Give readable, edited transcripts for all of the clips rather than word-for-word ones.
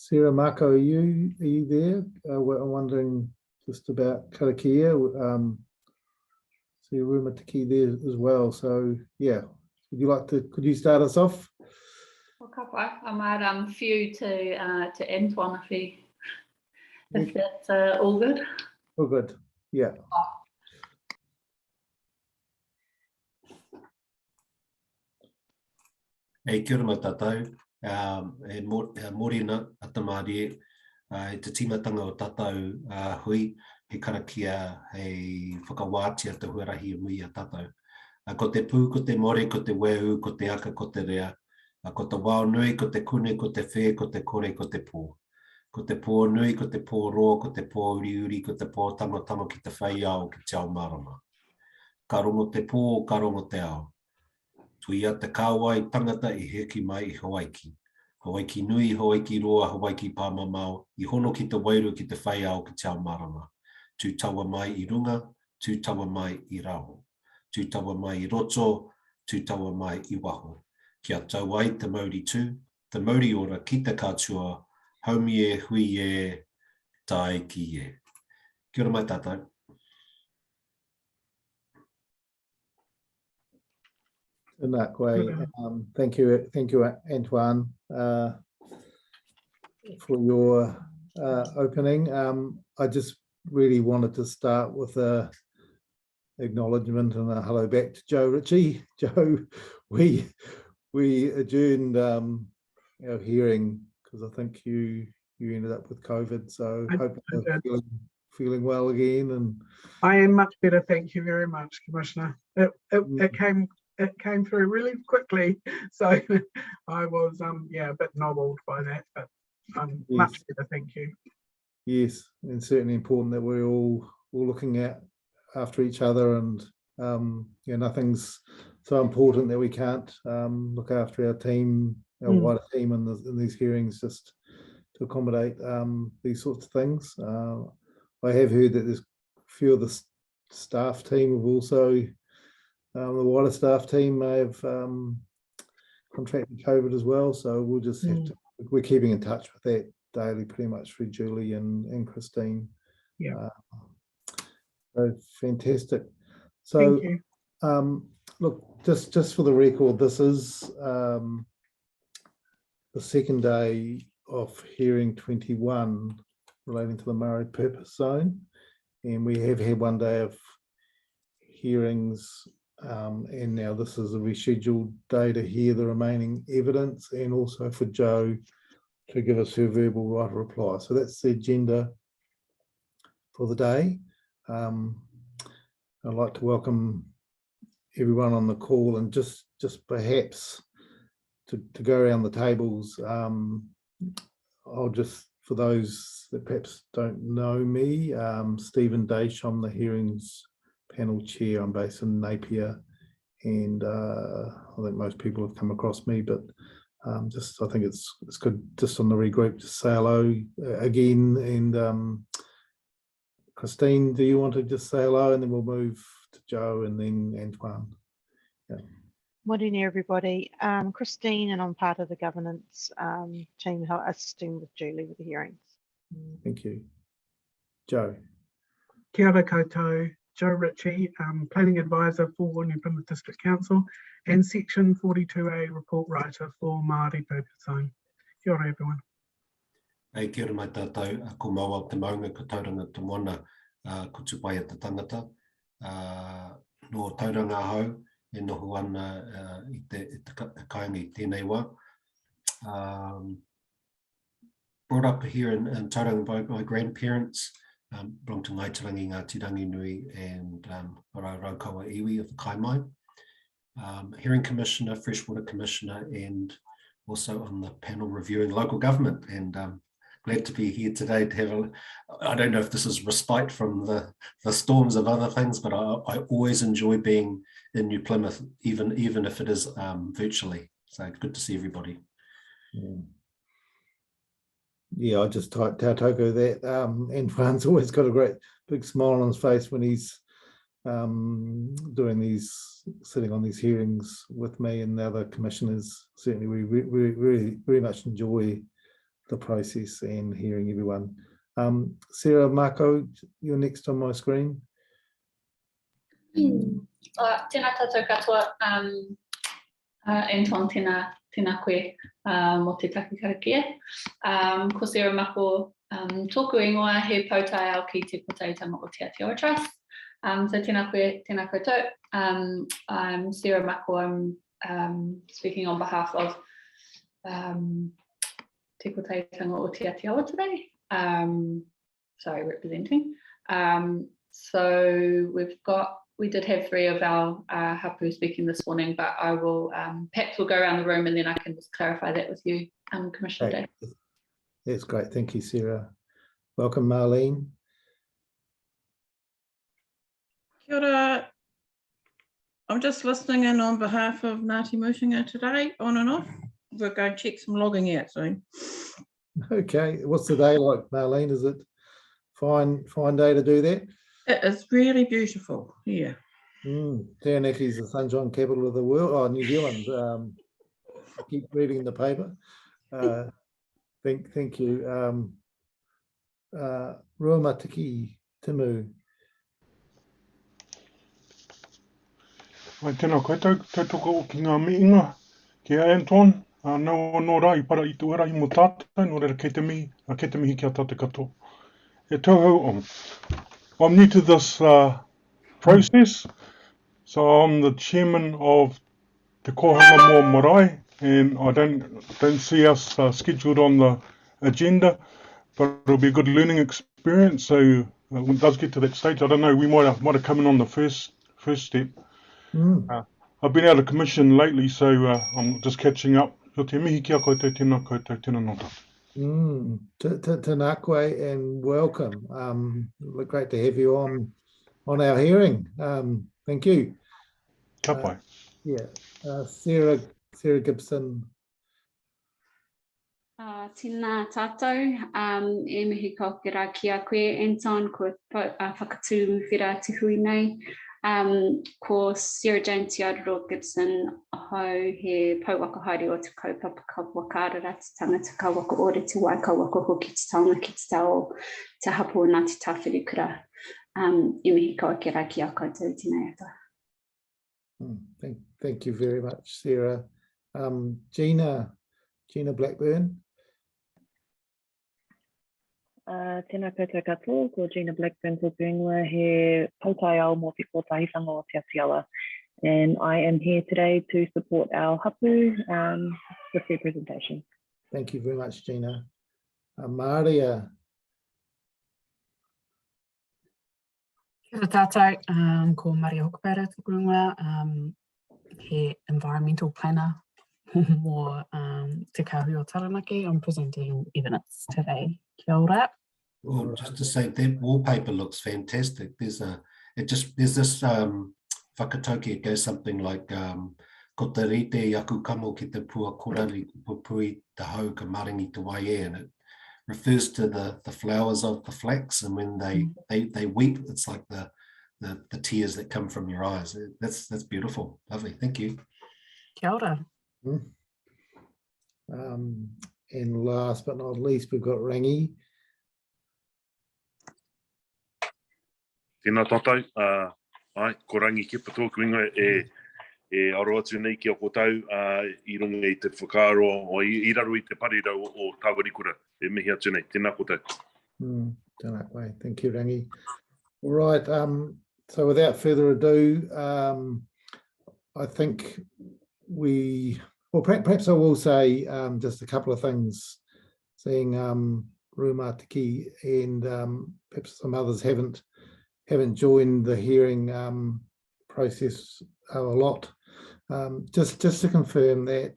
Sarah, Marco, are you there? I'm wondering just about karakia. See Ruma Tiki there as well. So yeah, could you start us off? Well, I might few to Antoine if that's all good. All good. Yeah. E kia ora mai tātou, e mōrena atamari, e te timatanga o tātou hui, he karakia, he whakawātia te huarahi mui a tātou. Ko te pū, ko te more, ko te weu, ko te aka, ko te rea, ko te wao nui, ko te kune, ko te whē, ko te kore, ko te pō. Ko te pō nui, ko te pō roa, ko te pō uri uri, ko te pō tango ki te whai ao ki te ao marama. Ka rongo te pō, ka rongo te ao. Tui a te kāwai tangata I heki mai I Hawaiki. Hawaiki nui, Hawaiki roa, Hawaiki pāmamao, I hono ki te wairu ki te whai ao ki te ao marama. Tū taua mai I runga, tū taua mai I rao. Tū taua mai I roto, tū taua mai I waho. Kia tau ai te Maori tū, te Maori ora ki te kātua, haumi e, hui e, tae ki e. Kia ora mai tātou. In that way, thank you, Antoine, for your opening. I just really wanted to start with a acknowledgement and a hello back to Joe Ritchie. Joe, we adjourned our hearing because I think you ended up with COVID. So hope you're feeling well again. And I am much better, thank you very much, Commissioner. It came through really quickly, so I was a bit nobbled by that, but yes. Much better, thank you. Yes, and certainly important that we're all looking after each other, and nothing's so important that we can't look after our team, our wider team in these hearings, just to accommodate these sorts of things. I have heard that there's a few of the staff team have also. The wider staff team may have contracted COVID as well, so we'll just have to. We're keeping in touch with that daily, pretty much through Julie and Christine. Yeah. So fantastic. So, thank you. Look, just for the record, this is the second day of hearing 21 relating to the Maori Purpose Zone, and we have had one day of hearings. And now this is a rescheduled day to hear the remaining evidence and also for Jo to give us her verbal right of reply. So that's the agenda for the day. I'd like to welcome everyone on the call and just perhaps to go around the tables. I'll just, for those that perhaps don't know me, Stephen Daish, I'm the hearings panel chair. I'm based in Napier, and I think most people have come across me, but I think it's good just on the regroup to say hello again. And Christine, do you want to just say hello, and then we'll move to Jo and then Antoine? Yeah. Morning, everybody. Christine, and I'm part of the governance team assisting with Julie with the hearings. Thank you. Jo. Kia ora koutou. Joe Ritchie, Planning Advisor for New Plymouth District Council and Section 42A Report Writer for Māori Purpose Zone. Kia ora, everyone. Hey, kia ora mai tātou, ko maua te maunga ko tauranga te moana ko tupai a te tangata. No tauranga hau, e noho ana I te kāinga I tēnei wā. Brought up here in Tauranga by my grandparents. Belong to Ngaitarangi, Ngāti Rangi Nui and Raukawa Iwi of the Kaimai. Hearing Commissioner, Freshwater Commissioner, and also on the panel reviewing local government. And glad to be here today to have I don't know if this is respite from the storms of other things, but I always enjoy being in New Plymouth, even if it is virtually. So good to see everybody. Yeah, I just typed tautoko that. Antoine's always got a great big smile on his face when he's sitting on these hearings with me and the other commissioners. Certainly, we very much enjoy the process and hearing everyone. Sarah Mako, you're next on my screen. Tēnā tātou katoa, Anton, tēnā koe mō te taki karakia. Ko Sarah Mako, tōku ingoa he pautai au ki te potaitanga o Te Aotearoa Trust. So tēnā koe, tēnā koutou. I'm Sarah Mako, I'm speaking on behalf of Te Potaitanga o Te Aotearoa today. Sorry, representing. So we did have 3 of our hapu speaking this morning, but I will perhaps we'll go around the room and then I can just clarify that with you, Commissioner Day. That's great. Thank you, Sarah. Welcome, Marlene. Kia ora. I'm just listening in on behalf of Ngāti Mutinga today, on and off. We'll go check some logging out soon. Okay, what's the day like, Marlene? Is it fine day to do that? It is really beautiful here. Taonaki's the sunshine capital of the world, New Zealand. I keep reading the paper. Thank you. Ruamatiki Timu. Ai tēnā koutou, tautoko o ki ngā miinga, ki a Anton, nō rā I para I tu ara I mō tātou, nō reira kei te mihi ki a tātou katoa. E tauhou, I'm new to this process, so I'm the chairman of Te Kohanga Mō Marae, and I don't see us scheduled on the agenda, but it'll be a good learning experience, so when it does get to that stage, I don't know, we might have come in on the first step. I've been out of commission lately, so I'm just catching up. Ko te mihi ki a koutou, tēnā nota. Tēnā koe and welcome. Great to have you on our hearing. Thank you. Ka pai. Sarah Gibson. Tēnā tātou, e mihi ko ki rā ki a koe, Anton, ko whakatū whira te hui nei. Ko Sarah Jane Tiaroro Gibson, hau he pauwaka haere o te kaupapa ka wakārara te tangata ka waka ore te wai ka waka hoki te taonga ki te tau te hapu o Ngāti Tāwherikura. E mihi ko ki rā ki a koutou tēnei ata. Thank you very much, Sarah. Gina Blackburn. Tēnā koutou katoa, ko Gina Blackburn tōku ingoa, he pautai ao mō te kōtahitanga o Te Aotearoa. And I am here today to support our hapu with their presentation. Thank you very much, Gina. Maria. Kia ora tātou, ko Maria Hokapara tōku ingoa, he environmental planner mō Te Kahui o Taranaki. I'm presenting evidence today. Kia ora. Well, just to say that wallpaper looks fantastic. There's this whakatauki, it goes something like ko te rite yaku kamo ki te pua korari pupui te hau ka maringi te waie, and it refers to the flowers of the flax, and when they weep, it's like the tears that come from your eyes. That's beautiful. Lovely. Thank you. Kia ora. And last but not least, we've got Rangi. Tēnā tātou, ko Rangi ki tōku ingoa e aro atu nei ki a kōtau I runga I te whakaaro o I raro I te parirau o Tāwarikura. E mihi atu nei. Tēnā kōtau. Tēnā koe. Thank you, Rangi. All right. So without further ado, I think perhaps I will say just a couple of things, seeing Ruamatiki and perhaps some others haven't joined the hearing process a lot. Just to confirm that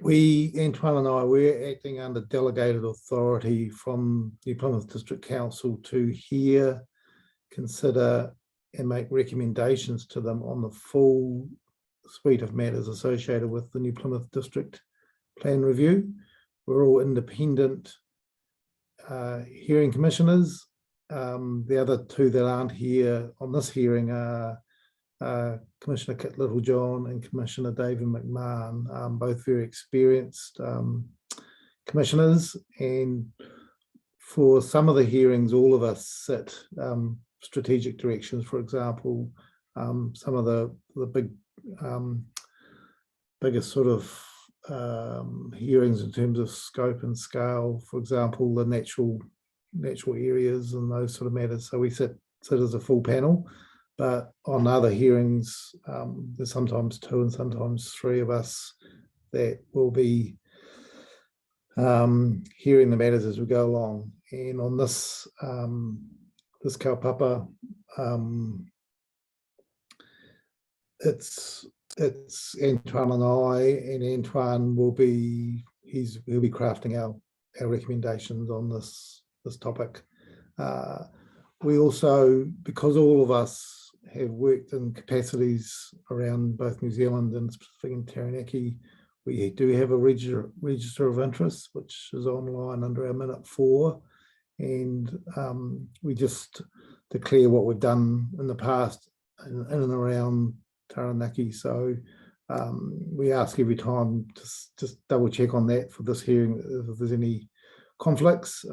Antoine and I, we're acting under delegated authority from the Plymouth District Council to hear, consider and make recommendations to them on the full suite of matters associated with the New Plymouth District Plan Review. We're all independent hearing commissioners. The other two that aren't here on this hearing are Commissioner Kit Littlejohn and Commissioner David McMahon, both very experienced commissioners, and for some of the hearings, all of us set strategic directions, for example. Some of the big biggest sort of hearings in terms of scope and scale, for example, the natural areas and those sort of matters. So we sit as a full panel, but on other hearings, there's sometimes 2 and sometimes 3 of us that will be hearing the matters as we go along. And on this this kaupapa, it's Antoine and I, and Antoine will be he'll be crafting our recommendations on this topic. We also, because all of us have worked in capacities around both New Zealand and specifically in Taranaki, we do have a register of interest, which is online under our minute 4, and we just declare what we've done in the past in and around Taranaki. So we ask every time to just double check on that for this hearing if there's any conflicts.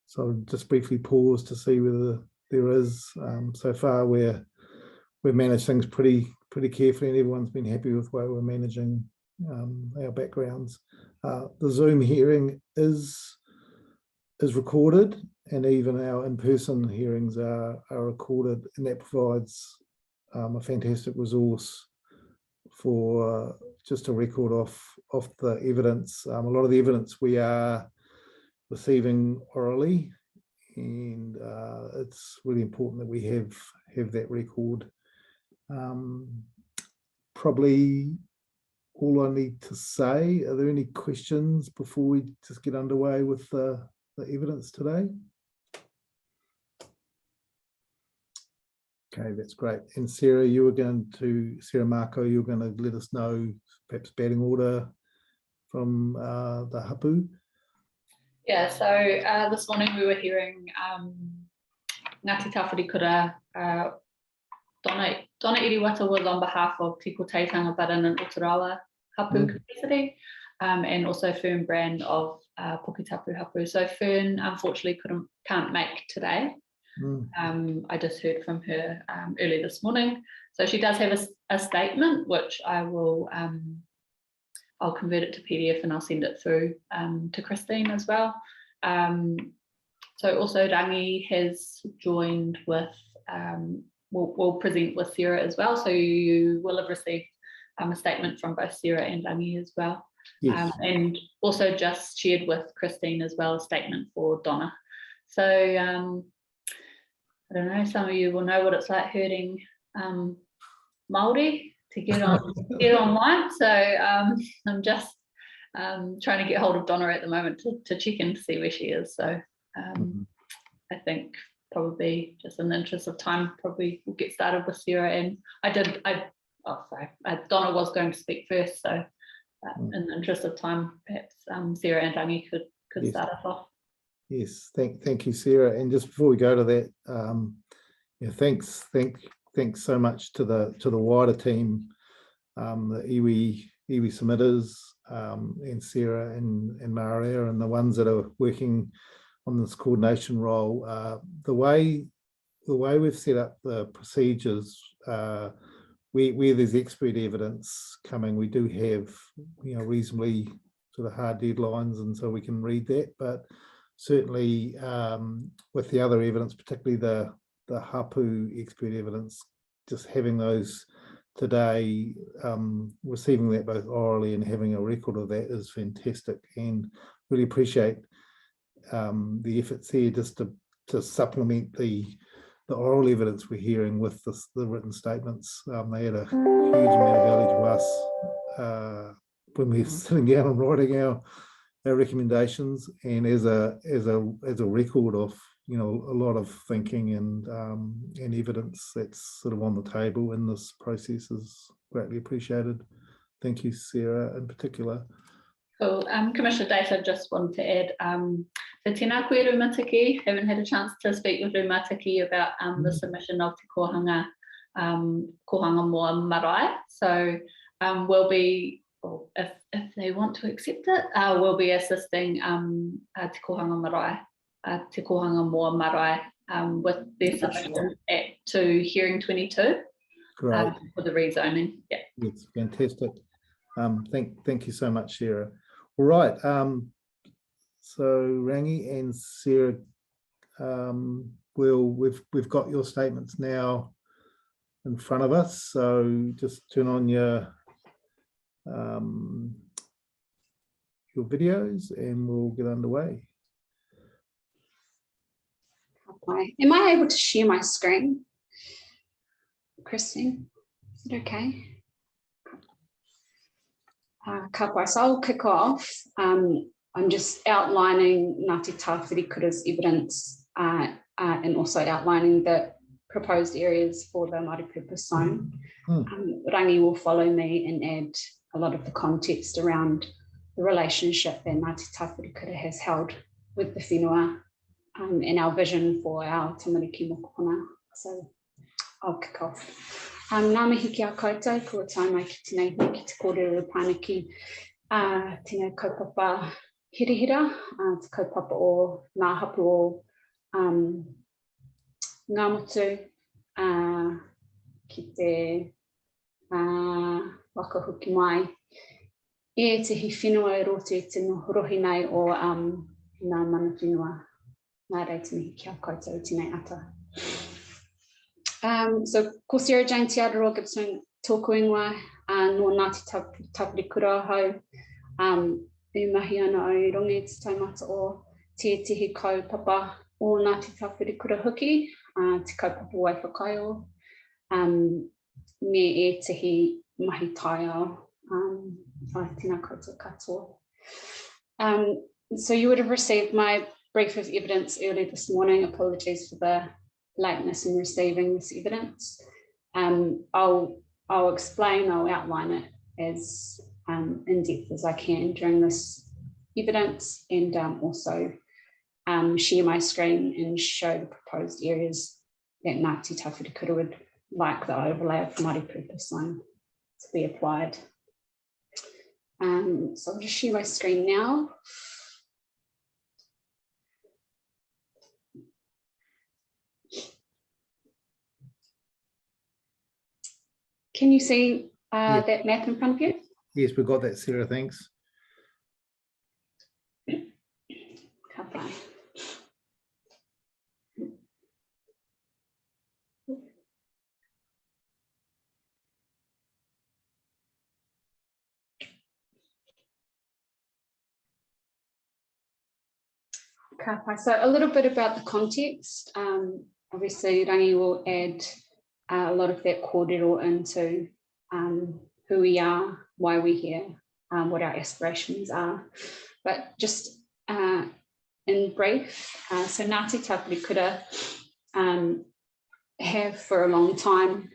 So just briefly pause to see whether there is. So far we've managed things pretty carefully, and everyone's been happy with the way we're managing our backgrounds. The Zoom hearing is recorded, and even our in-person hearings are recorded, and that provides a fantastic resource for just a record of the evidence. A lot of the evidence we are receiving orally, and it's really important that we have that record. Probably all I need to say. Are there any questions before we just get underway with the evidence today? Okay, that's great. And Sarah, Sarah Marco, you were going to let us know perhaps batting order from the hapu. Yeah, so this morning we were hearing Ngāti Tāwherikura, Donna Iriwata was on behalf of Tiko Teitanga Baran and Otarawa hapu capacity, and also Fern Brand of Puketapu hapu. So Fern unfortunately can't make today. I just heard from her early this morning. So she does have a statement, which I will I'll convert it to PDF and I'll send it through to Christine as well. So also Rangi has joined with, will present with Sarah as well. So you will have received a statement from both Sarah and Rangi as well. Yes. And also just shared with Christine as well a statement for Donna. So I don't know, some of you will know what it's like herding Maori to get online. So I'm just trying to get hold of Donna at the moment to check in to see where she is. So I think probably just in the interest of time, probably we'll get started with Sarah. And Donna was going to speak first. So in the interest of time, perhaps Sarah and Rangi could yes. Start us off. Yes, thank you, Sarah. And just before we go to that, yeah, thanks so much to the wider team, the iwi submitters, and Sarah and Maria, and the ones that are working on this coordination role. The way we've set up the procedures, where there's expert evidence coming, we do have reasonably sort of hard deadlines, and so we can read that. But certainly with the other evidence, particularly the hapu expert evidence, just having those today, receiving that both orally and having a record of that is fantastic, and really appreciate the efforts here just to supplement the oral evidence we're hearing with the written statements. They had a huge amount of value to us when we're sitting down and writing our recommendations, and as a record of a lot of thinking and evidence that's sort of on the table in this process is greatly appreciated. Thank you, Sarah, in particular. Cool. Commissioner Dace, I just wanted to add, so tēnā koe Rumatiki, haven't had a chance to speak with Rumatiki about the submission of te kohanga moa marae. So we'll be or if they want to accept it, we'll be assisting Te Kohanga Marae, Te Kohanga Moa Marae, with their submission to hearing 22 Great. for the rezoning. Yeah. It's fantastic. Thank you so much, Sarah. All right. So Rangi and Sarah, we've got your statements now in front of us. So just turn on your videos and we'll get underway. Okay. Am I able to share my screen, Christine? Is it okay? Ka pai, so I'll kick off. I'm just outlining Ngāti Tāwhirikura's evidence and also outlining the proposed areas for the Māori purpose zone. Rangi will follow me and add a lot of the context around the relationship that Ngāti Tāwhirikura has held with the whenua and our vision for our tamariki mokopuna. So I'll kick off. Ngā mihi ki a koutou, kua tai mai ki tēnei ki te kōrero pāniki, tēnei kaupapa hirihira, te kaupapa o ngā hapu o ngā motu, ki te wakahuki mai, e te hi whenua e roto i te rohi nei o ngā mana whenua. Ngā reiti mihi ki a koutou, tēnei ata. So, ko Sarah Jane Te Aroha Gibson tōku ingoa no Ngāti Tāwhirikura hau, e mahi ana o i rongi te taumata o te tihi kaupapa o Ngāti Tāwhirikura hoki, te kaupapa wai whakaio, me e tihi mahi taia, tēnā koutou katoa. So you would have received my brief of evidence early this morning. Apologies for the lateness in receiving this evidence. I'll explain, I'll outline it as in depth as I can during this evidence, and also share my screen and show the proposed areas that Ngāti Tāwhirikura would like the overlay of Māori purpose zone to be applied. So I'll just share my screen now. Can you see that map in front of you? Yes, we've got that, Sarah, thanks. So a little bit about the context. Obviously, Rangi will add a lot of that kōrero into who we are, why we're here, what our aspirations are. But just in brief, so Ngāti Tāwhirikura have for a long time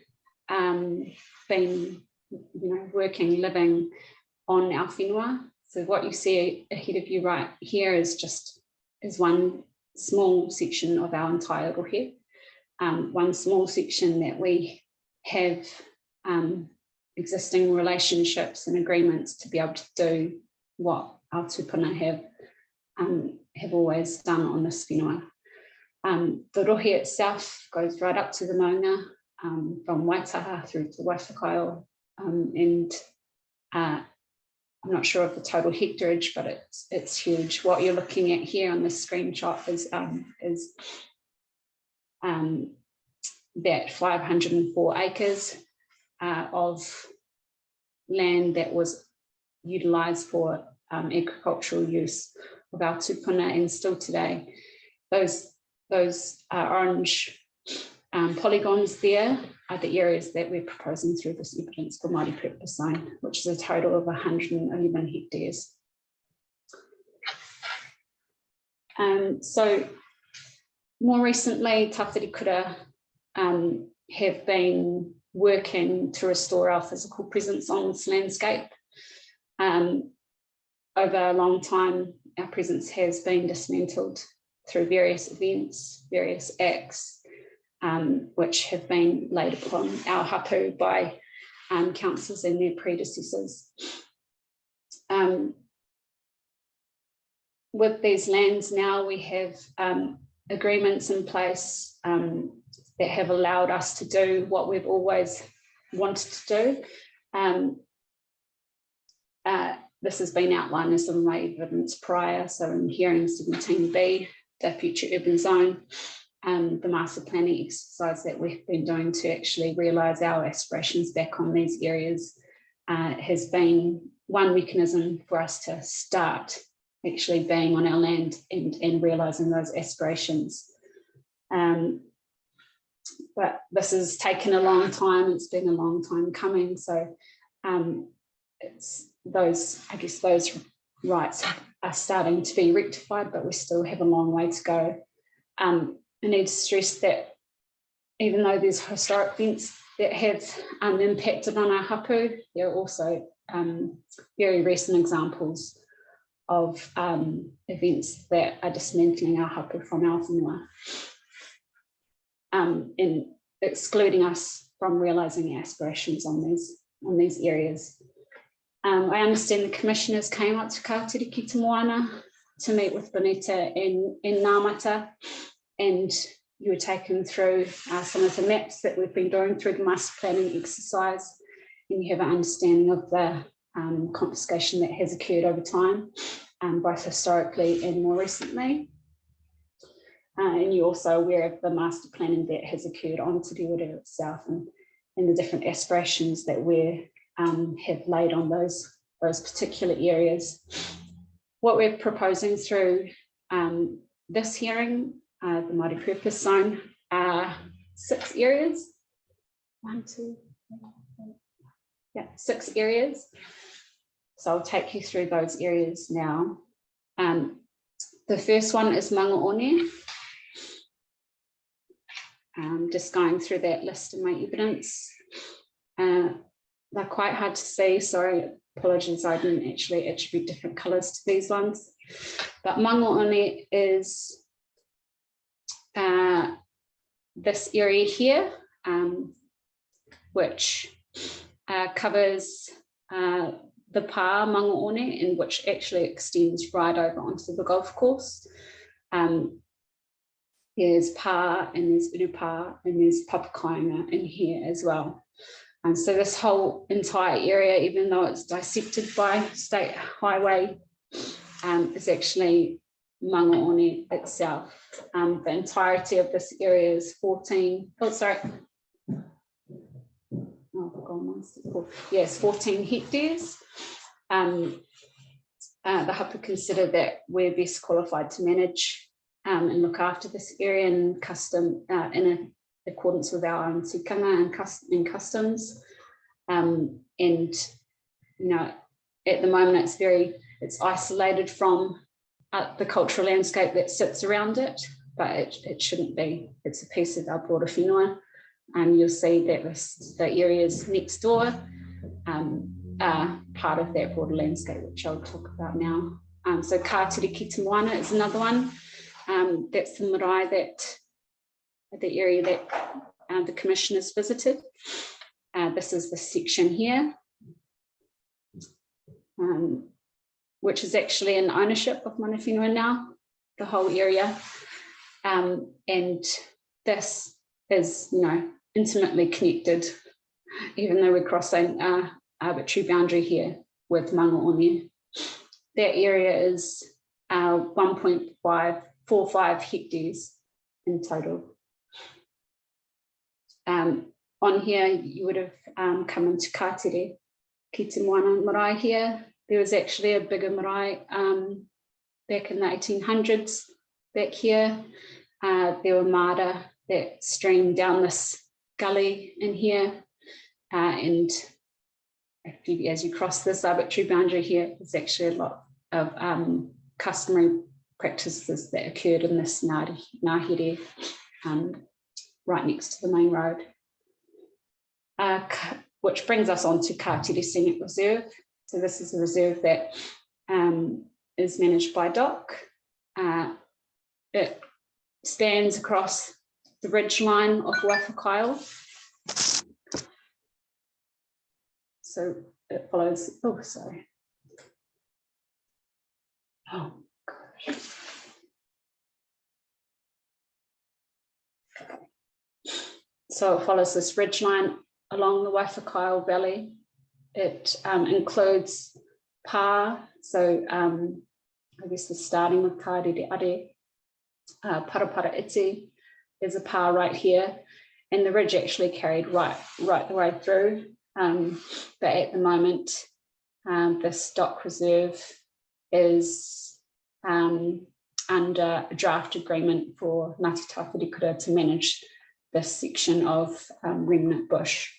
been, working, living on our whenua. So what you see ahead of you right here is one small section of our entire rohe. One small section that we have existing relationships and agreements to be able to do what our tupuna have always done on this whenua. The rohe itself goes right up to the maunga, from Waitaha through to Waifakaio, and I'm not sure of the total hectarage, but it's huge. What you're looking at here on this screenshot is that 504 acres of land that was utilised for agricultural use of our tupuna, and still today. Those orange polygons there are the areas that we're proposing through this evidence for Māori purpose zone, which is a total of 111 hectares. So more recently, Tāwhirikura have been working to restore our physical presence on this landscape. Over a long time, our presence has been dismantled through various events, various acts, which have been laid upon our hapu by councils and their predecessors. with these lands now, we have agreements in place that have allowed us to do what we've always wanted to do. This has been outlined as some of my evidence prior, so in hearing 17B, the future urban zone, the master planning exercise that we've been doing to actually realise our aspirations back on these areas has been one mechanism for us to start actually being on our land and realising those aspirations. But this has taken a long time, it's been a long time coming, so it's those, I guess those rights are starting to be rectified, but we still have a long way to go. I need to stress that even though there's historic events that have impacted on our hapu, there are also very recent examples of events that are dismantling our hapu from our whenua and excluding us from realising aspirations on these areas. I understand the commissioners came up to Kātiri ki te Moana to meet with Bonita and Ngāmata, and you were taken through some of the maps that we've been doing through the master planning exercise, and you have an understanding of the confiscation that has occurred over time, both historically and more recently. And you're also aware of the master planning that has occurred on Te Rewere itself and the different aspirations that we have laid on those particular areas. What we're proposing through this hearing, the Māori Purpose Zone, are 6 areas. 1, 2, 3, 4. Yeah, 6 areas. So I'll take you through those areas now. The first one is Mangaone. Just going through that list of my evidence. They're quite hard to see, sorry, apologies, I didn't actually attribute different colours to these ones. But Mangaone is this area here, which covers the pā Mangaone, and which actually extends right over onto the golf course. There's pā and there's urupā and there's papakainga in here as well. And so this whole entire area, even though it's dissected by state highway, is actually Mangaone itself. The entirety of this area is 14 hectares. The hapu consider that we're best qualified to manage and look after this area in accordance with our own tikanga and customs. And you know, at the moment it's isolated from the cultural landscape that sits around it, but it shouldn't be. It's a piece of our broader whenua. You'll see that the areas next door are part of that broader landscape, which I'll talk about now. So Kātiri ki te Moana is another one. That's the marae the area that the commissioners visited. This is the section here, which is actually in ownership of mana whenua now, the whole area. And this is, you know, intimately connected, even though we're crossing our arbitrary boundary here with Mangaone. That area is 1.45 hectares in total. On here, you would have come into Kātiri ki te Moana marae here. There was actually a bigger marae back in the 1800s back here. There were mara that streamed down this gully in here. And as you cross this arbitrary boundary here, there's actually a lot of customary practices that occurred in this ngahere right next to the main road. Which brings us on to Kātiri Scenic Reserve. So this is a reserve that is managed by DOC. It spans across the ridge line of Waiwhakaio. So it follows, Oh, gosh. So it follows this ridgeline along the Waifakaio Valley. It includes pā, so I guess we're starting with Kairere Are, Parapara Iti, there's a pā right here, and the ridge actually carried right the way through. But at the moment, this dock reserve is under a draft agreement for Ngāti Tāwherikura to manage this section of remnant bush.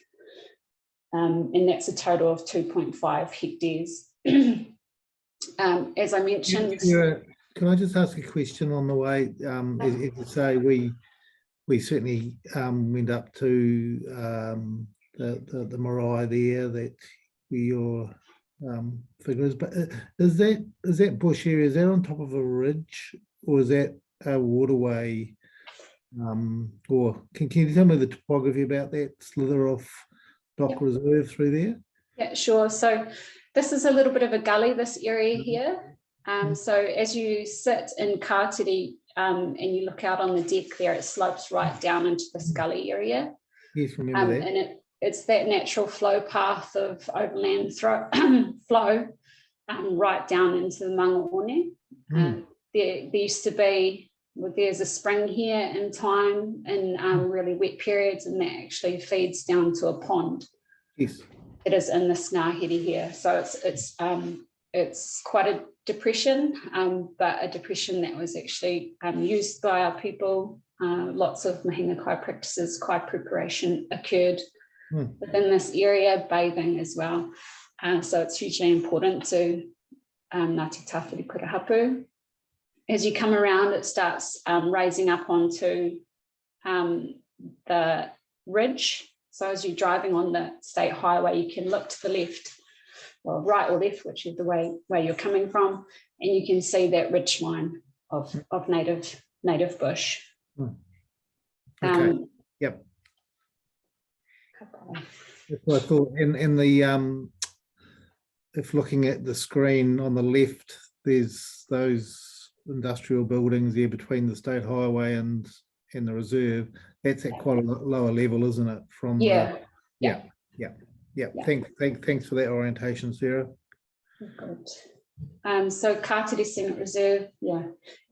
And that's a total of 2.5 hectares. As I mentioned, Can I just ask a question on the way? As you say, we certainly went up to the marae there that your figure is, but is that bush area, is that on top of a ridge, or is that a waterway? Or can you tell me the topography about that slither of dock reserve through there? Yeah, sure. So this is a little bit of a gully, this area here. So as you sit in Kātiri and you look out on the deck there, it slopes right down into this gully area. Yes, remember that. And it's that natural flow path of overland flow right down into the Mangaone. There used to be, there's a spring here in time in really wet periods, and that actually feeds down to a pond. Yes. It is in the Ngāhere here. So it's quite a depression, but a depression that was actually used by our people. Lots of mahinga kai practices, kai preparation occurred within this area, bathing as well. So it's hugely important to Ngāti Tāwherikura hapu. As you come around, it starts raising up onto the ridge. So as you're driving on the state highway, you can look to the left, well, right or left, which is the way where you're coming from, and you can see that ridge line of native bush. Okay. Yep. That's what I thought. In the if looking at the screen on the left, there's those industrial buildings there between the state highway and the reserve. That's at quite a lower level, isn't it? From yeah. Thanks for that orientation, Sarah. Good. So Kātiri Scenic Reserve,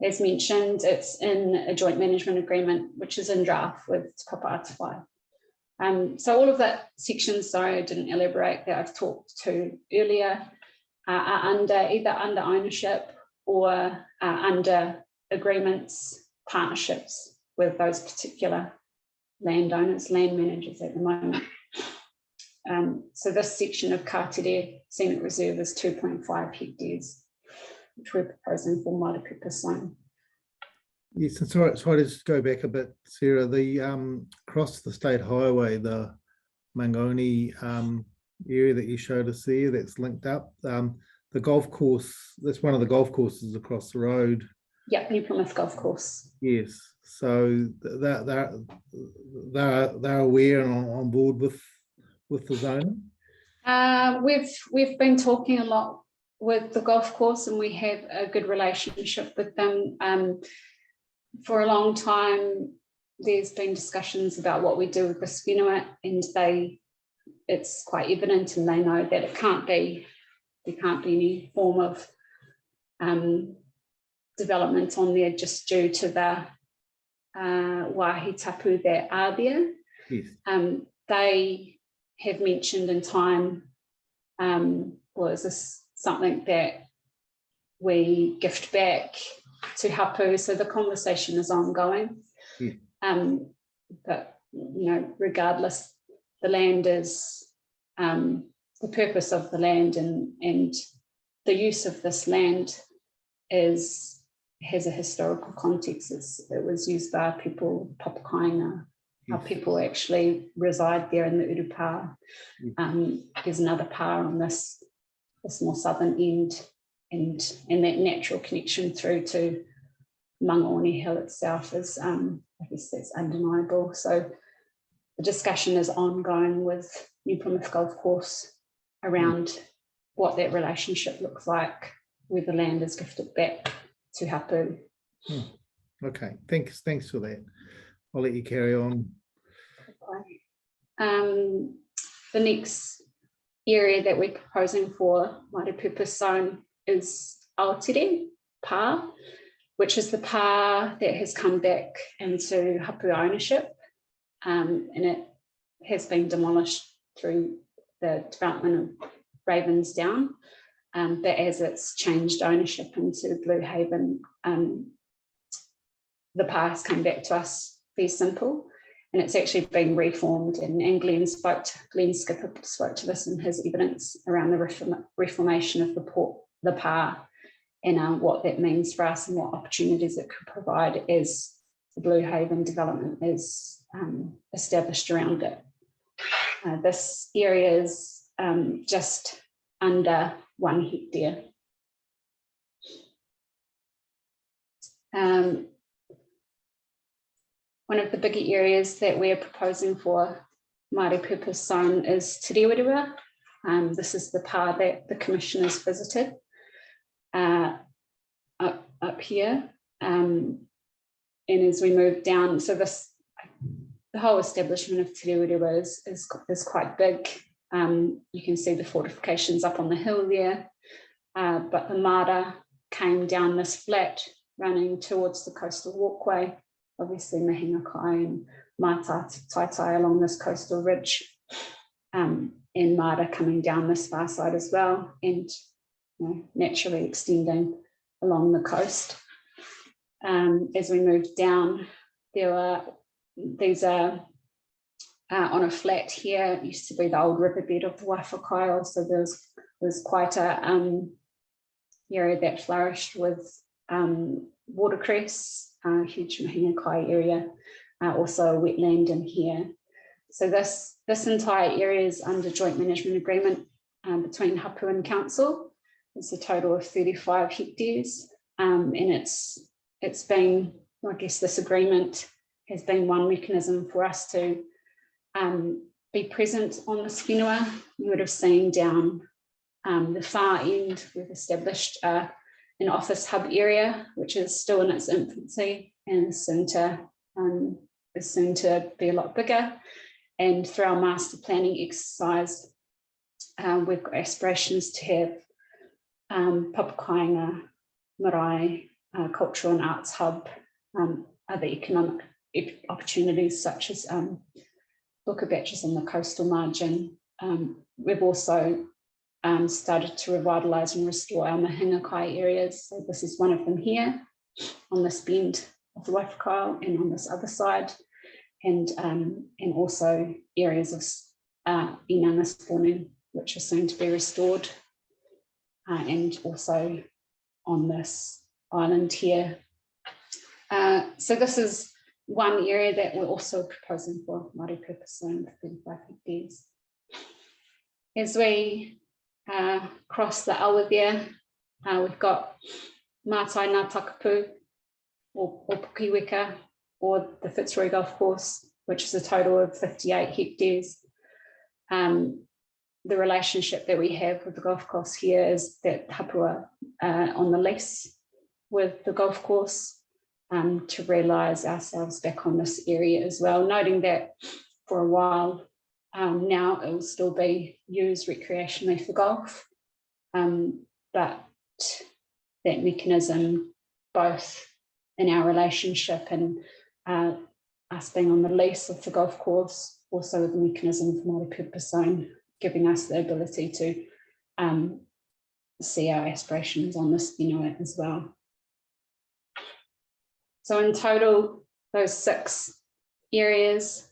as mentioned, it's in a joint management agreement, which is in draft with Te Papa Ātawhai. So all of that section, sorry, I didn't elaborate, that I've talked to earlier, are either under ownership or under agreements, partnerships with those particular landowners, land managers at the moment. So this section of Kātiri Scenic Reserve is 2.5 hectares, which we're proposing for Māori purpose zone. Yes, and sorry to just go back a bit, Sarah. The across the state highway, the Mangaone area that you showed us there, that's linked up. The golf course, that's one of the golf courses across the road. Yep, New Plymouth Golf Course. Yes, so they're aware and on board with the zoning. We've been talking a lot with the golf course, and we have a good relationship with them. For a long time, there's been discussions about what we do with the whenua, and it's quite evident, and they know that there can't be any form of development on there just due to the wāhi tapu that are there. Yes. They have mentioned in time, well, is this something that we gift back to hapu? So the conversation is ongoing. Yeah. But regardless, the land is the purpose of the land and the use of this land has a historical context. It was used by people, Papakainga. Our people actually reside there in the Urupā. There's another pā on this more southern end, and that natural connection through to Mangaone Hill itself is, I guess that's undeniable. So the discussion is ongoing with New Plymouth Golf Course around what that relationship looks like where the land is gifted back to hapu. Okay, thanks for that. I'll let you carry on. The next area that we're proposing for Māori purpose zone is Aotere pā, which is the pā that has come back into hapu ownership, and it has been demolished through the development of Ravensdown, but as it's changed ownership into Blue Haven, the pā has come back to us very simple, and it's actually been reformed, and Glenn Skipper spoke to this in his evidence around the reformation of the pā, and what that means for us and what opportunities it could provide as the Blue Haven development is established around it. This area is just under 1 hectare. One of the bigger areas that we're proposing for Māori purpose zone is Te Rewirewira. This is the pā that the commissioners visited up here. And as we move down, so the whole establishment of Te Rewirewira is quite big. You can see the fortifications up on the hill there, but the mara came down this flat running towards the coastal walkway, obviously Mihingakai and Mātai along this coastal ridge, and mara coming down this far side as well, and naturally extending along the coast. As we moved down, these are on a flat here. It used to be the old riverbed of the Waifakaio, so there's quite a area that flourished with watercress, huge Mihingakai area, also a wetland in here. So this entire area is under joint management agreement between Hapu and Council. It's a total of 35 hectares, and it's been, I guess this agreement has been one mechanism for us to be present on this whenua. You would have seen down the far end, we've established an office hub area, which is still in its infancy and is soon to be a lot bigger. And through our master planning exercise, we've got aspirations to have Papakainga, Marae, cultural and arts hub, other economic opportunities such as Booker Batches on the coastal margin. We've also started to revitalise and restore our Mihingakai areas. So this is one of them here on this bend of the Waifakaio and on this other side, and also areas of Inanga spawning, which are soon to be restored, and also on this island here. So this is one area that we're also proposing for Māori purpose zone, 35 hectares. As we cross the awa there, we've got Mātai Ngā Takapu, or Pukiweka, or the Fitzroy Golf Course, which is a total of 58 hectares. The relationship that we have with the golf course here is that Hapua on the lease with the golf course to realise ourselves back on this area as well, noting that for a while now it will still be used recreationally for golf, but that mechanism, both in our relationship and us being on the lease of the golf course, also with the mechanism for Māori purpose zone, giving us the ability to see our aspirations on this whenua as well. So in total, those 6 areas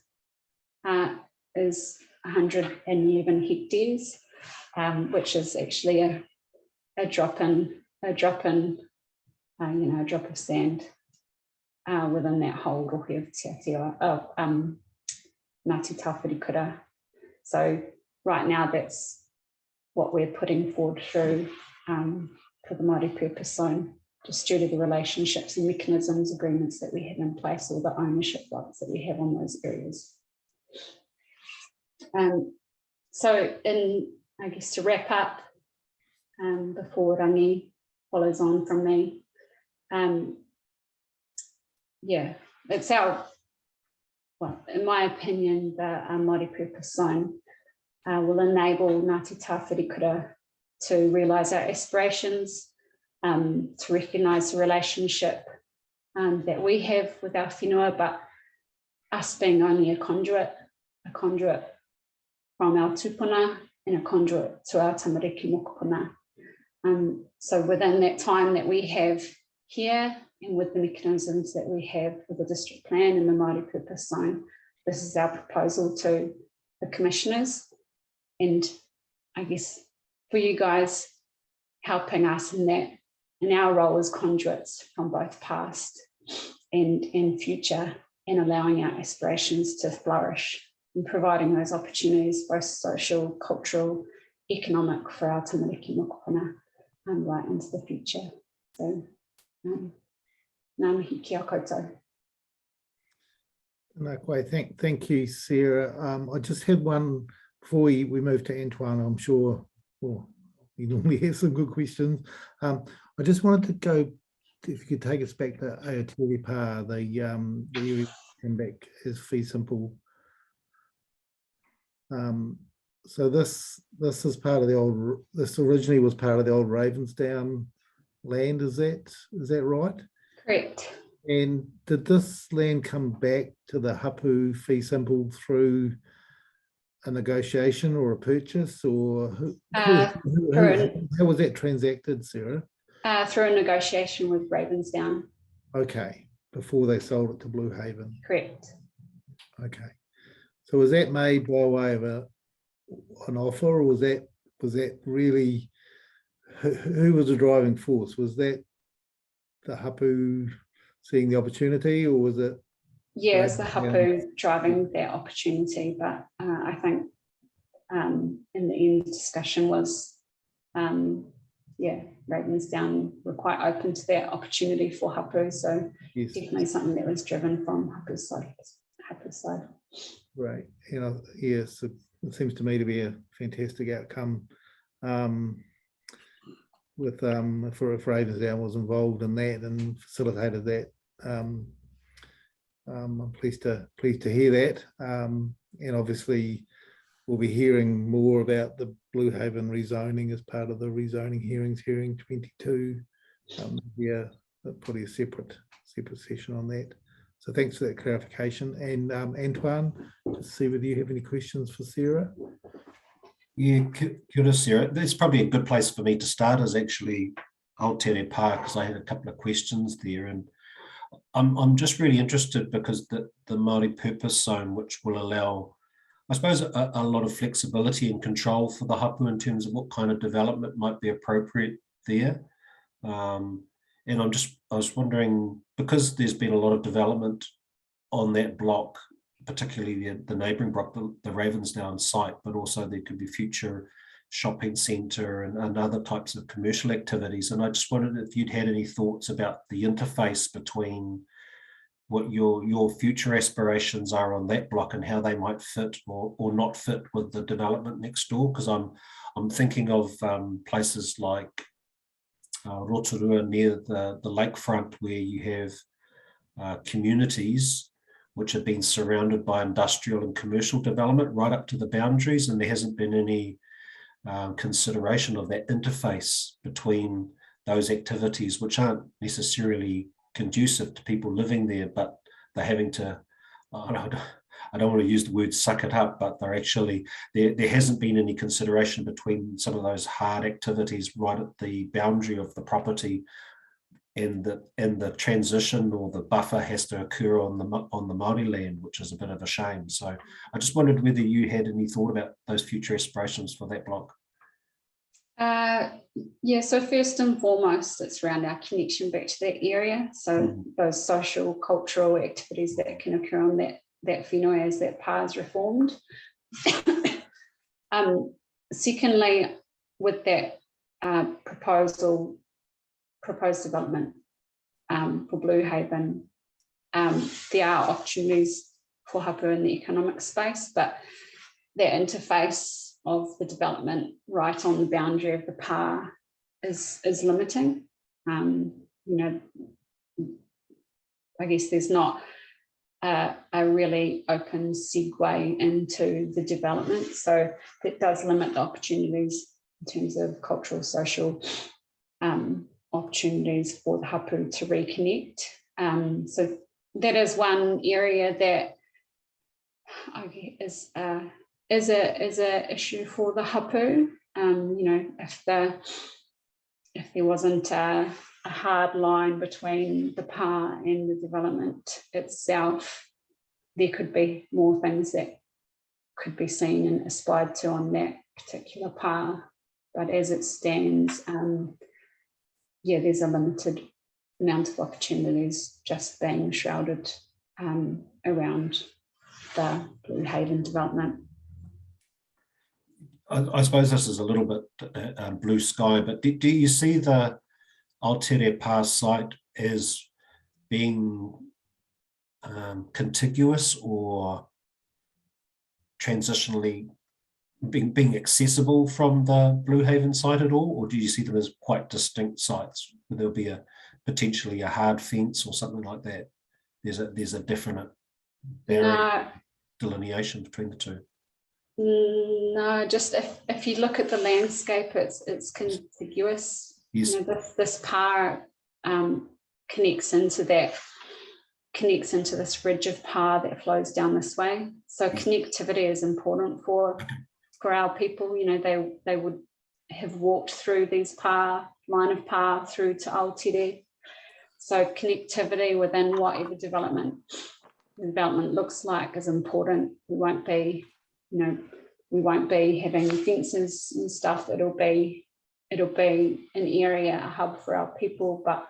is 111 hectares, which is actually a drop of sand within that whole rohe of Te Aotearoa, Ngāti Tāwhirikura. So right now, that's what we're putting forward through for the Māori purpose zone, just due to the relationships and mechanisms, agreements that we have in place, or the ownership rights that we have on those areas. So I guess to wrap up, before rangi, follows on from me. Yeah, it's our, well, in my opinion, the Māori Purpose Zone will enable Ngāti Tāwhirikura to realise our aspirations, to recognise the relationship that we have with our whenua, but us being only a conduit from our tupuna and a conduit to our tamariki mokopuna. So within that time that we have here and with the mechanisms that we have with the district plan and the Māori Purpose Zone, this is our proposal to the commissioners, and I guess for you guys helping us in that, in our role as conduits from both past and future, and allowing our aspirations to flourish and providing those opportunities, both social, cultural, economic, for our tamariki mokopuna right into the future. So, ngā mihi ki a koutou. No, quite. Thank you, Sarah. I just had one before we move to Antoine. I'm sure, well, you normally have some good questions. I just wanted to go, if you could take us back to Aotearoa Pā, the area came back as fee simple. So this is part of the old, this originally was part of the old Ravensdown land, is that right? Correct. And did this land come back to the hapu fee simple through a negotiation or a purchase, or how was that transacted, Sarah? Through a negotiation with Ravensdown. Okay, before they sold it to Blue Haven. Correct. Okay, so was that made by way of an offer, or was that really, who was the driving force? Was that the hapu seeing the opportunity, or was it? Yeah, it's the hapu driving that opportunity, but I think in the end discussion was, yeah, Ravensdown were quite open to that opportunity for hapu, so yes, definitely something that was driven from hapu's side. Right, you know, yes, it seems to me to be a fantastic outcome. With if Ravensdown was involved in that and facilitated that, I'm pleased to hear that, and obviously we'll be hearing more about the Blue Haven rezoning as part of the rezoning hearing 22. Yeah, probably a separate session on that. So thanks for that clarification. And Antoine, to see whether you have any questions for Sarah. Yeah, kia ora, Sarah. That's probably a good place for me to start, is actually Aotearoa Pā, because I had a couple of questions there, and I'm just really interested because the Māori Purpose Zone, which will allow, I suppose, a lot of flexibility and control for the hapu in terms of what kind of development might be appropriate there. And I was wondering, because there's been a lot of development on that block, particularly the neighbouring block, the Ravensdown site, but also there could be future shopping centre and other types of commercial activities. And I just wondered if you'd had any thoughts about the interface between what your future aspirations are on that block and how they might fit or not fit with the development next door. Because I'm thinking of places like Rotorua near the lakefront, where you have communities which have been surrounded by industrial and commercial development right up to the boundaries, and there hasn't been any consideration of that interface between those activities, which aren't necessarily conducive to people living there, but they're having to, I don't want to use the word suck it up, but they're actually, there hasn't been any consideration between some of those hard activities right at the boundary of the property, and the transition or the buffer has to occur on the Māori land, which is a bit of a shame. So I just wondered whether you had any thought about those future aspirations for that block. Yeah, so first and foremost, it's around our connection back to that area. So those social, cultural activities that can occur on that whenua as that pā is reformed. Secondly, with that proposed development for Blue Haven, there are opportunities for hapu in the economic space, but that interface of the development right on the boundary of the pā is limiting. You know, I guess there's not a really open segue into the development. So that does limit the opportunities in terms of cultural, social opportunities for the hapu to reconnect. So that is one area that I guess is a issue for the hapu. You know, if there wasn't a hard line between the pa and the development itself, there could be more things that could be seen and aspired to on that particular pa. But as it stands, yeah, there's a limited amount of opportunities just being shrouded around the Blue Haven development. I suppose this is a little bit blue sky, but do you see the Aotere Pa site as being contiguous or transitionally being accessible from the Blue Haven site at all, or do you see them as quite distinct sites? Will there be potentially a hard fence or something like that? There's a definite barrier delineation between the two. No, just if you look at the landscape, it's contiguous. Yes. You know, this pa connects into this ridge of pa that flows down this way. So connectivity is important for our people. You know, they would have walked through these line of pa through to Aotere. So connectivity within whatever development looks like is important. We won't be, you know, we won't be having fences and stuff. It'll be an area, a hub for our people, but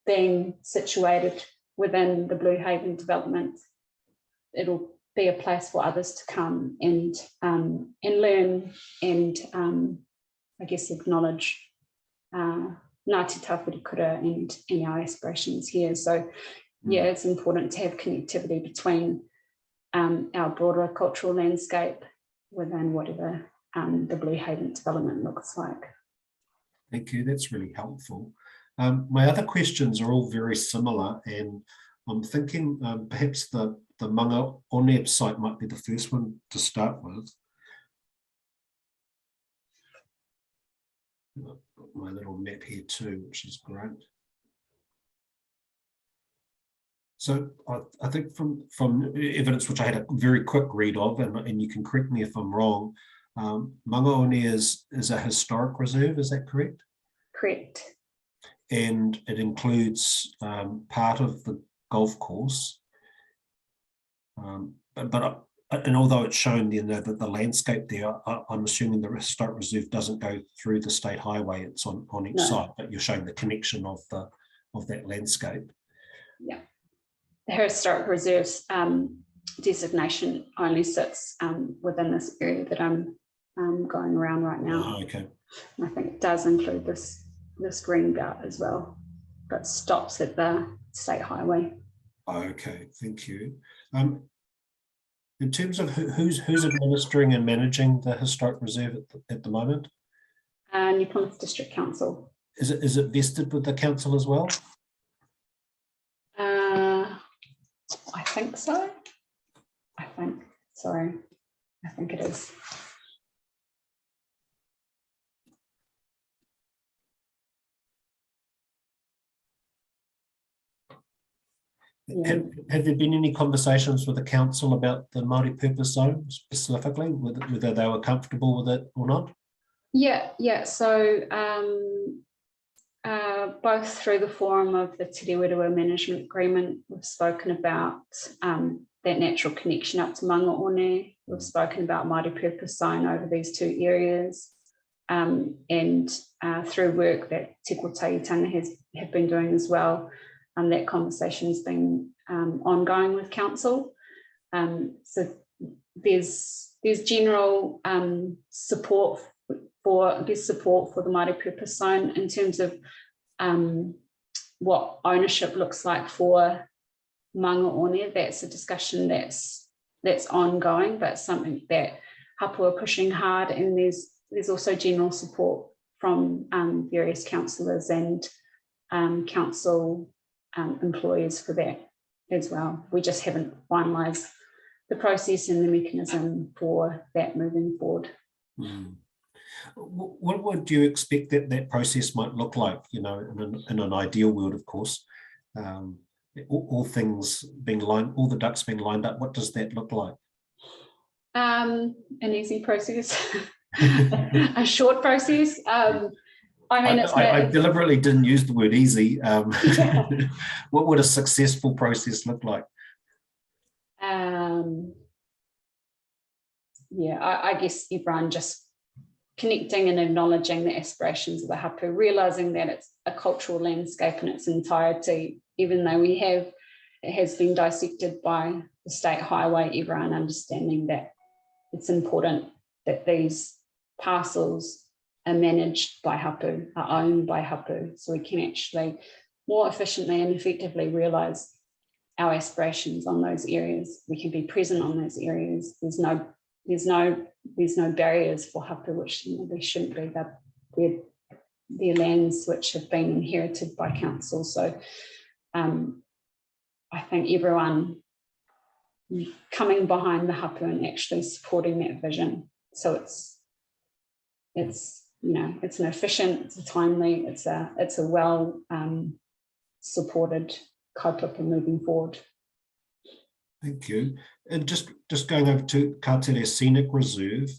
being situated within the Blue Haven development, it'll be a place for others to come and learn and I guess acknowledge Ngāti Tāwhirikura and our aspirations here. So yeah, it's important to have connectivity between our broader cultural landscape within whatever the Blue Haven development looks like. Thank you, that's really helpful. My other questions are all very similar, and I'm thinking perhaps the Manga Oneb site might be the first one to start with. I've got my little map here too, which is great. So I think from evidence which I had a very quick read of, and you can correct me if I'm wrong, Mangaone is a historic reserve, is that correct? Correct. And it includes part of the golf course. And although it's shown that the landscape there, I'm assuming the historic reserve doesn't go through the state highway, it's on each side, but you're showing the connection of that landscape. Yeah. The Historic Reserves designation only sits within this area that I'm going around right now. Oh, okay. I think it does include this green belt as well, but stops at the state highway. Okay, thank you. In terms of who's administering and managing the Historic Reserve at the moment? New Plymouth District Council. Is it vested with the council as well? I think so. I think it is. Yeah. Have there been any conversations with the council about the multi-purpose zone specifically, whether they were comfortable with it or not? Yeah. So both through the forum of the Te Rewirua Management Agreement, we've spoken about that natural connection up to Mangaone. We've spoken about multi-purpose zone over these two areas, and through work that Te Kotaitanga have been doing as well. That conversation's been ongoing with council. So there's general support for the multi-purpose zone in terms of what ownership looks like for Mangaone. That's a discussion that's ongoing, but something that hapu are pushing hard, and there's also general support from various councillors and council employees for that as well. We just haven't finalised the process and the mechanism for that moving forward. Mm. What would you expect that process might look like, you know, in an ideal world, of course? All things being lined, all the ducks being lined up, what does that look like? An easy process, a short process. I mean, I deliberately didn't use the word easy. Yeah. What would a successful process look like? Yeah, I guess everyone just connecting and acknowledging the aspirations of the hapu, realising that it's a cultural landscape in its entirety, even though it has been dissected by the state highway, everyone understanding that it's important that these parcels are managed by hapu, are owned by hapu, so we can actually more efficiently and effectively realise our aspirations on those areas. We can be present on those areas. There's no barriers for hapu, which there shouldn't be. They're lands which have been inherited by council. So I think everyone coming behind the hapu and actually supporting that vision. So it's you know, it's an efficient, it's a timely, it's a well supported kaupapa moving forward. Thank you. And just going over to Kātere Scenic Reserve,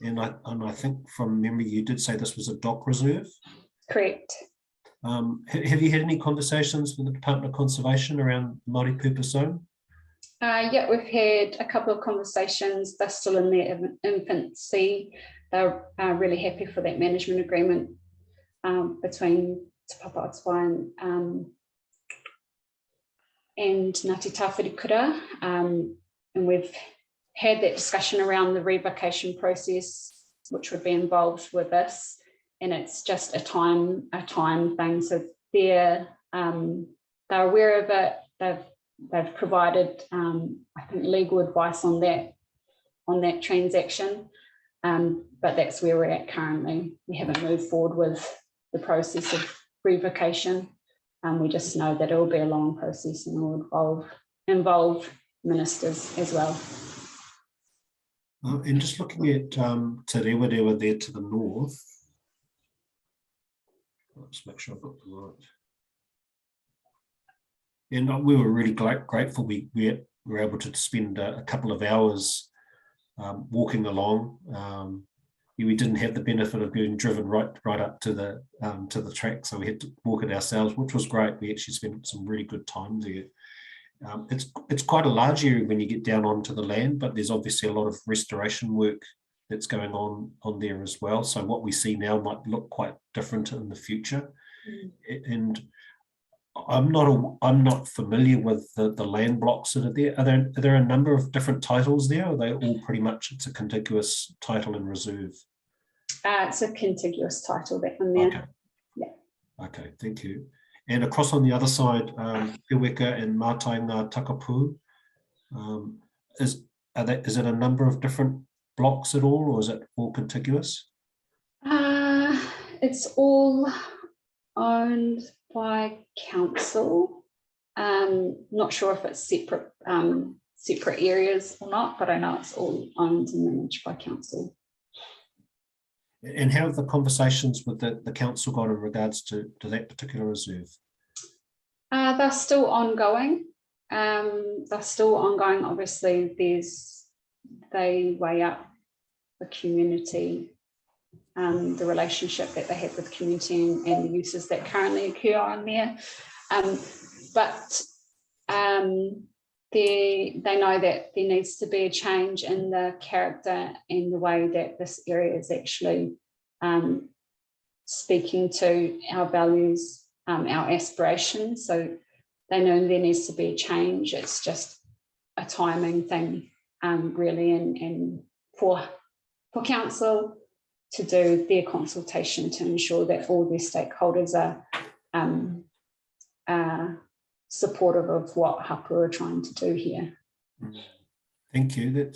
and I think from memory you did say this was a dock reserve? Correct. Have you had any conversations with the Department of Conservation around Māori purpose zone? Yeah, we've had a couple of conversations. They're still in their infancy. They're really happy for that management agreement between Te Papa Atiwai and Ngāti Tāwherikura. And we've had that discussion around the revocation process, which would be involved with this. And it's just a time thing. So they're aware of it. They've provided, I think, legal advice on that transaction, but that's where we're at currently. We haven't moved forward with the process of revocation. We just know that it will be a long process and it will involve ministers as well. And just looking at Te Rewarewa there to the north, let's make sure I've got the right. And we were really grateful we were able to spend a couple of hours walking along. We didn't have the benefit of being driven right up to the track, so we had to walk it ourselves, which was great. We actually spent some really good time there. It's quite a large area when you get down onto the land, but there's obviously a lot of restoration work that's going on there as well. So what we see now might look quite different in the future. And I'm not familiar with the land blocks that are there. Are there a number of different titles there? Or are they all pretty much, it's a contiguous title and reserve? It's a contiguous title that one there. Okay. Yeah. Okay, thank you. And across on the other side, Peweka and Mātai Ngā Takapū, is it a number of different blocks at all, or is it all contiguous? It's all owned by council. Not sure if it's separate areas or not, but I know it's all owned and managed by council. And how have the conversations with the council gone in regards to that particular reserve? They're still ongoing. Obviously, they weigh up the community, the relationship that they have with the community and the uses that currently occur on there. But they know that there needs to be a change in the character and the way that this area is actually speaking to our values, our aspirations. So they know there needs to be a change. It's just a timing thing, really, and for council to do their consultation to ensure that all their stakeholders are supportive of what hapu are trying to do here. Thank you.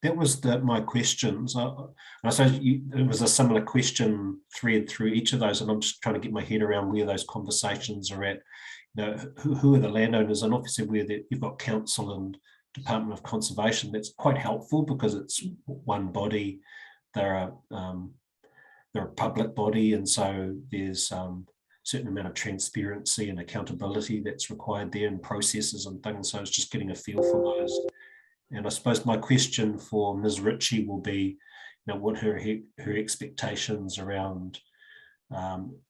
that was my questions. I suppose it was a similar question thread through each of those, and I'm just trying to get my head around where those conversations are at. You know, who are the landowners, and obviously where you've got council and Department of Conservation. That's quite helpful because it's one body. They're a public body, and so there's certain amount of transparency and accountability that's required there, and processes and things. So it's just getting a feel for those. And I suppose my question for Ms. Ritchie will be, you know, what her expectations around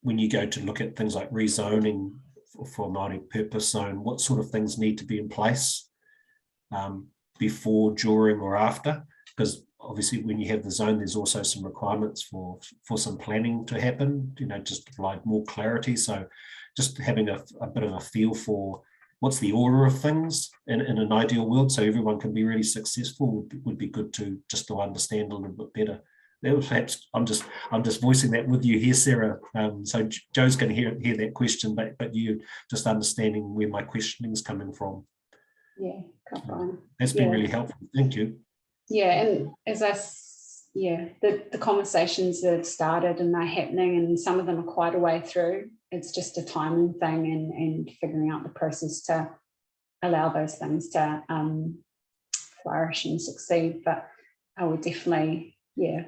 when you go to look at things like rezoning for Māori purpose zone, what sort of things need to be in place before, during, or after? Because obviously when you have the zone, there's also some requirements for some planning to happen, you know, just to provide more clarity. So just having a bit of a feel for what's the order of things in an ideal world, so everyone can be really successful, would be good to just to understand a little bit better. That was perhaps, I'm just voicing that with you here, Sarah. So Joe's going to hear that question, but you just understanding where my questioning is coming from. Yeah, that's been really helpful. Thank you. Yeah, and as the conversations that have started and they're happening, and some of them are quite a way through. It's just a timing thing and figuring out the process to allow those things to flourish and succeed. But I would definitely, the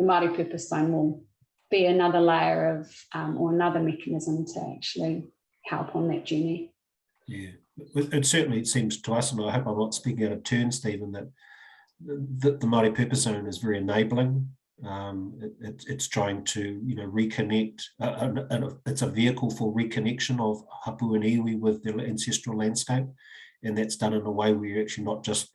Māori purpose zone will be another layer of or another mechanism to actually help on that journey. Yeah, it certainly seems to us, and I hope I'm not speaking out of turn, Stephen, that the Māori purpose zone is very enabling. It's trying to, you know, reconnect, and it's a vehicle for reconnection of hapu and iwi with their ancestral landscape, and that's done in a way where you're actually not just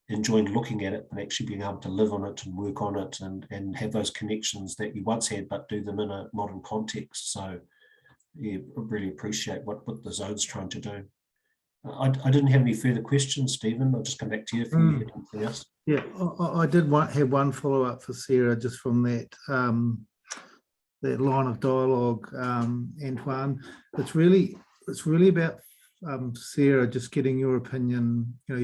enjoying looking at it, but actually being able to live on it and work on it and have those connections that you once had, but do them in a modern context. So yeah, I really appreciate what the zone's trying to do. I didn't have any further questions, Stephen. I'll just come back to you if you had anything else. Yeah, I did have one follow-up for Sarah just from that that line of dialogue, Antoine. It's really about Sarah, just getting your opinion. You know,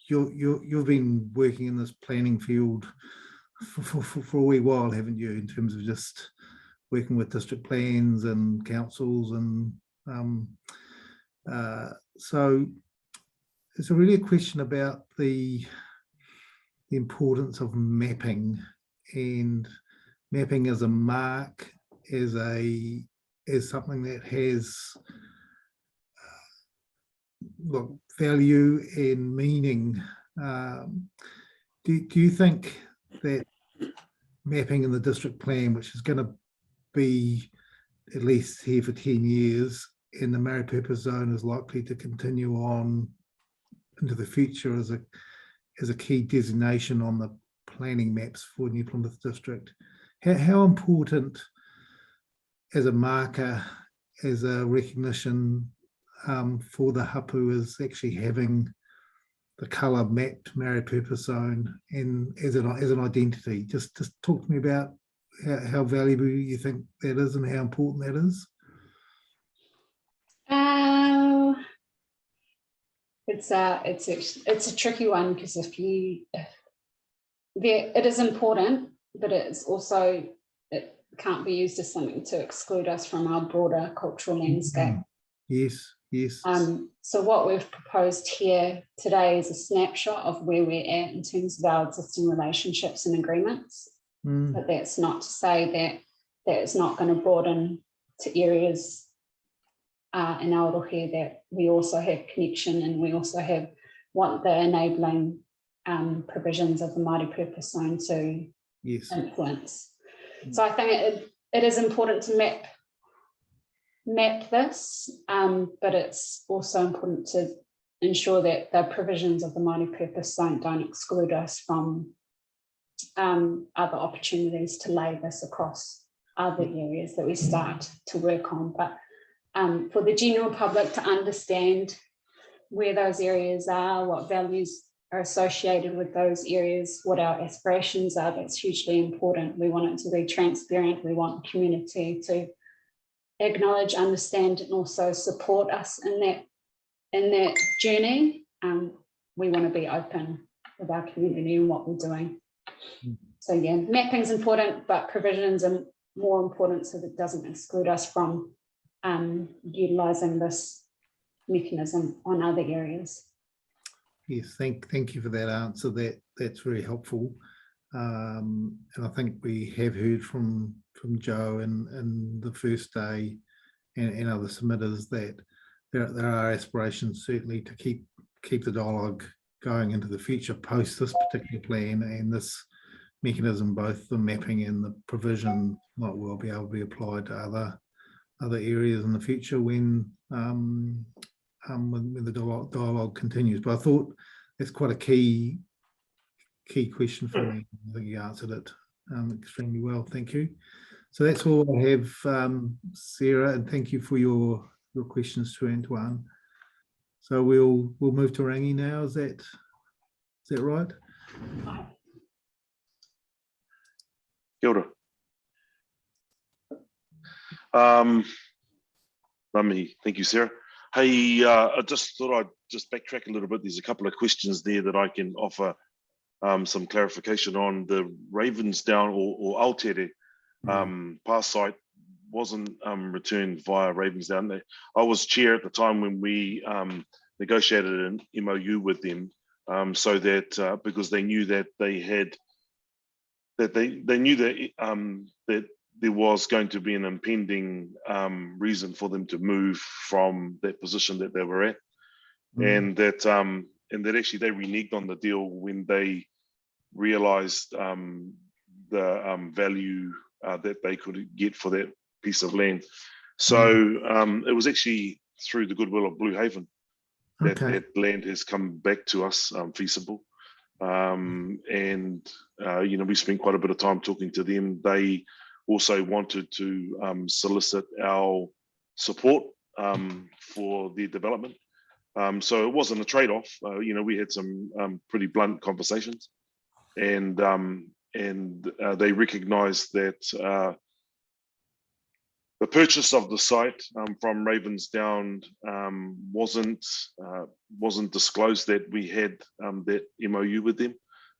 you've been working in this planning field for a wee while, haven't you? In terms of just working with district plans and councils, and so it's really a question about the importance of mapping, and mapping as a mark, as something that has value and meaning. Do you think that mapping in the district plan, which is going to be at least here for 10 years, and the Māori purpose zone is likely to continue on into the future as a key designation on the planning maps for New Plymouth District, how important as a marker, as a recognition for the hapu is actually having the colour mapped Māori purpose zone and as an identity? Just talk to me about how valuable you think that is and how important that is. It's a tricky one, because it is important, but it's also, it can't be used as something to exclude us from our broader cultural landscape. Yes. So what we've proposed here today is a snapshot of where we're at in terms of our existing relationships and agreements. But that's not to say that it's not going to broaden to areas in Aotearoa that we also have connection, and we also want the enabling provisions of the Māori purpose zone to influence. So I think it is important to map this, but it's also important to ensure that the provisions of the Māori purpose zone don't exclude us from other opportunities to lay this across other areas that we start to work on. But for the general public to understand where those areas are, what values are associated with those areas, what our aspirations are, that's hugely important. We want it to be transparent. We want the community to acknowledge, understand, and also support us in that journey. We want to be open our community and what we're doing. So yeah, mapping's important, but provisions are more important so that it doesn't exclude us from utilising this mechanism on other areas. Yes, thank you for that answer. That's very helpful. And I think we have heard from Joe in the first day and other submitters that there are aspirations certainly to keep the dialogue going into the future post this particular plan, and this mechanism, both the mapping and the provision, might well be able to be applied to other areas in the future when the dialogue continues. But I thought that's quite a key question for me. I think you answered it extremely well. Thank you. So that's all I have, Sarah, and thank you for your questions to Antoine. So we'll move to Rangi now. Is that right? Kia ora. Rami, thank you, Sarah. Hey, I just thought I'd just backtrack a little bit. There's a couple of questions there that I can offer some clarification on. The Ravensdown or Aotere pass site wasn't returned via Ravensdown. I was chair at the time when we negotiated an MOU with them, so that because they knew that they knew that there was going to be an impending reason for them to move from that position that they were at, and that actually they reneged on the deal when they realised the value that they could get for that piece of land. So it was actually through the goodwill of Blue Haven that that land has come back to us feasible. You know, we spent quite a bit of time talking to them. They also wanted to solicit our support for their development. So it wasn't a trade-off. You know, we had some pretty blunt conversations, and they recognised that the purchase of the site from Ravensdown wasn't disclosed that we had that MOU with them,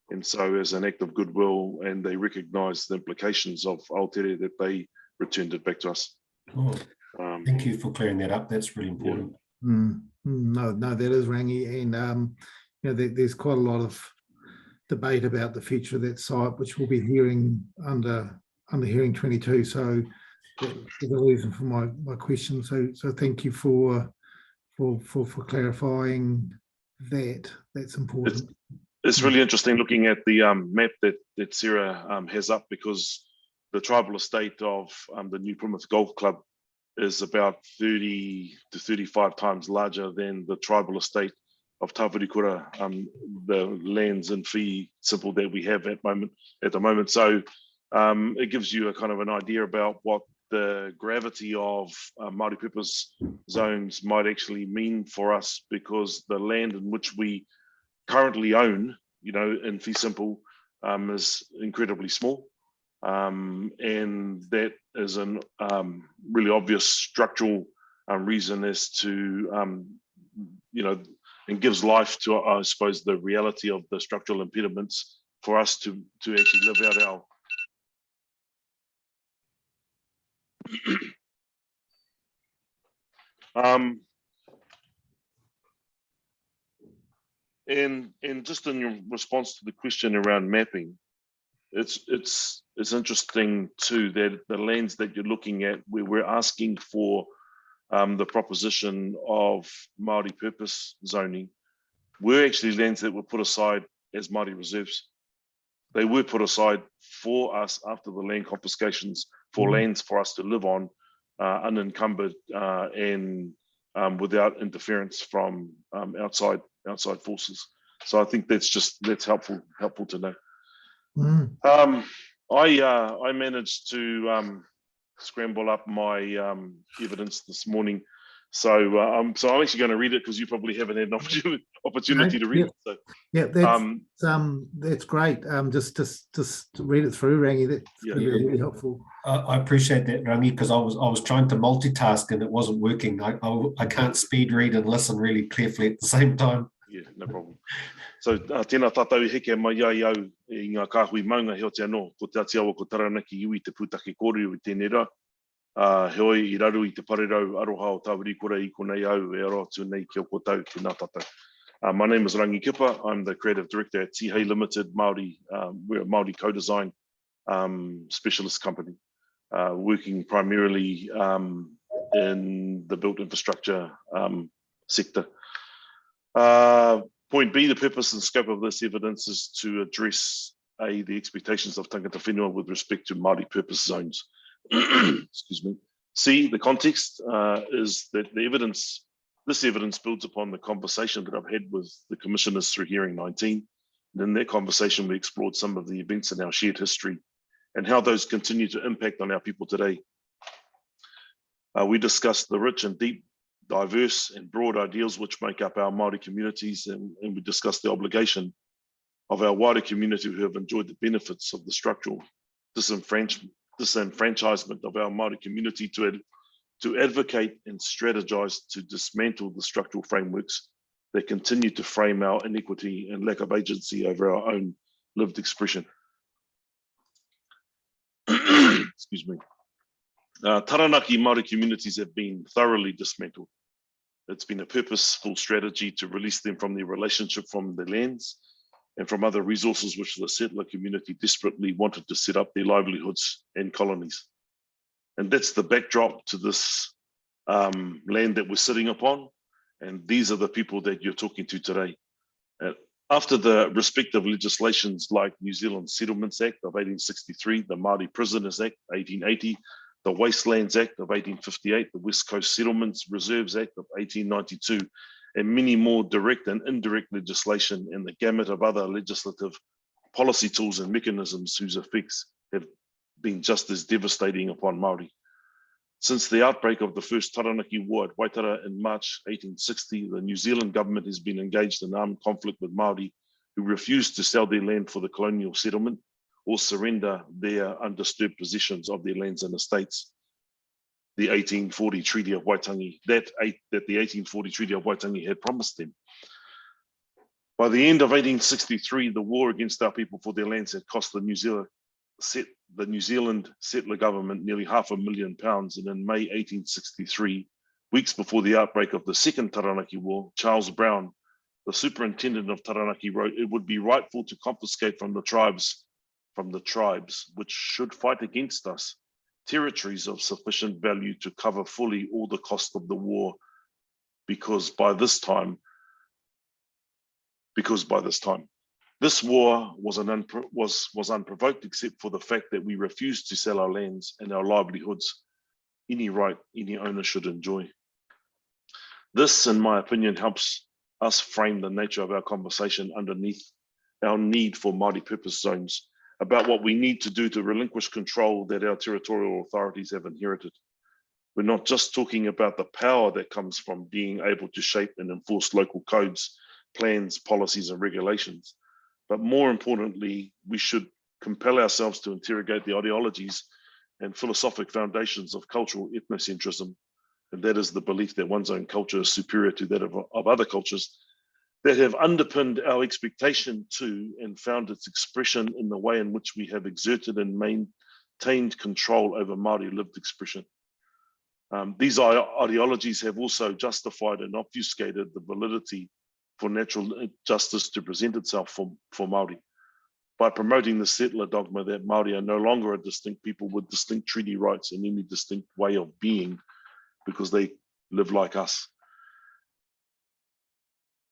and so as an act of goodwill, and they recognised the implications of Aotere, that they returned it back to us. Oh, thank you for clearing that up. That's really important. Yeah. No, that is Rangi, and you know, there's quite a lot of debate about the future of that site, which we'll be hearing under hearing 22. So that's the reason for my question. So thank you for clarifying that. That's important. It's really interesting looking at the map that Sarah has up, because the tribal estate of the New Plymouth Golf Club is about 30 to 35 times larger than the tribal estate of Tawhurikura, the lands in fee simple that we have at the moment. So it gives you a kind of an idea about what the gravity of Māori purpose zones might actually mean for us, because the land in which we currently own, you know, in fee simple, is incredibly small. And that is a really obvious structural reason as to, you know, and gives life to, I suppose, the reality of the structural impediments for us to actually live out our and just in your response to the question around mapping, it's interesting too that the lands that you're looking at, where we're asking for the proposition of Māori purpose zoning, were actually lands that were put aside as Māori reserves. They were put aside for us after the land confiscations for lands for us to live on, unencumbered and without interference from outside forces. So I think that's helpful to know. I managed to scramble up my evidence this morning, so I'm actually going to read it, because you probably haven't had an opportunity to read it. So, yeah, that's great. Just read it through, Rangi. That's really helpful. I appreciate that, Rangi, because I was trying to multitask and it wasn't working. I can't speed read and listen really carefully at the same time. Yeah, no problem. So, tēnā tātou I heke mai ai au I ngā kāhui maunga heo te anō, ko te atiawa ko Taranaki iwi te pūtake kōrero I tēnei rā. Heoi I raru I te parerau aroha o Tāwiri kura I konei au e aro atu nei kia kōtau tēnā tātou. My name is Rangi Kipa. I'm the creative director at Tihei Limited Maori. We're a Maori co-design specialist company, working primarily in the built infrastructure sector. Point B, the purpose and scope of this evidence is to address the expectations of tangata whenua with respect to Māori purpose zones. Excuse me. C, the context is that this evidence builds upon the conversation that I've had with the commissioners through hearing 19. And in that conversation, we explored some of the events in our shared history and how those continue to impact on our people today. We discussed the rich and deep, diverse and broad ideals which make up our Māori communities, and we discussed the obligation of our wider community who have enjoyed the benefits of the structural disenfranchisement of our Māori community to advocate and strategize to dismantle the structural frameworks that continue to frame our inequity and lack of agency over our own lived expression. Excuse me. Taranaki Māori communities have been thoroughly dismantled. It's been a purposeful strategy to release them from their relationship from the lands and from other resources which the settler community desperately wanted to set up their livelihoods and colonies. And that's the backdrop to this land that we're sitting upon. And these are the people that you're talking to today. After the respective legislations like New Zealand Settlements Act of 1863, the Māori Prisoners Act 1880, the Wastelands Act of 1858, the West Coast Settlements Reserves Act of 1892, and many more direct and indirect legislation and the gamut of other legislative policy tools and mechanisms whose effects have been just as devastating upon Māori. Since the outbreak of the first Taranaki War at Waitara in March 1860, the New Zealand government has been engaged in armed conflict with Māori who refused to sell their land for the colonial settlement or surrender their undisturbed possessions of their lands and estates. The 1840 Treaty of Waitangi, that the 1840 Treaty of Waitangi had promised them. By the end of 1863, the war against our people for their lands had cost the New Zealand settler government nearly £500,000, and in May 1863, weeks before the outbreak of the Second Taranaki War, Charles Brown, the superintendent of Taranaki, wrote, "It would be rightful to confiscate from the tribes which should fight against us territories of sufficient value to cover fully all the cost of the war, because by this time this war was unprovoked, except for the fact that we refused to sell our lands and our livelihoods, any right any owner should enjoy." This, in my opinion, helps us frame the nature of our conversation underneath our need for Māori purpose zones, about what we need to do to relinquish control that our territorial authorities have inherited. We're not just talking about the power that comes from being able to shape and enforce local codes, plans, policies, and regulations. But more importantly, we should compel ourselves to interrogate the ideologies and philosophic foundations of cultural ethnocentrism, and that is the belief that one's own culture is superior to that of other cultures, that have underpinned our expectation to and found its expression in the way in which we have exerted and maintained control over Māori lived expression. These ideologies have also justified and obfuscated the validity for natural justice to present itself for Māori by promoting the settler dogma that Māori are no longer a distinct people with distinct treaty rights and any distinct way of being because they live like us.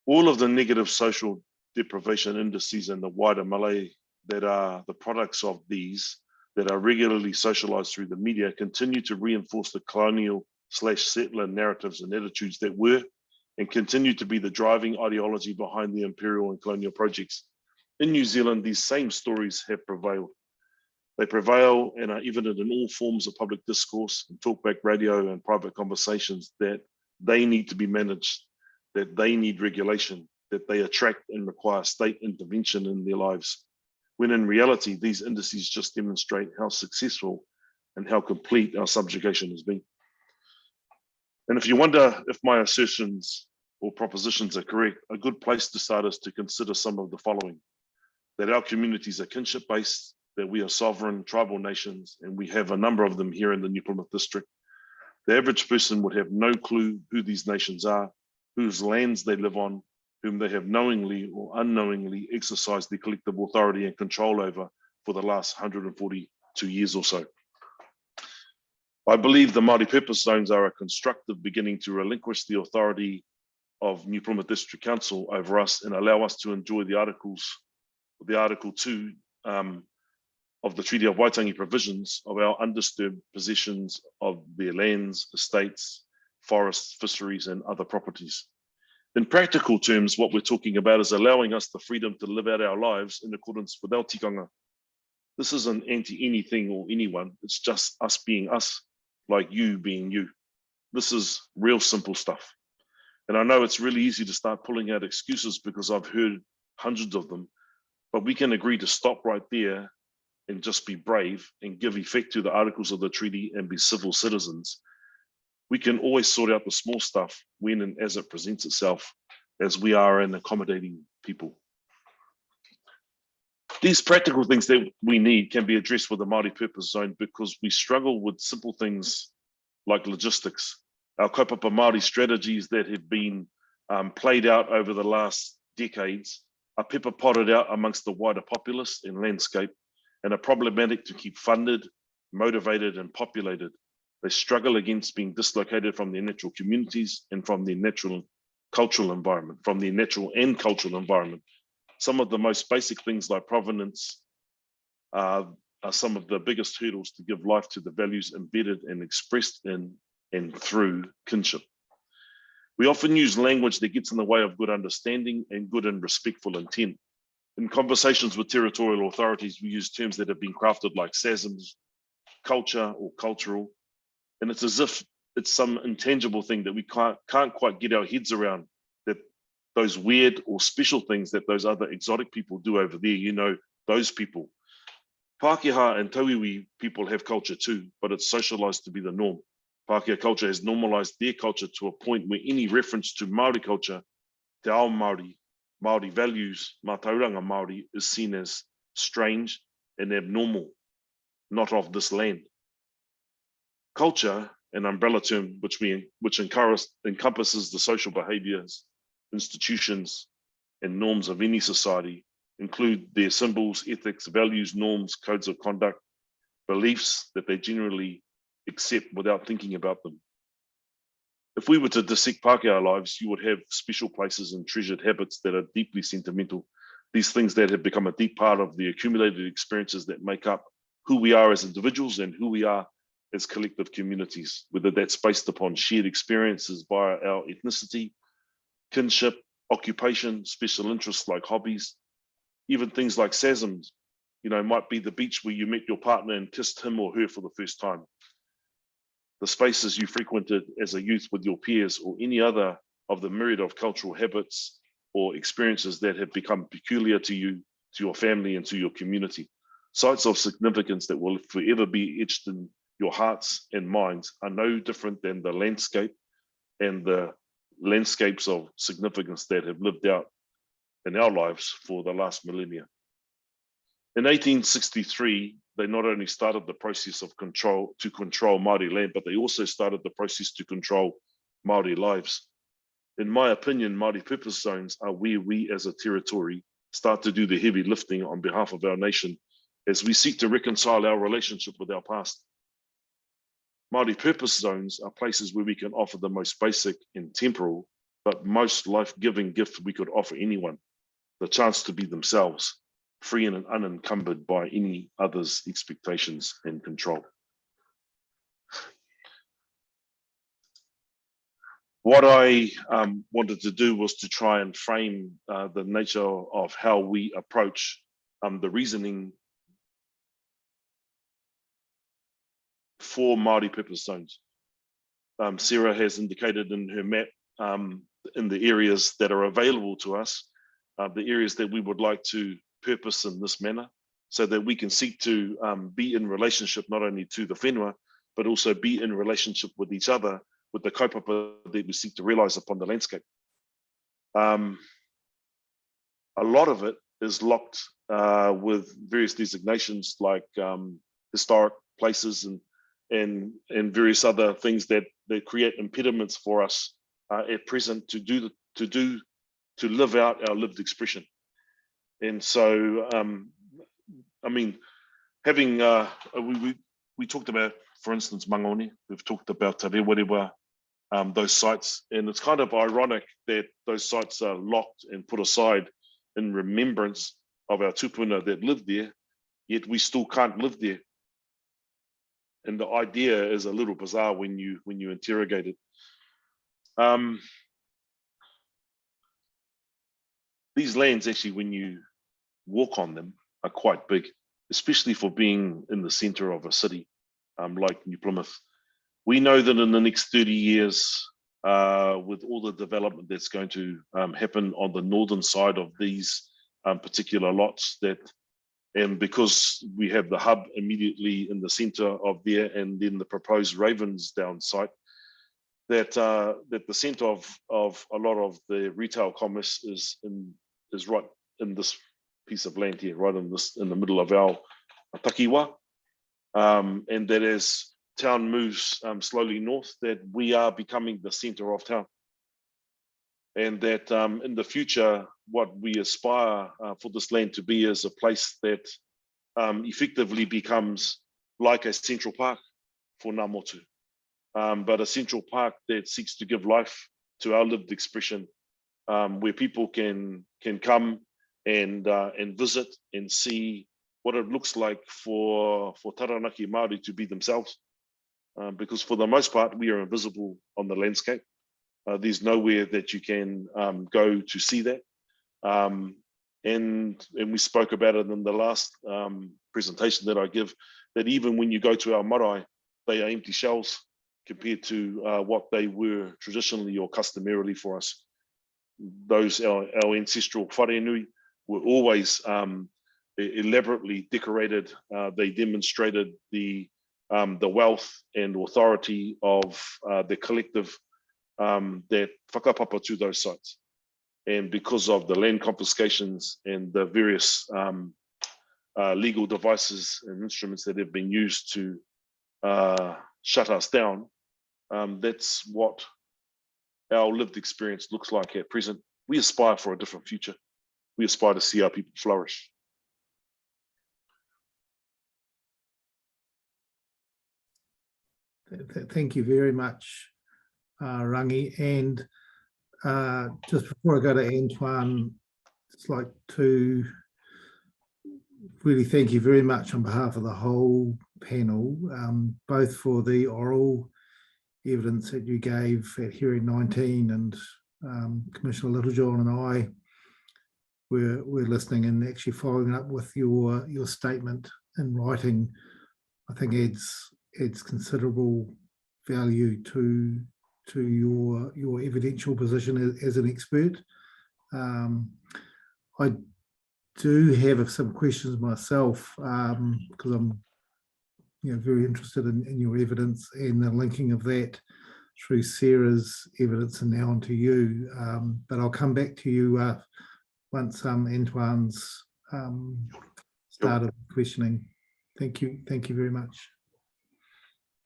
All of the negative social deprivation indices and the wider malaise that are the products of these, that are regularly socialized through the media, continue to reinforce the colonial/settler narratives and attitudes that were and continue to be the driving ideology behind the imperial and colonial projects. In New Zealand, these same stories have prevailed. They prevail and are evident in all forms of public discourse, and talkback radio and private conversations, that they need to be managed, that they need regulation, that they attract and require state intervention in their lives, when in reality, these indices just demonstrate how successful and how complete our subjugation has been. And if you wonder if my assertions or propositions are correct, a good place to start is to consider some of the following: that our communities are kinship-based, that we are sovereign tribal nations, and we have a number of them here in the New Plymouth district. The average person would have no clue who these nations are, whose lands they live on, whom they have knowingly or unknowingly exercised their collective authority and control over for the last 142 years or so. I believe the Māori purpose zones are a constructive beginning to relinquish the authority of New Plymouth District Council over us and allow us to enjoy the Article 2 of the Treaty of Waitangi provisions of our undisturbed possessions of their lands, estates, forests, fisheries, and other properties. In practical terms, what we're talking about is allowing us the freedom to live out our lives in accordance with our tikanga. This isn't anti-anything or anyone, it's just us being us, like you being you. This is real simple stuff. And I know it's really easy to start pulling out excuses because I've heard hundreds of them, but we can agree to stop right there and just be brave and give effect to the articles of the treaty and be civil citizens. We can always sort out the small stuff when and as it presents itself, as we are an accommodating people. These practical things that we need can be addressed with the Māori purpose zone because we struggle with simple things like logistics. Our kaupapa Māori strategies that have been played out over the last decades are pepper potted out amongst the wider populace and landscape and are problematic to keep funded, motivated, and populated. They struggle against being dislocated from their natural communities and from their natural cultural environment, Some of the most basic things like provenance are some of the biggest hurdles to give life to the values embedded and expressed in and through kinship. We often use language that gets in the way of good understanding and good and respectful intent. In conversations with territorial authorities, we use terms that have been crafted like SASMs, culture or cultural, and it's as if it's some intangible thing that we can't quite get our heads around, that those weird or special things that those other exotic people do over there, you know, those people. Pākehā and Tauiwi people have culture too, but it's socialized to be the norm. Pākehā culture has normalized their culture to a point where any reference to Māori culture, te ao Māori, Māori values, mātauranga Māori is seen as strange and abnormal, not of this land. Culture, an umbrella term which encompasses the social behaviors, institutions, and norms of any society, include their symbols, ethics, values, norms, codes of conduct, beliefs that they generally accept without thinking about them. If we were to dissect Pākehā lives, you would have special places and treasured habits that are deeply sentimental. These things that have become a deep part of the accumulated experiences that make up who we are as individuals and who we are as collective communities, whether that's based upon shared experiences via our ethnicity, kinship, occupation, special interests like hobbies, even things like SASMs, you know, might be the beach where you met your partner and kissed him or her for the first time. The spaces you frequented as a youth with your peers, or any other of the myriad of cultural habits or experiences that have become peculiar to you, to your family, and to your community. Sites of significance that will forever be etched in your hearts and minds are no different than the landscape and the landscapes of significance that have lived out in our lives for the last millennia. In 1863, they not only started the process of control Māori land, but they also started the process to control Māori lives. In my opinion, Māori purpose zones are where we as a territory start to do the heavy lifting on behalf of our nation as we seek to reconcile our relationship with our past. Māori purpose zones are places where we can offer the most basic and temporal, but most life-giving gift we could offer anyone, the chance to be themselves, free and unencumbered by any other's expectations and control. What I wanted to do was to try and frame the nature of how we approach the reasoning for Māori purpose zones. Sarah has indicated in her map in the areas that are available to us, the areas that we would like to purpose in this manner, so that we can seek to be in relationship not only to the whenua, but also be in relationship with each other, with the kaupapa that we seek to realise upon the landscape. A lot of it is locked with various designations like historic places and various other things that create impediments for us at present to live out our lived expression. And so, I mean, having we talked about, for instance, Mangoni. We've talked about Te Rewarewa, those sites, and it's kind of ironic that those sites are locked and put aside in remembrance of our tupuna that lived there, yet we still can't live there. And the idea is a little bizarre when you interrogate it. These lands, actually, when you walk on them, are quite big, especially for being in the center of a city like New Plymouth. We know that in the next 30 years, with all the development that's going to happen on the northern side of these particular lots, and because we have the hub immediately in the center of there, and then the proposed Ravensdown site, that the center of a lot of the retail commerce is right in this piece of land here, right in the middle of our takiwa, and that as town moves slowly north, that we are becoming the center of town, and that in the future, what we aspire for this land to be is a place that effectively becomes like a central park for Ngā Motu, but a central park that seeks to give life to our lived expression, where people can come and visit and see what it looks like for Taranaki Māori to be themselves. Because for the most part, we are invisible on the landscape. There's nowhere that you can go to see that. And we spoke about it in the last presentation that I give, that even when you go to our marae, they are empty shells compared to what they were traditionally or customarily for us. Those, our ancestral wharenui, were always elaborately decorated. They demonstrated the wealth and authority of the collective that whakapapa to those sites. And because of the land confiscations and the various legal devices and instruments that have been used to shut us down, that's what our lived experience looks like at present. We aspire for a different future. We aspire to see our people flourish. Thank you very much, Rangi. And just before I go to Antoine, I'd like to really thank you very much on behalf of the whole panel, both for the oral evidence that you gave at hearing 19, and Commissioner Littlejohn and I were listening and actually following up with your statement in writing. I think adds considerable value to your evidential position as an expert. I do have some questions myself, because I'm very interested in your evidence and the linking of that through Sarah's evidence and now onto you. But I'll come back to you once Antoine's started questioning. Thank you very much.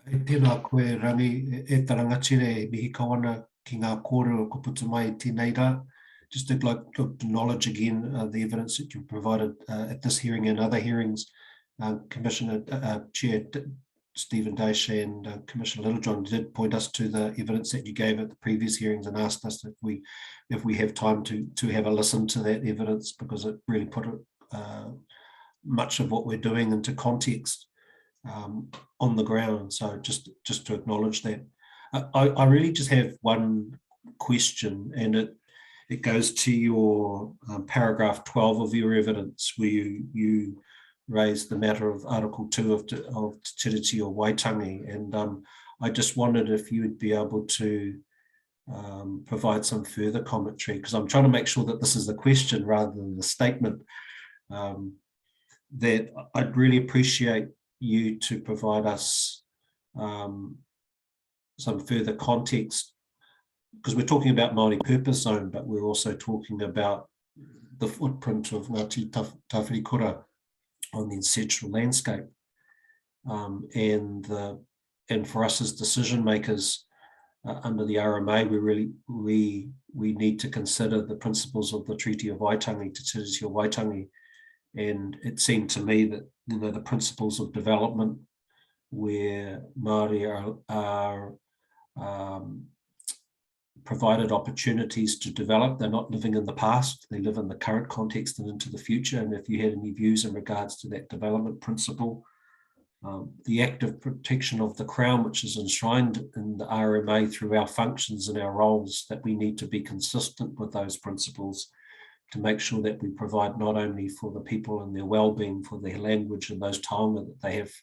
Tēnā koe Rangi, e tarangatire mihi kawana ki ngā kōrero ko putu mai tēnei rā. Just to like to acknowledge again the evidence that you provided at this hearing and other hearings. Commissioner Chair Stephen Daishe and Commissioner Littlejohn did point us to the evidence that you gave at the previous hearings and asked us if we have time to have a listen to that evidence, because it really put much of what we're doing into context on the ground. So just to acknowledge that. I really just have one question, and it goes to your paragraph 12 of your evidence, where you raised the matter of Article 2 of Te Tiriti o Waitangi, and I just wondered if you would be able to provide some further commentary, because I'm trying to make sure that this is the question rather than the statement. That I'd really appreciate you to provide us some further context because we're talking about Māori purpose zone, but we're also talking about the footprint of Ngāti Tawhirikura on the ancestral landscape. And for us as decision makers under the RMA, we need to consider the principles of the Treaty of Waitangi, Te Tiriti o Waitangi. And it seemed to me that, you know, the principles of development where Māori are provided opportunities to develop. They're not living in the past, they live in the current context and into the future. And if you had any views in regards to that development principle, the active protection of the Crown, which is enshrined in the RMA through our functions and our roles, that we need to be consistent with those principles to make sure that we provide not only for the people and their well-being, for their language and those taonga that they have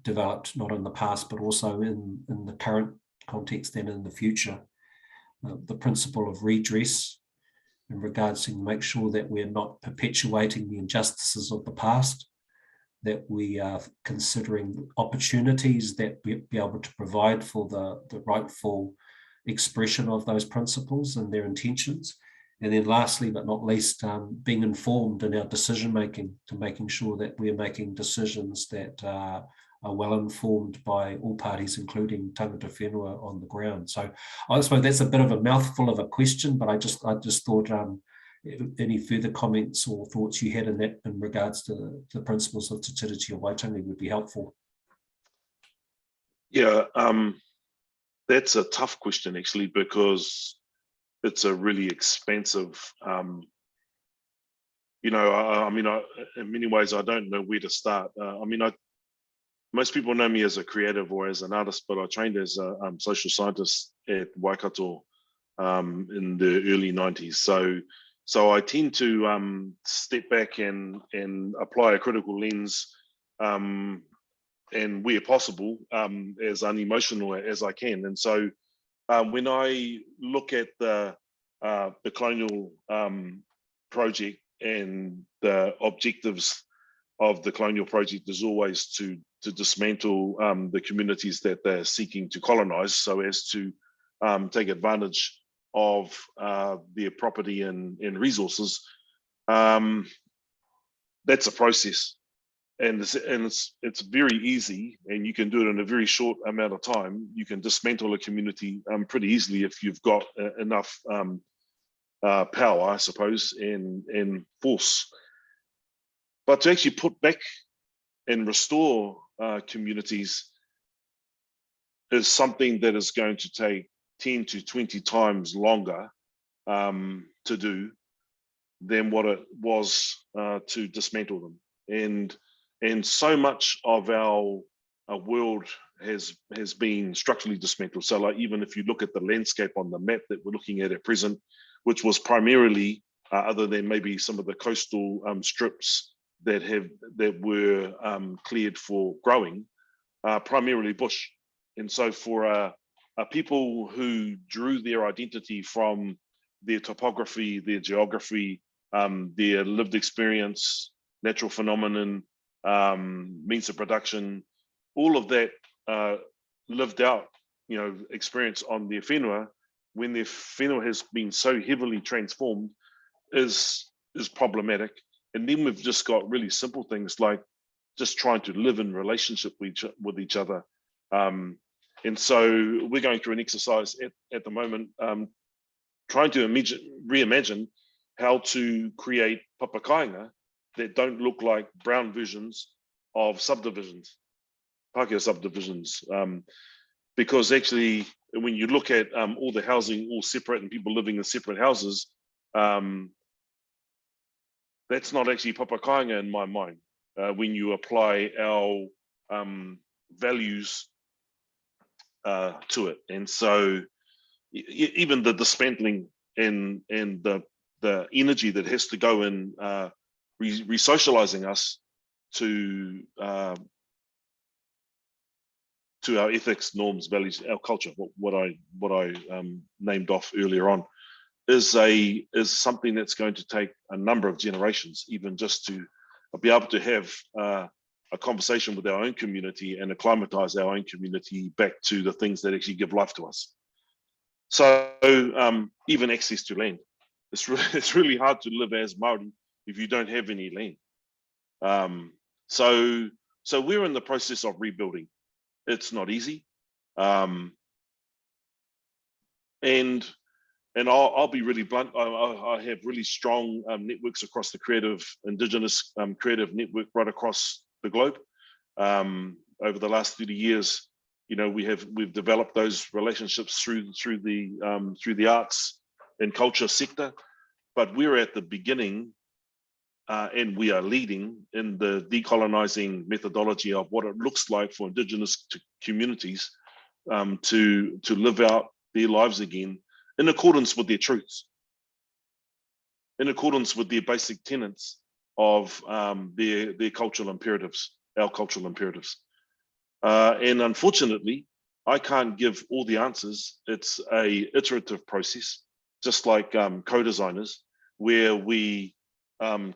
developed, not in the past, but also in the current context and in the future. The principle of redress in regards to make sure that we're not perpetuating the injustices of the past, that we are considering opportunities that we'll be able to provide for the rightful expression of those principles and their intentions. And then lastly, but not least, being informed in our decision making, to making sure that we're making decisions that are well informed by all parties, including tangata whenua on the ground. So I suppose that's a bit of a mouthful of a question, but I just thought any further comments or thoughts you had in that in regards to the principles of Te Tiriti o Waitangi would be helpful. Yeah, that's a tough question actually, because it's a really expensive, you know, I mean, in many ways, I don't know where to start. I mean, most people know me as a creative or as an artist, but I trained as a social scientist at Waikato in the early 90s. So I tend to step back and apply a critical lens, and where possible, as unemotional as I can. And so when I look at the colonial project, and the objectives of the colonial project is always to dismantle the communities that they're seeking to colonize, so as to take advantage of their property and resources. That's a process, and it's very easy, and you can do it in a very short amount of time. You can dismantle a community pretty easily if you've got enough power, I suppose, and force. But to actually put back and restore communities is something that is going to take 10 to 20 times longer to do than what it was to dismantle them. And so much of our world has been structurally dismantled. So like, even if you look at the landscape on the map that we're looking at present, which was primarily, other than maybe some of the coastal strips that were cleared for growing, primarily bush. And so for people who drew their identity from their topography, their geography, their lived experience, natural phenomenon, means of production, all of that lived out, you know, experience on their whenua, when their whenua has been so heavily transformed, is problematic. And then we've just got really simple things like just trying to live in relationship with each other. And so we're going through an exercise at the moment, trying to reimagine how to create papakainga that don't look like brown versions of subdivisions, Pākehā subdivisions. Because actually, when you look at all the housing all separate and people living in separate houses, that's not actually papakainga in my mind. When you apply our values to it. And so even the dismantling and the energy that has to go in re-socializing us to our ethics, norms, values, our culture, what I named off earlier on, is something that's going to take a number of generations, even just to be able to have a conversation with our own community and acclimatize our own community back to the things that actually give life to us. So even access to land, it's really hard to live as Maori if you don't have any land. So we're in the process of rebuilding. It's not easy, and I'll be really blunt. I have really strong networks across the Indigenous creative network right across the globe. Over the last 30 years, you know, we've developed those relationships through the arts and culture sector, but we're at the beginning, and we are leading in the decolonizing methodology of what it looks like for Indigenous communities to live out their lives again in accordance with their truths, in accordance with their basic tenets of their cultural imperatives, our cultural imperatives. And unfortunately, I can't give all the answers. It's a iterative process, just like co-designers, where we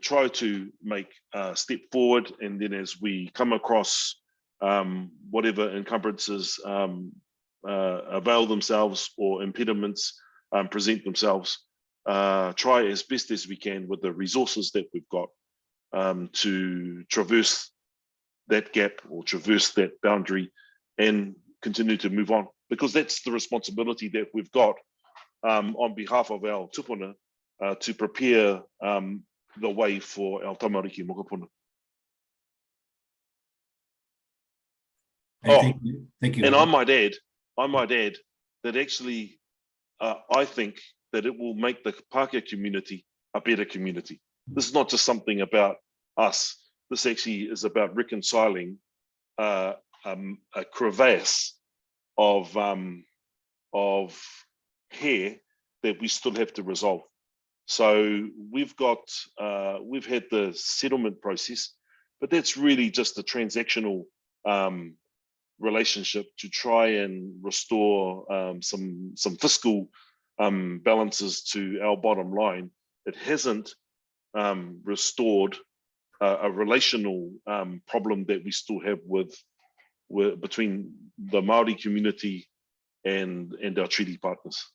try to make a step forward, and then as we come across whatever encumbrances avail themselves or impediments present themselves, try as best as we can with the resources that we've got to traverse that gap or traverse that boundary and continue to move on, because that's the responsibility that we've got on behalf of our tupuna to prepare the way for our tamariki mokopuna. Hey, thank you. And I might add that actually I think that it will make the Pākehā community a better community. This is not just something about us. This actually is about reconciling a crevasse of hair that we still have to resolve. So we've had the settlement process, but that's really just a transactional relationship to try and restore some fiscal balances to our bottom line. It hasn't restored a relational problem that we still have with between the Maori community and our treaty partners.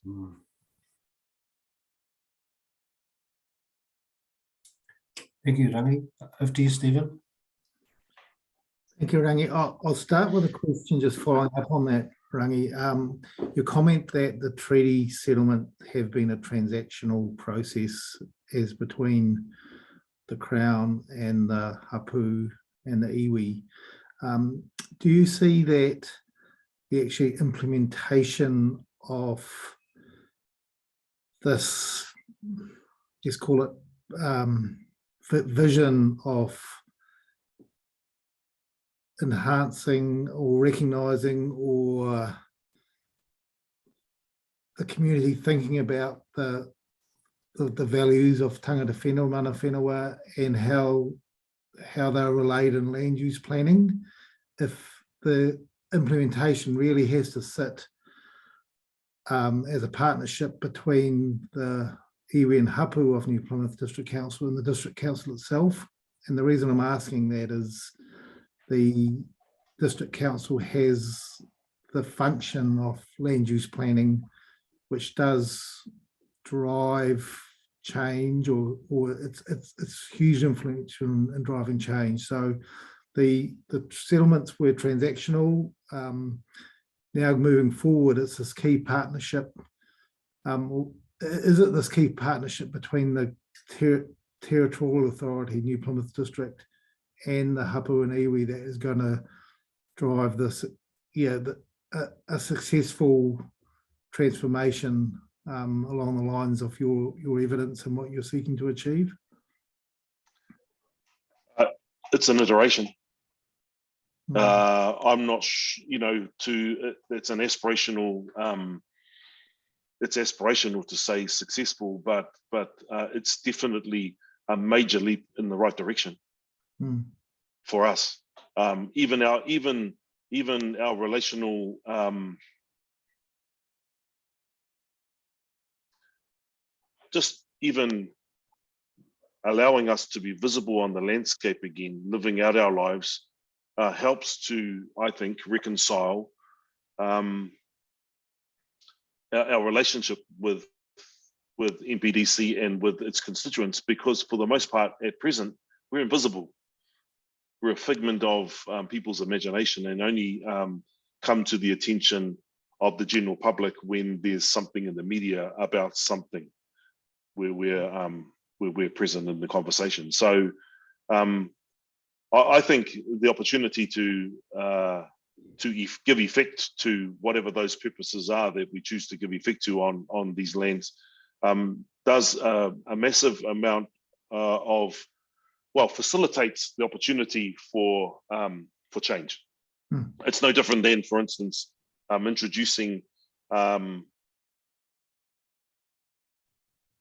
Thank you, Rangi. Over to you, Stephen. Thank you, Rangi. I'll start with a question just following up on that, Rangi. Your comment that the treaty settlement have been a transactional process as between the Crown and the hapu and the iwi. Do you see that the actual implementation of this, let's call it vision of enhancing or recognising or the community thinking about the values of tangata whenua, mana whenua, and how they're related in land use planning, if the implementation really has to sit as a partnership between the iwi and hapu of New Plymouth District Council and the District Council itself? And the reason I'm asking that is the District Council has the function of land use planning, which does drive change, or it's huge influence in driving change. So the settlements were transactional. Now moving forward, it's this key partnership. Is it this key partnership between the territorial authority, New Plymouth District, and the hapu and iwi that is going to drive this, a successful transformation along the lines of your evidence and what you're seeking to achieve? It's an iteration. I'm not, it's an aspirational. It's aspirational to say successful, but it's definitely a major leap in the right direction for us. Even our relational. Just even allowing us to be visible on the landscape again, living out our lives, helps to, I think, reconcile our our relationship with NPDC and with its constituents, because for the most part at present, we're invisible. We're a figment of people's imagination and only come to the attention of the general public when there's something in the media about something where we're present in the conversation. So I think the opportunity to give effect to whatever those purposes are that we choose to give effect to on these lands does a massive amount facilitates the opportunity for change. It's no different than, for instance, introducing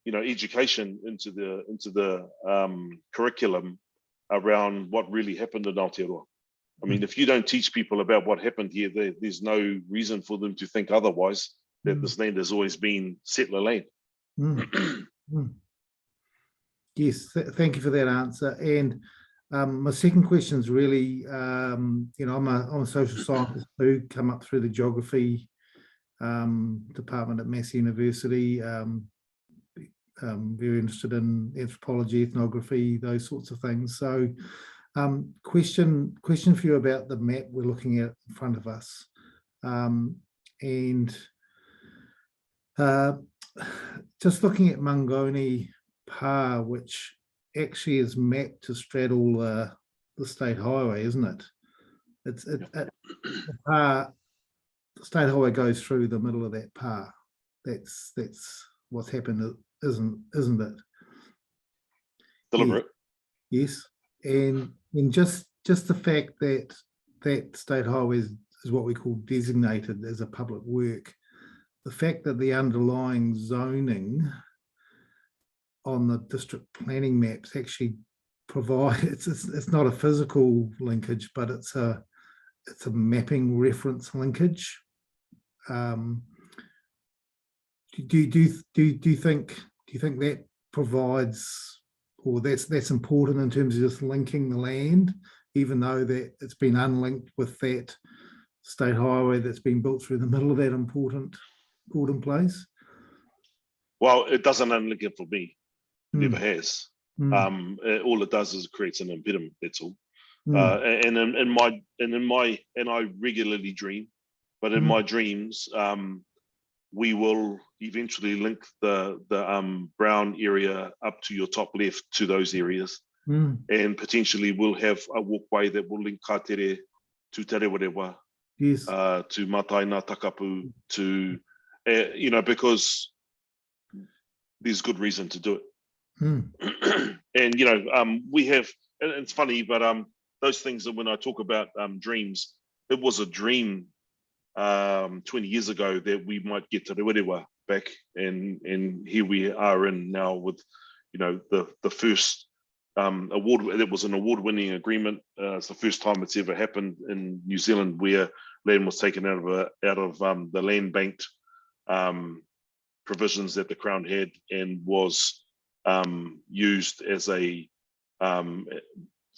education into the curriculum around what really happened in Aotearoa. I mean, if you don't teach people about what happened here, there's no reason for them to think otherwise, that this land has always been settler land. Yes, thank you for that answer. And my second question is really, I'm a social scientist who come up through the geography department at Massey University. Very interested in anthropology, ethnography, those sorts of things. So question for you about the map we're looking at in front of us. Just looking at Mangoni Pa, which actually is mapped to straddle the state highway, isn't it? The state highway goes through the middle of that pa. That's what's happened, isn't it? Deliberate. Yes, and just the fact that that state highway is what we call designated as a public work, the fact that the underlying zoning on the district planning maps actually provide it's not a physical linkage, but it's a mapping reference linkage. Do you think that provides, or that's important in terms of just linking the land, even though that it's been unlinked with that state highway that's been built through the middle of that important place? Well, it doesn't unlink it for me. It never has. All it does is it creates an impediment. That's all. And I regularly dream, but in my dreams, we will eventually link the brown area up to your top left to those areas, and potentially we'll have a walkway that will link Katere to Te Rewarewa, yes, to Mataina Takapu, to because there's good reason to do it. And we have, and it's funny, but those things that when I talk about dreams, it was a dream 20 years ago that we might get to Rewarewa back, and here we are in now with the first award. That was an award-winning agreement. It's the first time it's ever happened in New Zealand where land was taken out of the land banked provisions that the Crown had, and was used as a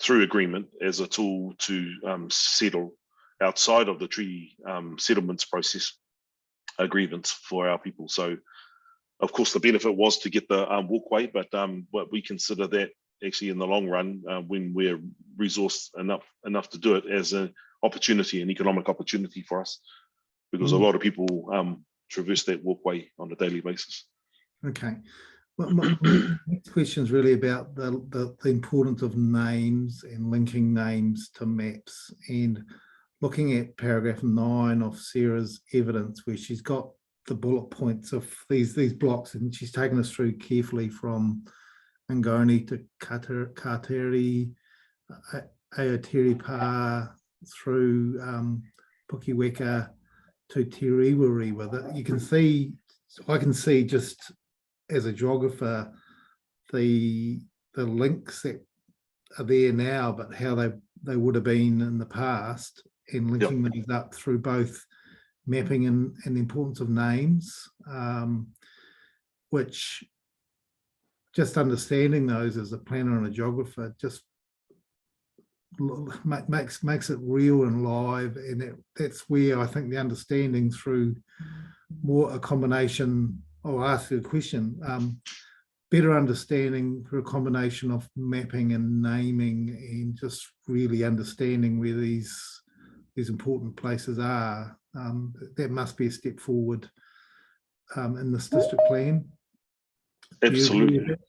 through agreement as a tool to settle outside of the treaty settlements process agreements for our people. So of course the benefit was to get the walkway, but we consider that actually in the long run, when we're resourced enough to do it, as an opportunity, an economic opportunity for us, because a lot of people traverse that walkway on a daily basis. Okay. Well, my next question is really about the importance of names and linking names to maps, and looking at paragraph 9 of Sarah's evidence, where she's got the bullet points of these blocks, and she's taken us through carefully from Ngoni to Kateri, Aotearoa, through Pukiweka to Te Rewarewa. You can see, I can see just as a geographer, the links that are there now, but how they would have been in the past, and linking these up through both mapping and the importance of names, which just understanding those as a planner and a geographer just makes it real and live, and that's where I think the understanding through more a combination, I'll ask you a question, better understanding for a combination of mapping and naming and just really understanding where these important places are. That must be a step forward in this district plan. Do you agree with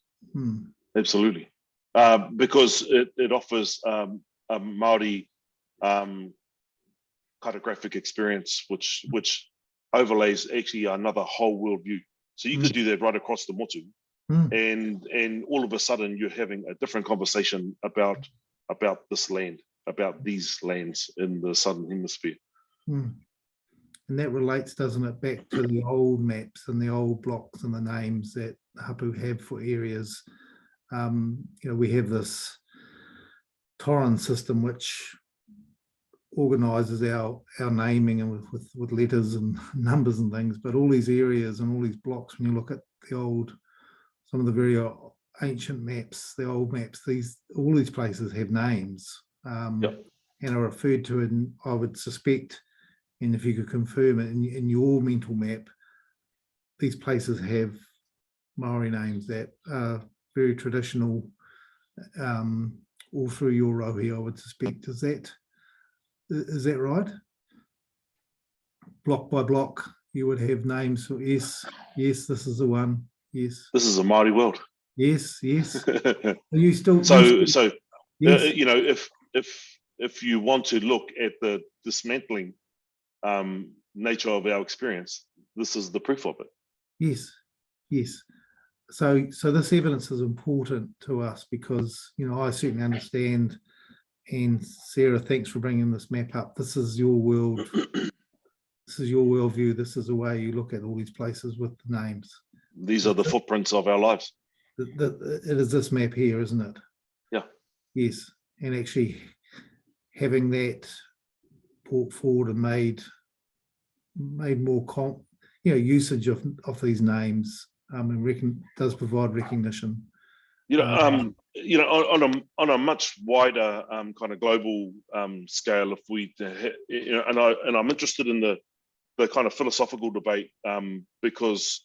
Absolutely. that? Absolutely. Because it offers a Maori cartographic experience, which overlays actually another whole world view. So you could do that right across the motu, and all of a sudden you're having a different conversation about this land, about these lands in the southern hemisphere. And that relates, doesn't it, back to the old maps and the old blocks and the names that hapu have for areas. You know, we have this torrent system which organises our naming and with letters and numbers and things, but all these areas and all these blocks, when you look at the old, some of the very ancient maps, the old maps, all these places have names, and are referred to, and I would suspect, and if you could confirm it in your mental map, these places have Maori names that are very traditional, all through your rohi, I would suspect. Is that right? Block by block, you would have names for yes, this is the one. Yes. This is a Māori world. Yes. Are you still so yes. You know, if you want to look at the dismantling nature of our experience, this is the proof of it. Yes. So this evidence is important to us because, you know, I certainly understand, and Sarah, thanks for bringing this map up. This is your world. This is your worldview. This is the way you look at all these places with the names. These are the footprints of our lives. It is this map here, isn't it? Yeah. Yes, and actually having that brought forward and made more usage of these names, and does provide recognition. You know, on a much wider kind of global scale, if we, you know, and I'm interested in the kind of philosophical debate because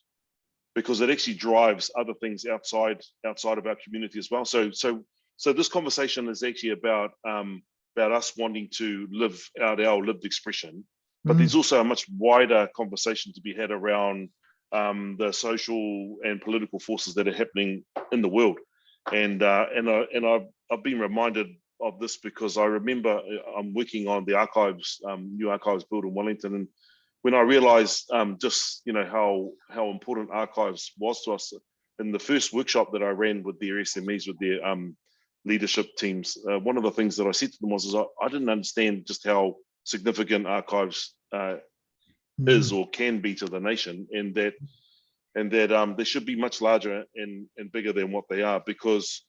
it actually drives other things outside of our community as well. So this conversation is actually about us wanting to live out our lived expression, but there's also a much wider conversation to be had around the social and political forces that are happening in the world. And I've been reminded of this because I remember I'm working on the archives, new archives built in Wellington, and when I realised just, you know, how important archives was to us in the first workshop that I ran with their SMEs, with their leadership teams, one of the things that I said to them was I didn't understand just how significant archives is or can be to the nation, and that they should be much larger and bigger than what they are, because,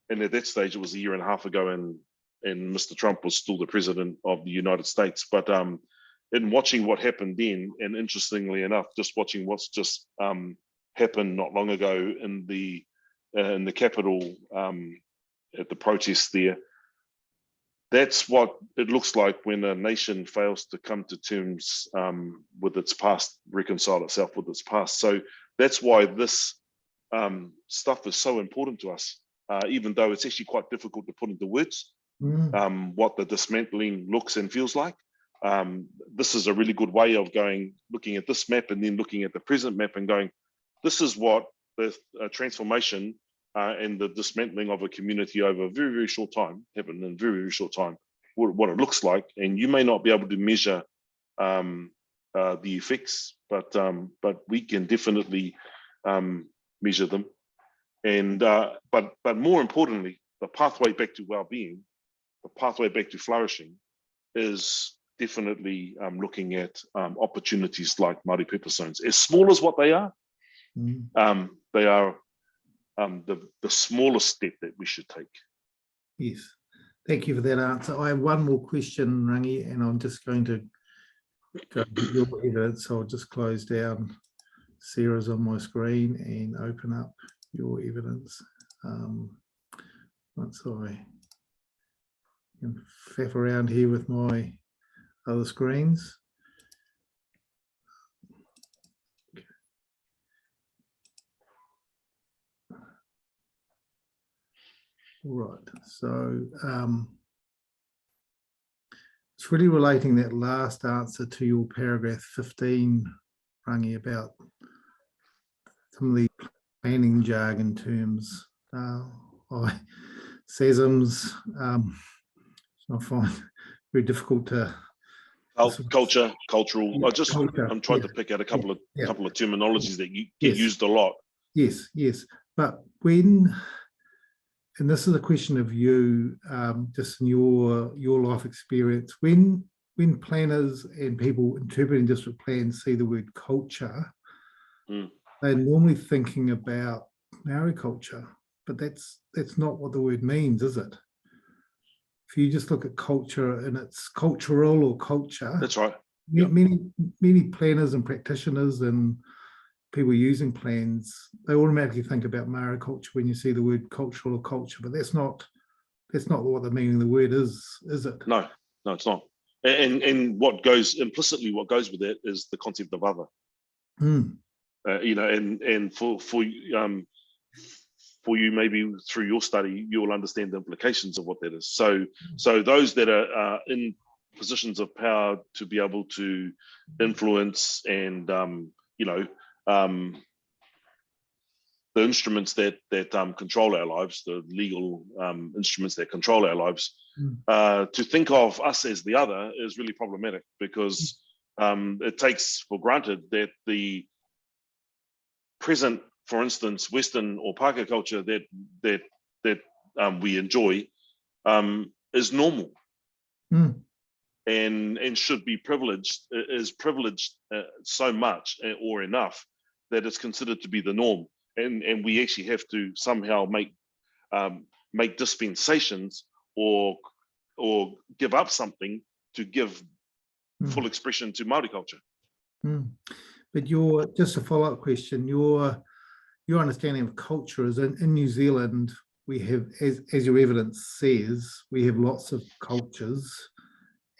and at that stage it was a year and a half ago, and Mr. Trump was still the president of the United States. But in watching what happened then, and interestingly enough, just watching what's just happened not long ago in the Capitol at the protests there, that's what it looks like when a nation fails to come to terms with its past, reconcile itself with its past. So that's why this stuff is so important to us, even though it's actually quite difficult to put into words what the dismantling looks and feels like. This is a really good way of looking at this map and then looking at the present map and going, this is what the transformation and the dismantling of a community over a very, very short time, happened in a very, very short time, what it looks like. And you may not be able to measure the effects, but we can definitely measure them. And but more importantly, the pathway back to well-being, the pathway back to flourishing, is definitely looking at opportunities like Māori purpose zones. As small as what they are the smallest step that we should take. Yes, thank you for that answer. I have one more question, Rangi, and I'm just going to go to your evidence. So I'll just close down Sarah's on my screen and open up your evidence. Once I can faff around here with my other screens. Right. So it's really relating that last answer to your paragraph 15, Rangi, about some of the planning jargon terms, SESMs. I find very difficult to. Culture, cultural. Yeah, I'm trying to pick out a couple of terminologies that you get Yes. used a lot. Yes, yes. But when, and this is a question of you, just in your life experience, when planners and people interpreting district plans see the word culture, they're normally thinking about Maori culture, but that's not what the word means, is it? If you just look at culture and it's cultural or culture, That's right. Many planners and practitioners and people using plans, they automatically think about Maori culture when you see the word cultural or culture, but that's not what the meaning of the word is it? No, it's not. And what goes implicitly, what goes with that is the concept of other. And for you, maybe through your study, you'll understand the implications of what that is. So those that are in positions of power to be able to influence and the instruments that control our lives, the legal instruments that control our lives, to think of us as the other is really problematic, because it takes for granted that the present, for instance, Western or Pākehā culture that we enjoy is normal and should be privileged, is privileged so much or enough that it's considered to be the norm. And we actually have to somehow make dispensations or give up something to give full expression to Māori culture. But just a follow-up question, your understanding of culture is in New Zealand, we have, as your evidence says, we have lots of cultures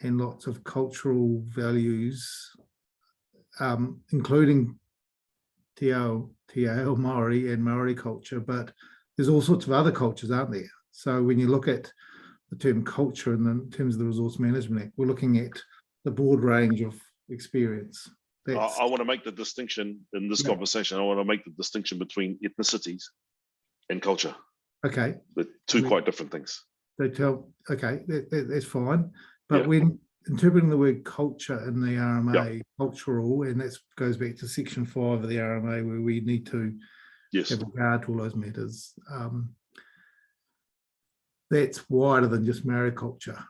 and lots of cultural values, including te ao Maori and Maori culture, but there's all sorts of other cultures, aren't there? So when you look at the term culture in terms of the Resource Management Act, we're looking at the broad range of experience. I want to make the distinction in this conversation. I want to make the distinction between ethnicities and culture. Okay. They're two quite different things. Okay, that's fine. But when interpreting the word culture in the RMA, cultural, and that goes back to section 5 of the RMA, where we need to have regard to all those matters. That's wider than just Maori culture,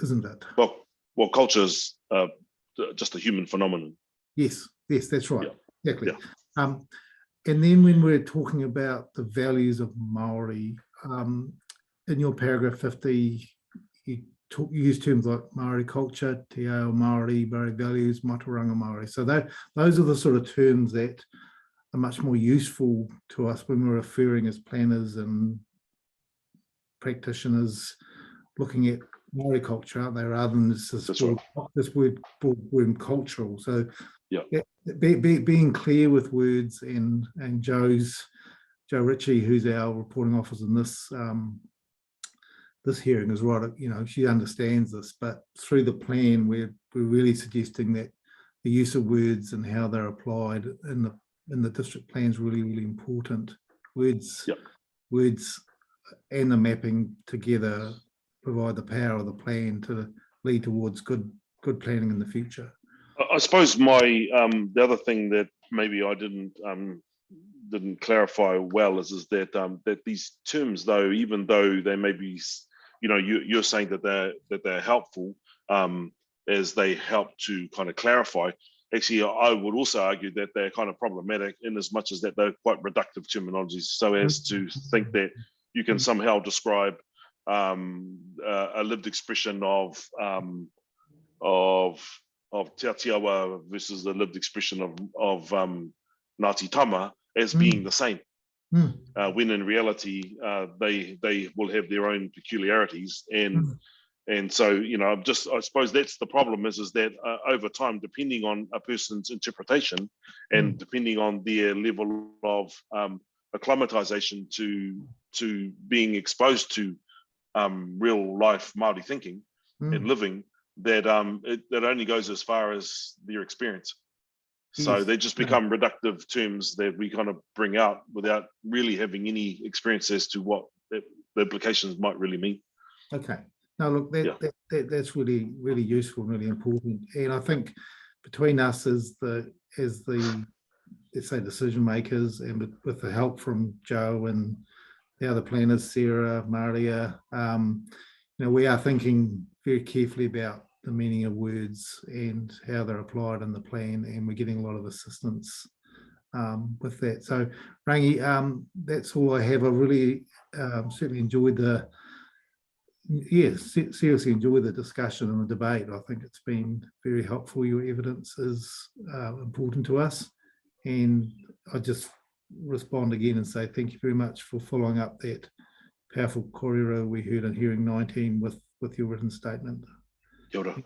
isn't it? Well, culture is just a human phenomenon. Yes, that's right. Exactly. And then when we're talking about the values of Maori, in your paragraph 50, you use terms like Maori culture, te ao Maori, Maori values, maturanga Maori. So those are the sort of terms that are much more useful to us when we're referring as planners and practitioners looking at Maori culture, aren't they, rather than this word cultural. So being clear with words, and Joe Ritchie, who's our reporting officer in this hearing, is right. She understands this, but through the plan, we're really suggesting that the use of words and how they're applied in the district plan is really, really important. Words and the mapping together provide the power of the plan to lead towards good planning in the future. I suppose the other thing that maybe I didn't clarify well is that that these terms, though, even though they may be, you're saying that they're helpful as they help to kind of clarify. Actually, I would also argue that they're kind of problematic in as much as that they're quite reductive terminologies, so as to think that you can somehow describe a lived expression of Te Atiawa versus the lived expression of Ngāti Tama as being the same, when in reality they will have their own peculiarities, and so I suppose that's the problem is that over time, depending on a person's interpretation and depending on their level of acclimatization to to being exposed to real life Māori thinking and living, that it only goes as far as their experience. So Yes. they just become reductive terms that we kind of bring out without really having any experience as to what the implications might really mean. Okay. No, look, that's really, really useful, really important. And I think between us as the let's say decision makers, and with the help from Joe and the other planners, Sarah, Maria, we are thinking very carefully about the meaning of words and how they're applied in the plan, and we're getting a lot of assistance with that. So, Rangi, that's all I have. I really certainly enjoyed seriously enjoyed the discussion and the debate. I think it's been very helpful. Your evidence is important to us, and I just respond again and say thank you very much for following up that powerful kōrero we heard in hearing 19 with your written statement. Kia ora.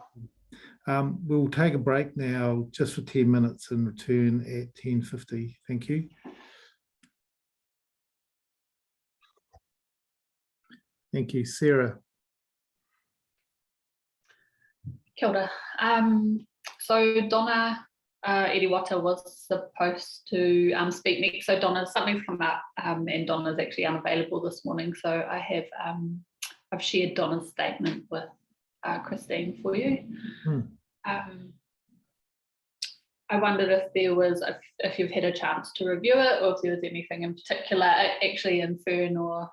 We'll take a break now just for 10 minutes and return at 10:50. Thank you. Thank you, Sarah. Kia ora. So Donna Iriwata was supposed to speak next. So Donna, something's come up, and Donna's actually unavailable this morning. So I have I've shared Donna's statement with Christine for you. I wondered if there was, if you've had a chance to review it, or if there was anything in particular, actually in Fern or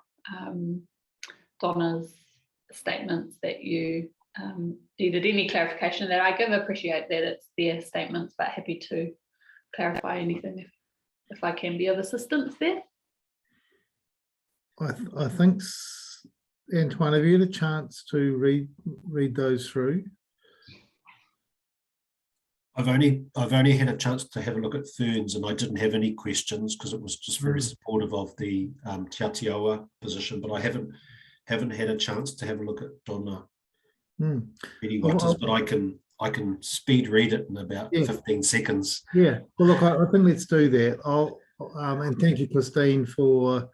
Donna's statements that you needed any clarification that I give. Appreciate that it's their statements, but happy to clarify anything if I can be of assistance there. I think, Antoine, have you had a chance to read those through? I've only had a chance to have a look at Fern's, and I didn't have any questions because it was just very supportive of the Te Aotearoa position, but I haven't had a chance to have a look at Donna Iriwata's, but I can speed read it in about 15 seconds. Yeah, well, look, I think let's do that. I'll and thank you, Christine, for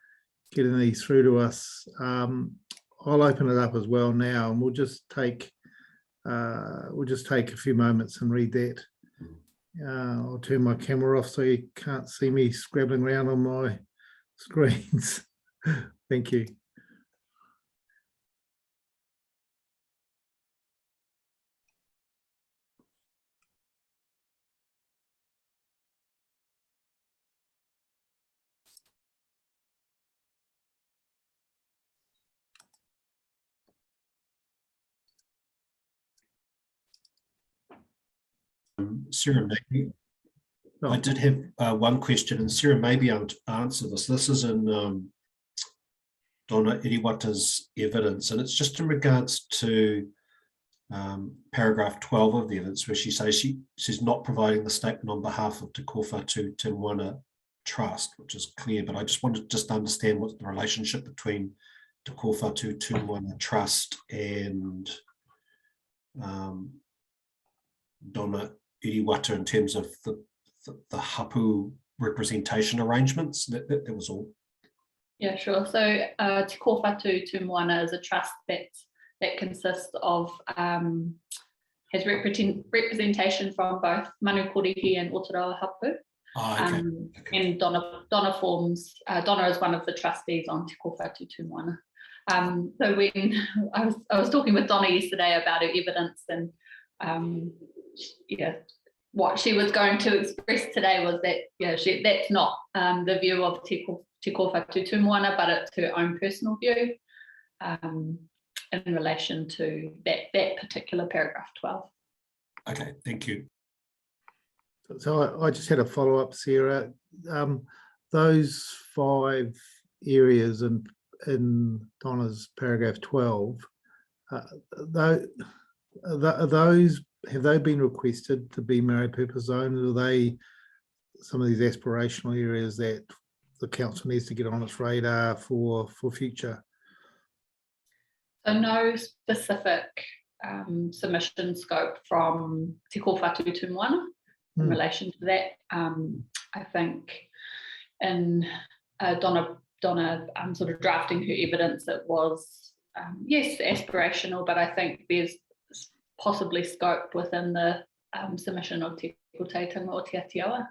getting these through to us. I'll open it up as well now, and we'll just take a few moments and read that. I'll turn my camera off so you can't see me scrabbling around on my screens. Thank you. Sarah, maybe I did have one question, and Sarah may be able to answer this. This is in Donna Iriwata's evidence, and it's just in regards to paragraph 12 of the evidence, where she says she's not providing the statement on behalf of Te Kōwhatu Te Moana Trust, which is clear, but I just wanted to understand what's the relationship between Te Kōwhatu Te Moana Trust and Donna Iriwata in terms of the hapu representation arrangements. That was all. Yeah, sure. So Te Kōwhatu Te Moana is a trust that consists of has representation from both Manu Kōrihi and Otarawa hapu. And Donna forms. Donna is one of the trustees on Te Kōwhatu Te Moana. So when I was talking with Donna yesterday about her evidence, and what she was going to express today was that that's not the view of Te Kōwhatu Te Moana, but it's her own personal view in relation to that particular paragraph 12. Okay, thank you. So I just had a follow-up, Sarah. Those 5 areas in Donna's paragraph 12, have they been requested to be Maori purpose zones? Are they some of these aspirational areas that the council needs to get on its radar for future? So no specific submission scope from Te Kōwhatu Te Moana in relation to that. I think in Donna Donna sort of drafting her evidence, it was, yes, aspirational, but I think there's possibly scope within the submission of Te Koteitanga o Te Atiawa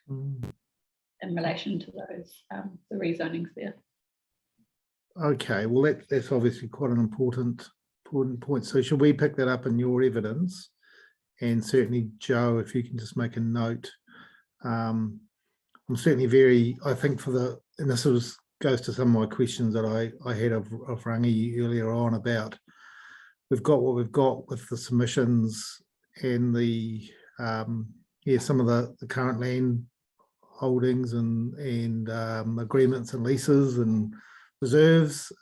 in relation to those, the rezonings there. Okay, well, that's obviously quite an important point. So should we pick that up in your evidence? And certainly, Joe, if you can just make a note. I'm certainly very, I think and this goes to some of my questions that I had of Rangi earlier on about, we've got what we've got with the submissions and the, some of the current land holdings and agreements and leases and reserves.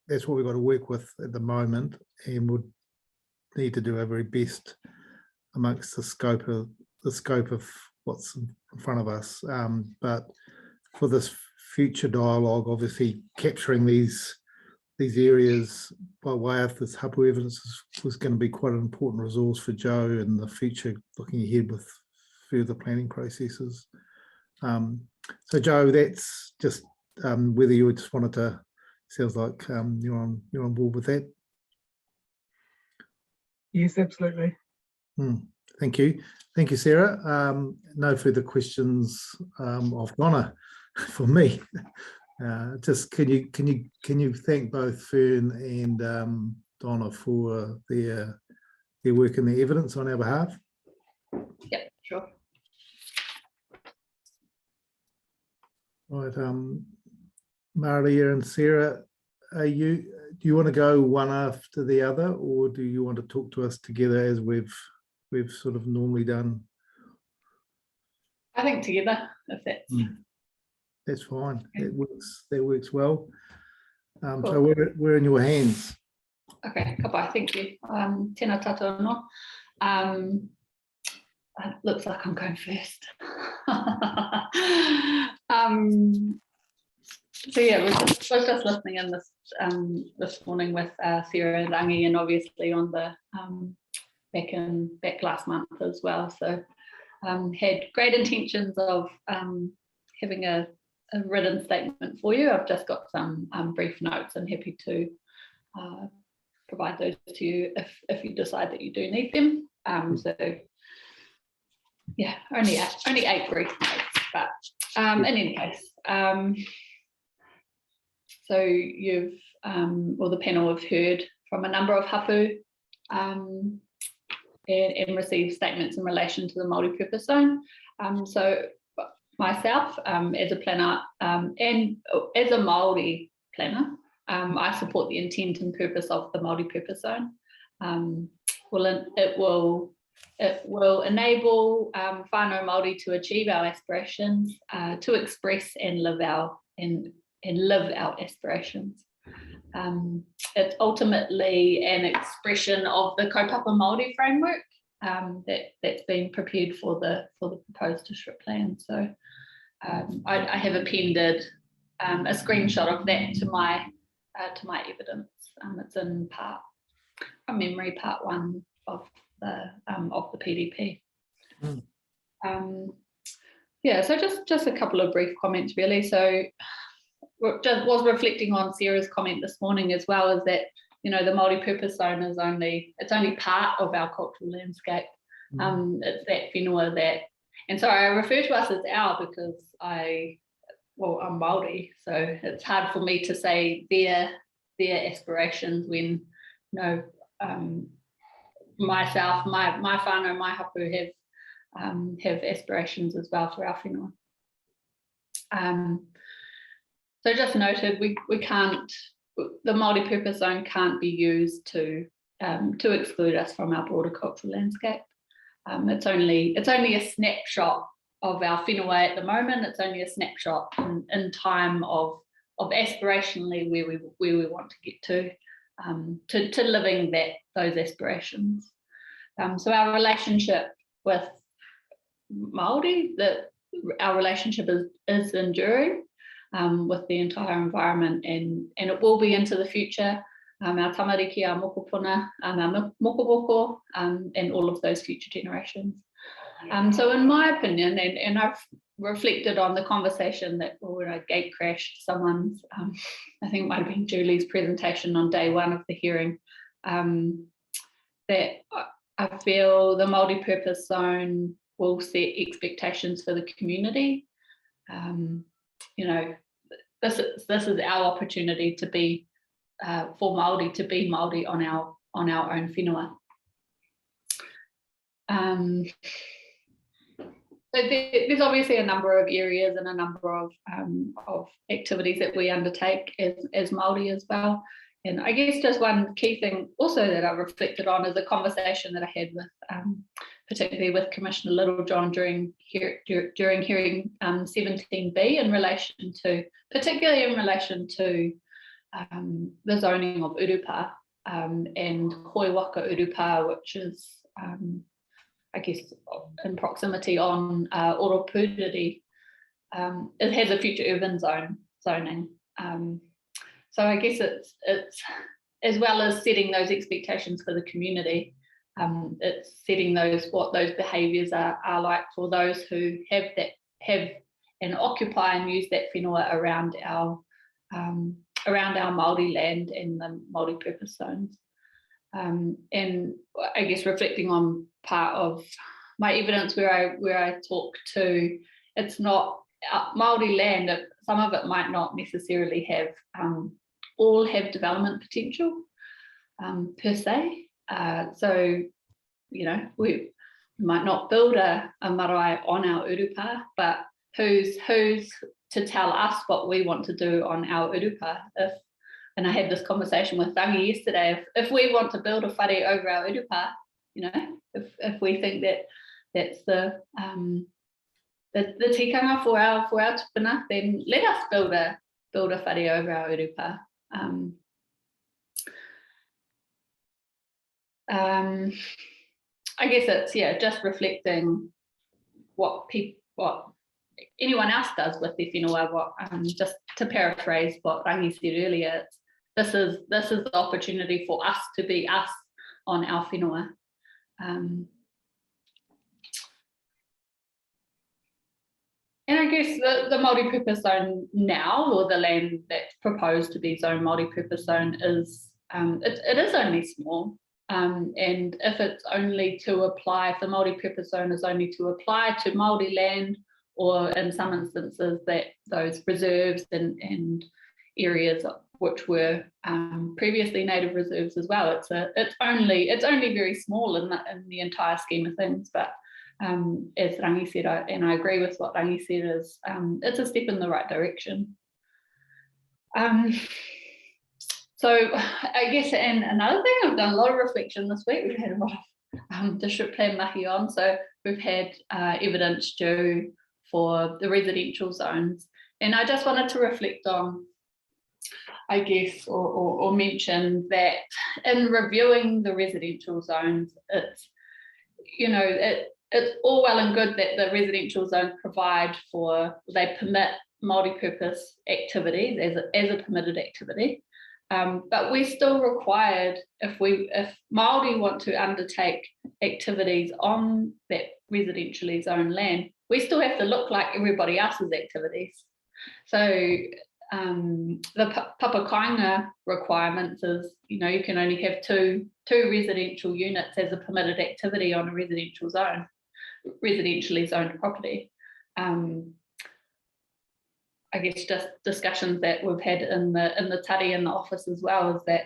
That's what we've got to work with at the moment, and would need to do our very best amongst the scope of what's in front of us. But for this future dialogue, obviously capturing these areas by way of this hapu evidence was going to be quite an important resource for Joe in the future, looking ahead with further planning processes. So Joe, that's just whether you just wanted to, sounds like you're on board with that. Yes, absolutely. Thank you, Sarah. No further questions of Donna for me. Just can you thank both Fern and Donna for their work and their evidence on our behalf? Yeah, sure. Right, Maria and Sarah, do you want to go one after the other, or do you want to talk to us together as we've sort of normally done? I think together, if that's fine. Okay. That works well. Cool. So we're in your hands. Okay, goodbye. Thank you. Tēnā tātou anō. It looks like I'm going first. So yeah, I was just listening in this morning with Sarah and Rangi, and obviously on the back last month as well. So had great intentions of having a written statement for you. I've just got some brief notes. I'm happy to provide those to you if you decide that you do need them. So yeah, only 8 brief notes, but in any case, so you've or the panel have heard from a number of hapu and received statements in relation to the Māori purpose zone. So myself, as a planner and as a Māori planner, I support the intent and purpose of the Māori purpose zone. It will enable whānau Māori to achieve our aspirations, to express and live our aspirations. It's ultimately an expression of the kaupapa Māori framework that's been prepared for the proposed district plan. So I have appended a screenshot of that to my evidence. It's in part 1 of the PDP. Yeah, so just a couple of brief comments really. So just was reflecting on Sarah's comment this morning as well, is that, you know, the Māori purpose zone is only part of our cultural landscape. It's that whenua that, and so I refer to us as our because I'm Māori, so it's hard for me to say their aspirations when, you know, myself, my whānau, my hapu have aspirations as well for our whenua. So just noted, we can't, the Māori purpose zone can't be used to exclude us from our broader cultural landscape. It's only a snapshot of our whenua at the moment. It's only a snapshot in time of aspirationally where we want to get to living those aspirations. So our relationship with Māori, our relationship is enduring with the entire environment, and it will be into the future. Our tamariki, our mokopuna, our mokoboko, and all of those future generations. So in my opinion, and I've reflected on the conversation that when I gate crashed someone's, I think it might have been Julie's presentation on day one of the hearing, that I feel the multi-purpose zone will set expectations for the community. You know, this is our opportunity to be for Māori to be Māori on our own whenua. So there's obviously a number of areas and a number of activities that we undertake as Māori as well. And I guess just one key thing also that I reflected on is a conversation that I had with, particularly with Commissioner Littlejohn during hearing 17B in relation to, particularly in relation to the zoning of urupa and Hoiwaka urupa, which is, I guess, in proximity on Oropuriri. It has a future urban zoning. So I guess it's as well as setting those expectations for the community, it's setting what those behaviours are like for those who have and occupy and use that whenua around our Māori land and the multi-purpose zones. And I guess reflecting on part of my evidence where I talk to, it's not Māori land. Some of it might not necessarily have all have development potential per se. So, you know, we might not build a marae on our urupa, but who's to tell us what we want to do on our urupa? And I had this conversation with Rangi yesterday. If we want to build a whare over our urupa, you know, if we think that that's the tikanga for our tupuna, then let us build a whare over our urupa. I guess it's just reflecting what anyone else does with their whenua. Just to paraphrase what Rangi said earlier, this is the opportunity for us to be us on our whenua. And I guess the multi-purpose zone now, or the land that's proposed to be zone multi-purpose zone, is it is only small. And if it's only to apply, if the multi-purpose zone is only to apply to Māori land, or in some instances that those reserves and areas which were previously native reserves as well, it's only very small in the entire scheme of things. But as Rangi said, and I agree with what Rangi said, is it's a step in the right direction. So I guess, and another thing, I've done a lot of reflection this week. We've had a lot of district plan mahi on, so we've had evidence due for the residential zones, and I just wanted to reflect on, I guess, or mention that in reviewing the residential zones, it's, you know, it's all well and good that the residential zones they permit multi-purpose activities as a permitted activity. But we're still required, if Māori want to undertake activities on that residentially zoned land, we still have to look like everybody else's activities. So the papakainga requirements is, you know, you can only have two residential units as a permitted activity on a residentially zoned property. I guess just discussions that we've had in the tari in the office as well is that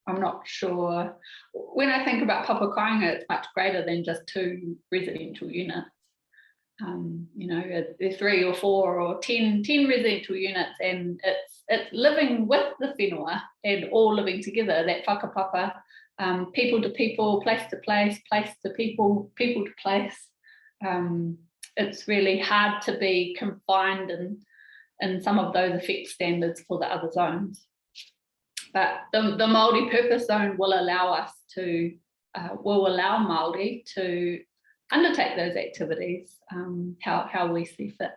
I'm not sure. When I think about papakainga, it's much greater than just 2 residential units. You know, there's 3 or 4 or 10 residential units, and it's living with the whenua and all living together, that whakapapa, people to people, place to place, place to people, people to place. It's really hard to be confined in some of those effect standards for the other zones. But the multi-purpose zone will allow us to, allow Māori to undertake those activities how we see fit.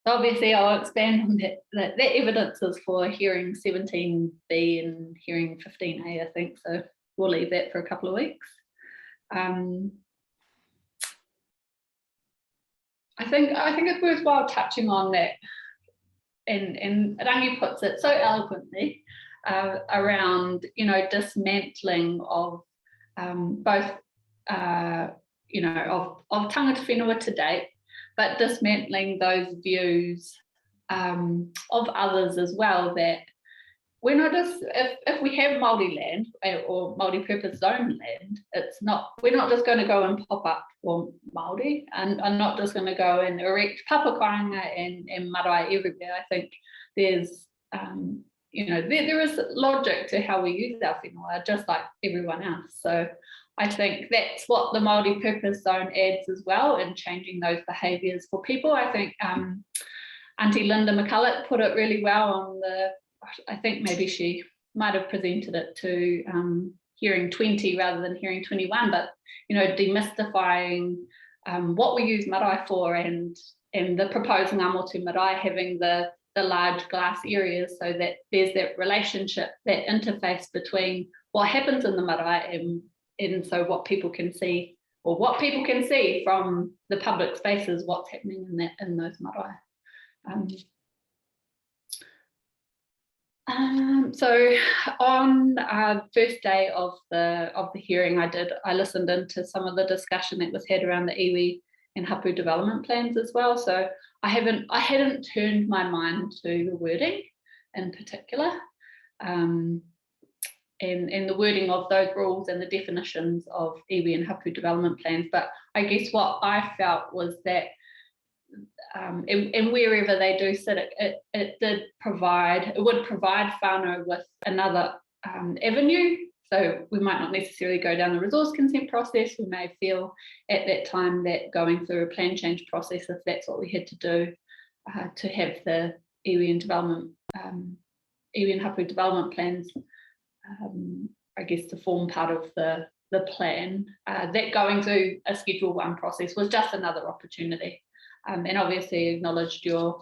So obviously I'll expand on that evidence is for hearing 17B and hearing 15A, I think, so we'll leave that for a couple of weeks. I think it's worthwhile touching on that, and Rangi puts it so eloquently around, you know, dismantling of both you know, of tangata whenua to date, but dismantling those views of others as well, that we're not just, if we have Māori land or Māori purpose zone land, we're not just going to go and pop up for Māori, and I'm not just going to go and erect papakainga and marae everywhere. I think there's you know, there is logic to how we use our whenua, just like everyone else. So I think that's what the Māori purpose zone adds as well, in changing those behaviours for people. I think Auntie Linda McCulloch put it really well on I think maybe she might have presented it to hearing 20 rather than hearing 21, but, you know, demystifying what we use marae for, and the proposed ngā motu marae having the large glass areas, so that there's that relationship, that interface between what happens in the marae and so what people can see, or what people can see from the public spaces, what's happening in those marae. So on first day of the hearing, I listened into some of the discussion that was had around the iwi and hapu development plans as well. So I hadn't turned my mind to the wording in particular, and the wording of those rules and the definitions of iwi and hapu development plans. But I guess what I felt was that and wherever they do sit, it would provide whānau with another avenue. So we might not necessarily go down the resource consent process. We may feel at that time that going through a plan change process, if that's what we had to do, to have the iwi and development, iwi and hapu development plans, I guess, to form part of the plan, that going through a Schedule 1 process was just another opportunity. And obviously acknowledged your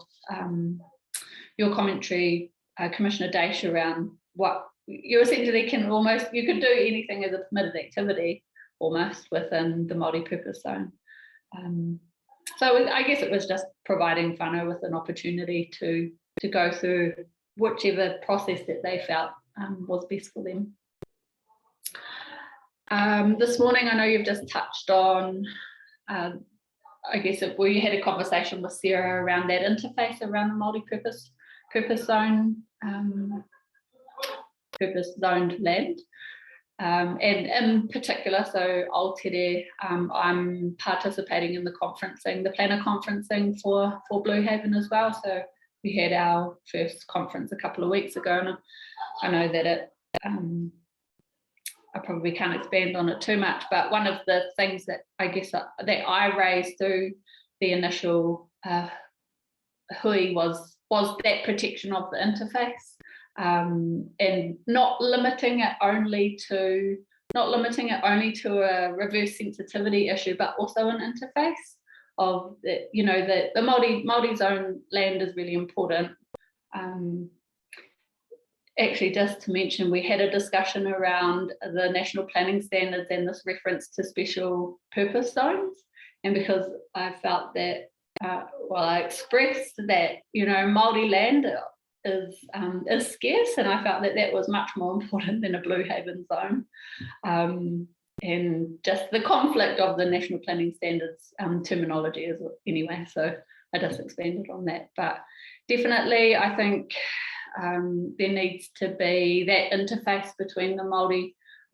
commentary, Commissioner Daish, around what you essentially you could do anything as a permitted activity almost within the Māori purpose zone. So I guess it was just providing whānau with an opportunity to go through whichever process that they felt was best for them. This morning, I know you've just touched on I guess we had a conversation with Sarah around that interface around the Māori purpose zone, purpose zoned land, and in particular, so Aotere, I'm participating in the planner conferencing for Blue Haven as well. So we had our first conference a couple of weeks ago, and I know that I probably can't expand on it too much, but one of the things that I guess that I raised through the initial hui was that protection of the interface, and not limiting it only to a reverse sensitivity issue, but also an interface of the, you know, the Māori zone land is really important. Actually, just to mention, we had a discussion around the national planning standards and this reference to special purpose zones. And because I felt that, I expressed that, you know, Māori land is scarce, and I felt that was much more important than a Blue Haven zone. And just the conflict of the national planning standards terminology is anyway. So I just expanded on that. But definitely, I think there needs to be that interface between the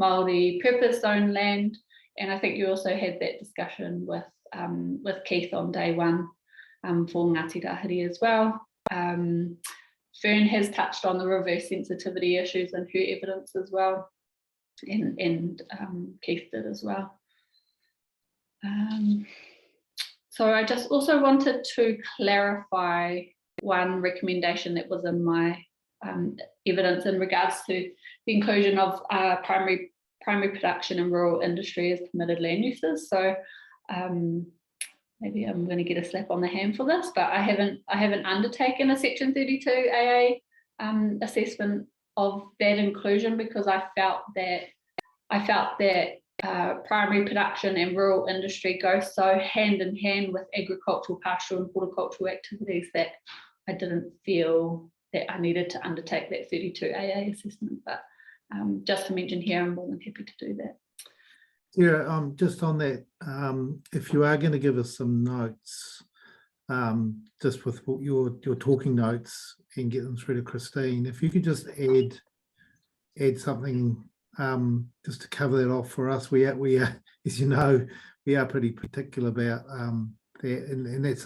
Māori purpose zone land, and I think you also had that discussion with Keith on day one for Ngāti Rahiri as well. Fern has touched on the reverse sensitivity issues and her evidence as well, and Keith did as well. So I just also wanted to clarify one recommendation that was in my evidence in regards to the inclusion of primary production and rural industry as permitted land uses. So maybe I'm going to get a slap on the hand for this, but I haven't undertaken a Section 32 AA assessment of that inclusion, because I felt that primary production and rural industry go so hand in hand with agricultural, pastoral and horticultural activities that I didn't feel that I needed to undertake that 32 AA assessment. But just to mention here, I'm more than happy to do that. Yeah, just on that, if you are going to give us some notes, just with your talking notes and get them through to Christine, if you could just add something just to cover that off for us. We are, as you know, we are pretty particular about that, and that's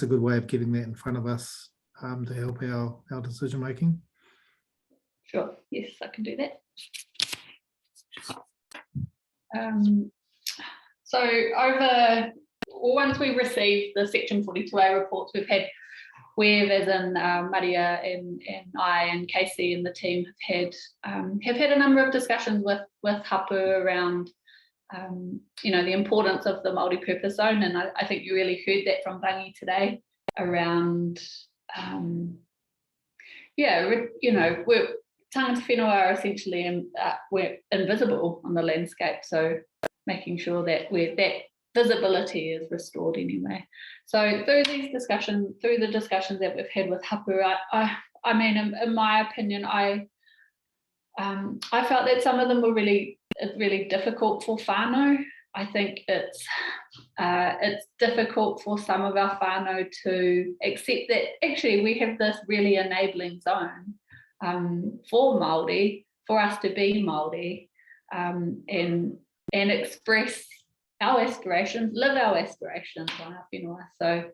a good way of getting that in front of us to help our decision making. Sure, yes, I can do that. So once we received the Section 42A reports, we've had, as in Maria and I and Casey and the team have had a number of discussions with Hapu around the importance of the multi-purpose zone, and I think you really heard that from Rangi today around we're tangata whenua are essentially we're invisible on the landscape, so making sure that that visibility is restored anyway. So through the discussions that we've had with Hapu, I mean, in my opinion, I felt that some of them were really difficult for whānau. I think it's difficult for some of our whānau to accept that actually we have this really enabling zone for Māori, for us to be Māori, and express our aspirations, live our aspirations on our whenua. So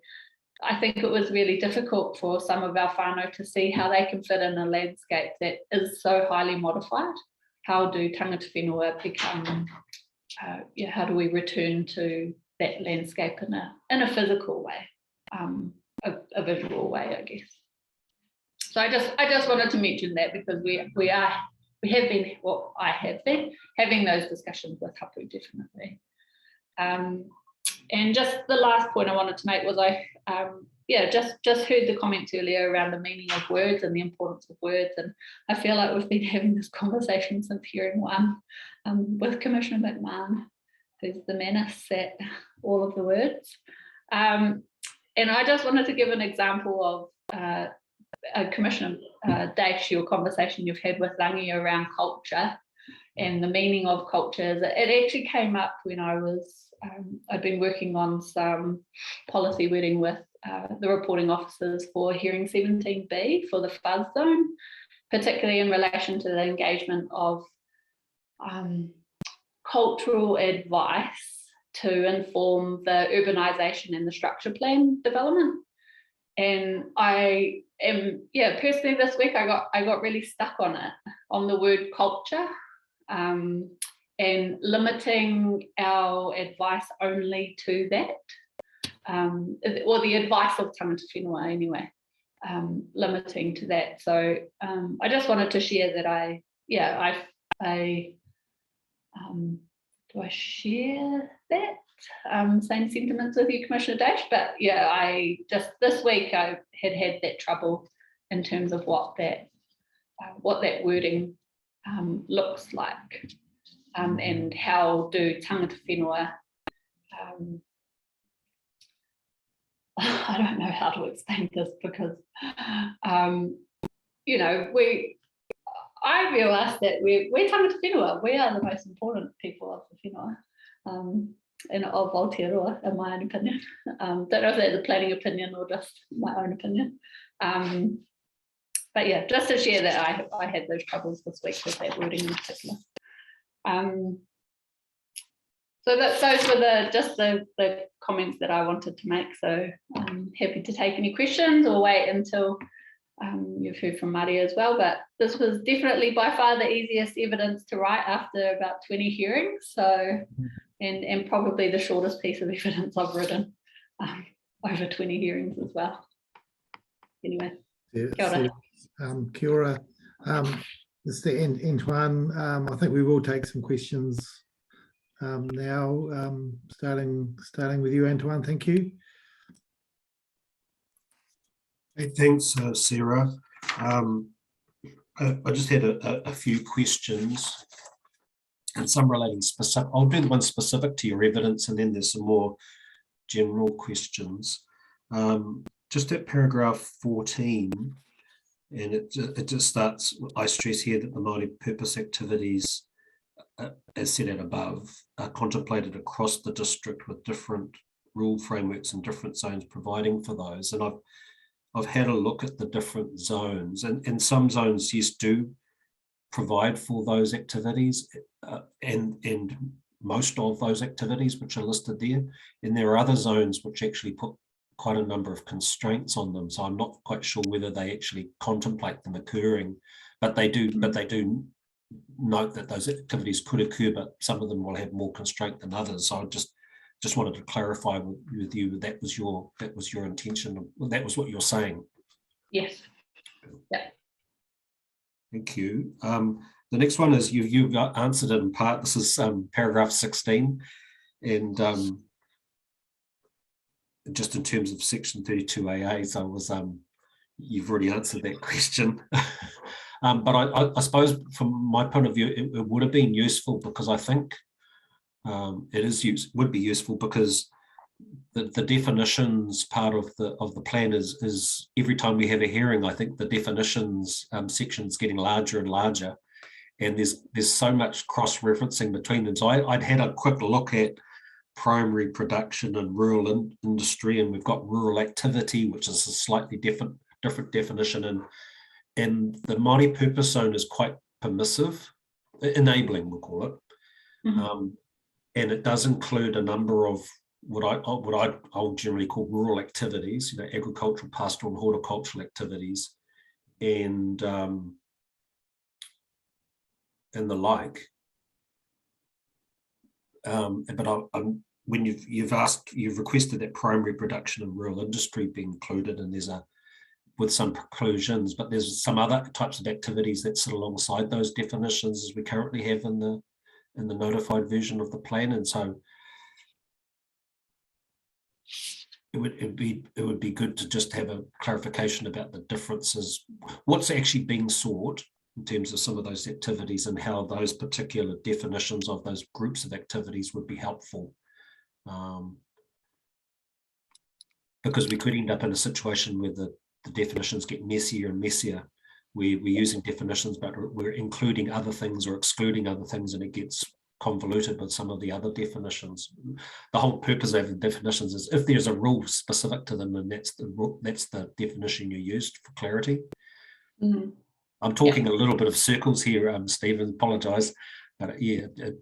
I think it was really difficult for some of our whānau to see how they can fit in a landscape that is so highly modified. How do tangata whenua become, how do we return to that landscape in a physical way, a visual way, I guess. So I just wanted to mention that because I have been having those discussions with Hapu, definitely. And just the last point I wanted to make was just heard the comments earlier around the meaning of words and the importance of words, and I feel like we've been having this conversation since hearing one with Commissioner McMahon, who's the menace at all of the words. And I just wanted to give an example of Commissioner Dash, your conversation you've had with Rangi around culture and the meaning of culture. It actually came up when I'd been working on some policy wording with the reporting officers for hearing 17B for the fuzz zone, particularly in relation to the engagement of cultural advice to inform the urbanisation and the structure plan development. And I am, personally this week I got really stuck on it, on the word culture, and limiting our advice only to that, or the advice of tangata whenua anyway, limiting to that. So I just wanted to share that do I share that same sentiments with you, Commissioner Dash? But I just this week I had that trouble in terms of what that wording looks like, and how do tangata whenua, I don't know how to explain this because I realise that we're tangata whenua, we are the most important people of the whenua, and of Aotearoa, in my own opinion. Don't know if that's a planning opinion or just my own opinion. But just to share that I had those troubles this week with that wording in particular. So those were just the comments that I wanted to make. So I'm happy to take any questions or wait until you've heard from Maria as well. But this was definitely by far the easiest evidence to write after about 20 hearings. So, and probably the shortest piece of evidence I've written over 20 hearings as well. Anyway, kia ora. Kia ora. Mr. Antoine, I think we will take some questions now, starting with you, Antoine. Thank you. Hey, thanks, Sarah. I just had a few questions. and some relating specific. I'll do the one specific to your evidence, and then there's some more general questions. Just at paragraph 14, and it just starts, I stress here that the Māori purpose activities, as set out above, are contemplated across the district with different rule frameworks and different zones providing for those. And I've had a look at the different zones, and some zones, yes, do provide for those activities, and most of those activities which are listed there. And there are other zones which actually put quite a number of constraints on them. So I'm not quite sure whether they actually contemplate them occurring, but they do note that those activities could occur, but some of them will have more constraint than others. So I just wanted to clarify with you that was your intention. That was what you're saying. Yes. Yeah. Thank you. The next one is you've answered it in part. This is paragraph 16, and just in terms of section 32AA, so it was you've already answered that question. But I suppose from my point of view, it would have been useful, because I think would be useful because the definitions part of the plan is every time we have a hearing, I think the definitions section is getting larger and larger, and there's so much cross-referencing between them. So I'd had a quick look at primary production and rural industry, and we've got rural activity, which is a slightly different definition, and the Māori purpose zone is quite permissive, enabling, we'll call it. Mm-hmm. And it does include a number of what I'll generally call rural activities, agricultural, pastoral, and horticultural activities, and the like. But when you've requested that primary production and rural industry be included, and with some preclusions, but there's some other types of activities that sit alongside those definitions as we currently have in the notified version of the plan. And so it would be good to just have a clarification about the differences, what's actually being sought in terms of some of those activities, and how those particular definitions of those groups of activities would be helpful. Because we could end up in a situation where the definitions get messier and messier. We're using definitions, but we're including other things or excluding other things, and it gets convoluted with some of the other definitions. The whole purpose of the definitions is if there's a rule specific to them, and that's the definition you used for clarity. Mm-hmm. I'm talking a little bit of circles here, Stephen, apologise, but yeah, it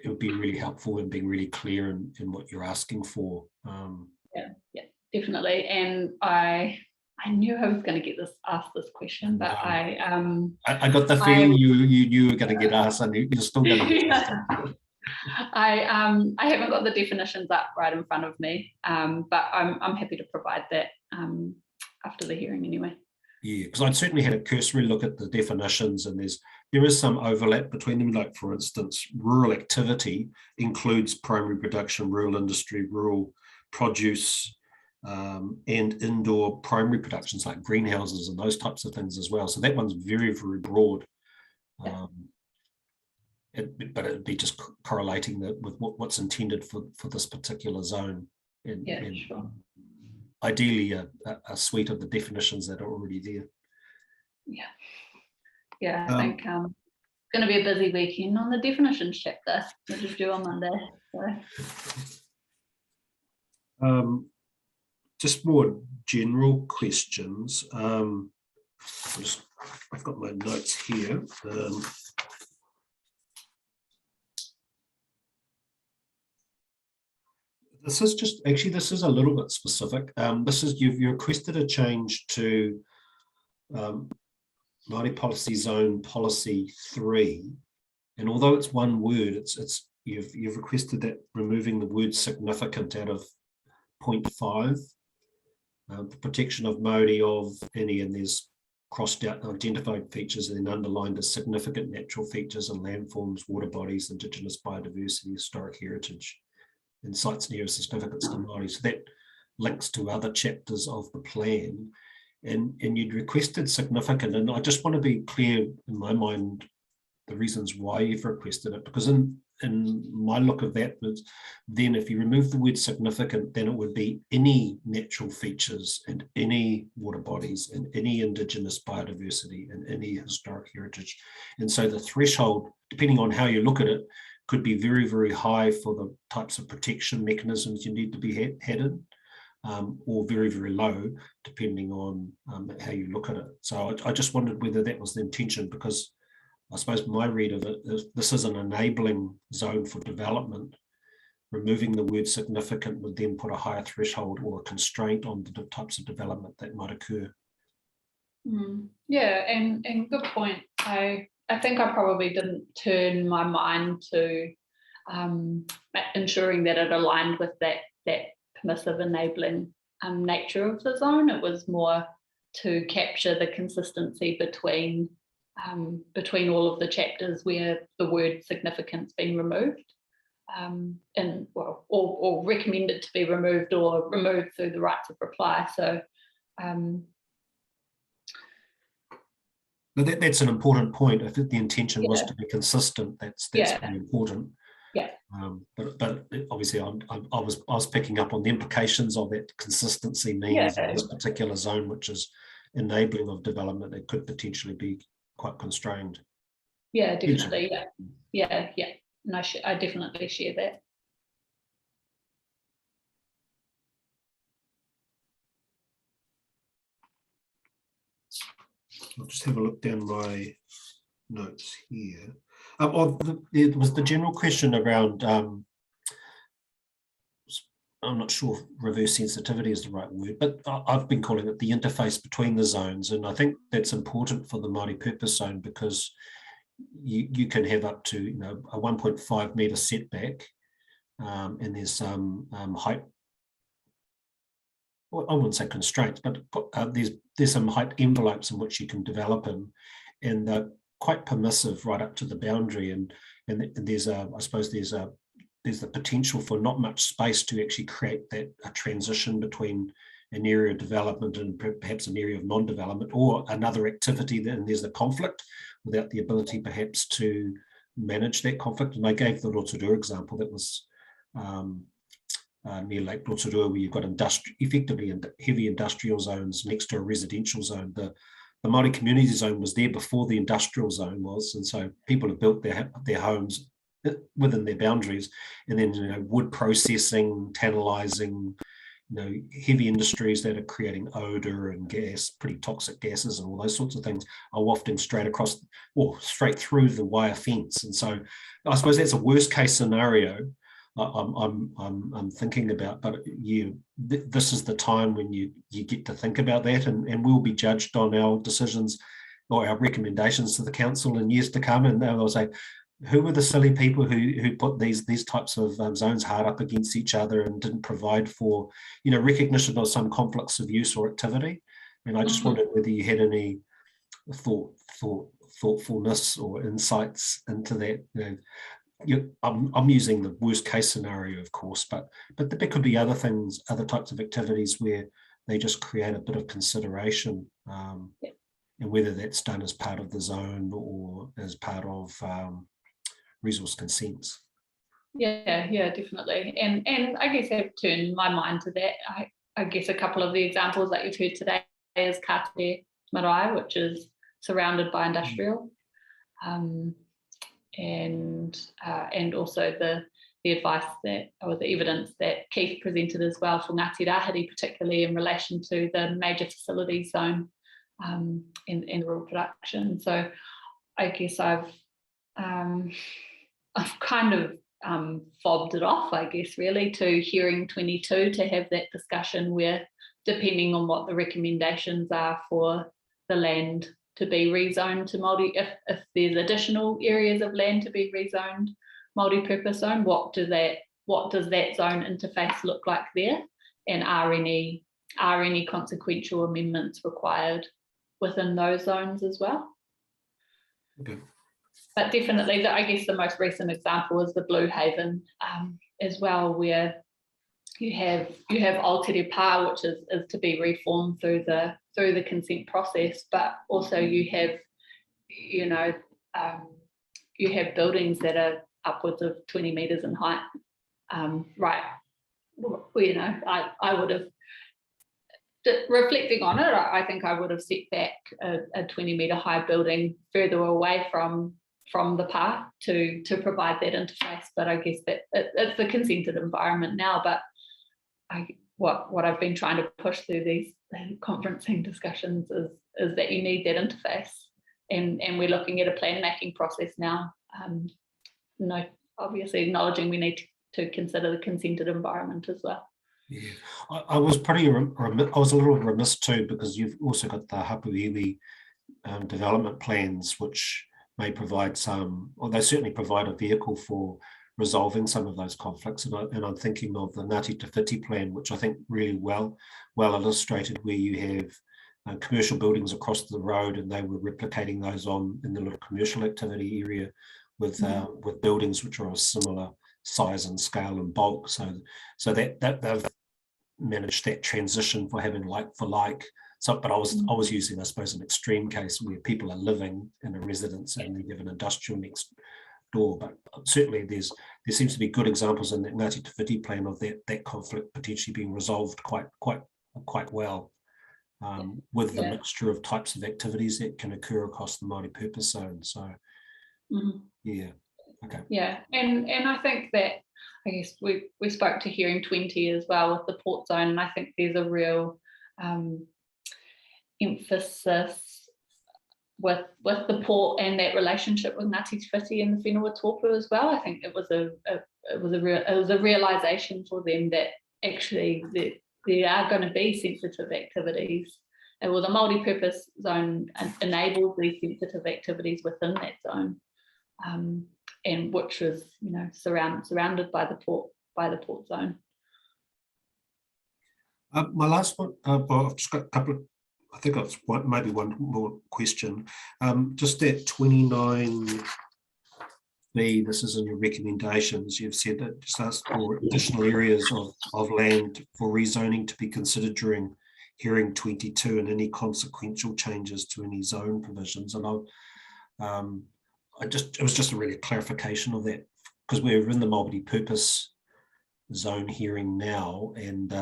would be really helpful in being really clear in what you're asking for. Yeah, definitely. And I knew I was going to get asked this question, but I got the feeling you knew you were going to get asked, and you're still going to get asked. I haven't got the definitions up right in front of me, but I'm happy to provide that after the hearing anyway. Yeah, because I'd certainly had a cursory look at the definitions, and there is some overlap between them. Like, for instance, rural activity includes primary production, rural industry, rural produce, and indoor primary productions like greenhouses and those types of things as well. So that one's very, very broad. But it'd be just correlating that with what's intended for this particular zone. And sure. Ideally a suite of the definitions that are already there. I think it's going to be a busy weekend on the definitions chapter, which is due on Monday. So. Just more general questions. I've got my notes here. This is a little bit specific. You requested a change to Māori Policy Zone Policy 3, and although it's one word, you've requested that removing the word significant out of point 5, the protection of Maori of any, and there's crossed out identified features and then underlined as significant natural features and landforms, water bodies, indigenous biodiversity, historic heritage, and sites near significance to Māori. So that links to other chapters of the plan. And you'd requested significant, and I just want to be clear in my mind the reasons why you've requested it, because in my look of that, then if you remove the word significant, then it would be any natural features and any water bodies and any indigenous biodiversity and any historic heritage. And so the threshold, depending on how you look at it, could be very, very high for the types of protection mechanisms you need to be had in, or very, very low, depending on how you look at it. So I just wondered whether that was the intention, because I suppose my read of it is this is an enabling zone for development. Removing the word significant would then put a higher threshold or a constraint on the types of development that might occur. Yeah, and good point. I think I probably didn't turn my mind to ensuring that it aligned with that permissive enabling nature of the zone. It was more to capture the consistency between all of the chapters where the word significance being removed, and well, or recommended to be removed or removed through the rights of reply. So but that's an important point. If the intention was to be consistent, that's very important. Yeah. But obviously, I was picking up on the implications of that consistency means in this particular zone, which is enabling of development, it could potentially be quite constrained. Yeah, definitely. Yeah. No, I definitely share that. I'll just have a look down my notes here. There was the general question around, I'm not sure if reverse sensitivity is the right word, but I've been calling it the interface between the zones. And I think that's important for the Māori purpose zone, because you can have up to a 1.5 metre setback, and there's some height, well, I wouldn't say constraints, but there's some height envelopes in which you can develop in, and they're quite permissive right up to the boundary. And there's I suppose there's the potential for not much space to actually create a transition between an area of development and perhaps an area of non-development or another activity, and there's a conflict without the ability perhaps to manage that conflict. And I gave the Rotorua example that was near Lake Rotorua, where you've got effectively heavy industrial zones next to a residential zone. The Māori community zone was there before the industrial zone was, and so people have built their homes within their boundaries, and then wood processing, tannalizing, heavy industries that are creating odor and gas, pretty toxic gases and all those sorts of things are wafting straight across or straight through the wire fence. And so I suppose that's a worst case scenario I'm thinking about, but this is the time when you get to think about that, and we'll be judged on our decisions or our recommendations to the council in years to come, and they'll say, who were the silly people who put these types of zones hard up against each other and didn't provide for recognition of some conflicts of use or activity? And I just wondered whether you had any thoughtfulness or insights into that. I'm using the worst case scenario, of course, but there could be other things, other types of activities where they just create a bit of consideration, and whether that's done as part of the zone or as part of resource consents. Yeah, definitely. And I guess I've turned my mind to that. I guess a couple of the examples that you've heard today is Kātere Marae, which is surrounded by industrial, and also the advice that, or the evidence that Keith presented as well for Ngāti Rāhiri, particularly in relation to the major facilities zone in rural production. So I guess I've kind of fobbed it off, I guess, really, to hearing 22 to have that discussion where, depending on what the recommendations are for the land to be rezoned to multi, if there's additional areas of land to be rezoned multi-purpose zone, what does that zone interface look like there, and are any consequential amendments required within those zones as well? Okay. But definitely, I guess the most recent example is the Blue Haven as well, where you have Aotere Pā, which is to be reformed through the consent process, but also you have you have buildings that are upwards of 20 metres in height, right? Well, you know, I would have, reflecting on it, I think I would have set back a 20-metre high building further away from the path to provide that interface. But I guess that it's the consented environment now. But what I've been trying to push through these conferencing discussions is that you need that interface, and we're looking at a plan making process now. Obviously acknowledging we need to consider the consented environment as well. Yeah, I was pretty I was a little remiss too, because you've also got the hapu iwi development plans, which may provide some, or they certainly provide a vehicle for resolving some of those conflicts. And I'm thinking of the Ngāti Te Whiti plan, which I think really well illustrated, where you have commercial buildings across the road, and they were replicating those in the little commercial activity area with buildings which are of similar size and scale and bulk. So that they've managed that transition for having like for like. So, but I was using, I suppose, an extreme case where people are living in a residence and they have an industrial next door. But certainly there seems to be good examples in that Ngāti Te Whiti plan of that conflict potentially being resolved quite well, with the mixture of types of activities that can occur across the Māori purpose zone. So yeah, okay. Yeah, and I think that, I guess we spoke to Hearing 20 as well with the port zone, and I think there's a real emphasis with the port and that relationship with Ngāti Te Whiti and the whenua tōpū as well. I think it was a realization for them that actually there are going to be sensitive activities. And well, the multi-purpose zone enables these sensitive activities within that zone, and which is, you know, surrounded by the port zone. My last one, I've just got a couple of, I think it's maybe one more question. Just that 29B, this is in your recommendations, you've said that just ask for additional areas of land for rezoning to be considered during Hearing 22 and any consequential changes to any zone provisions. And it was just a really clarification of that, because we're in the multi-purpose zone hearing now, and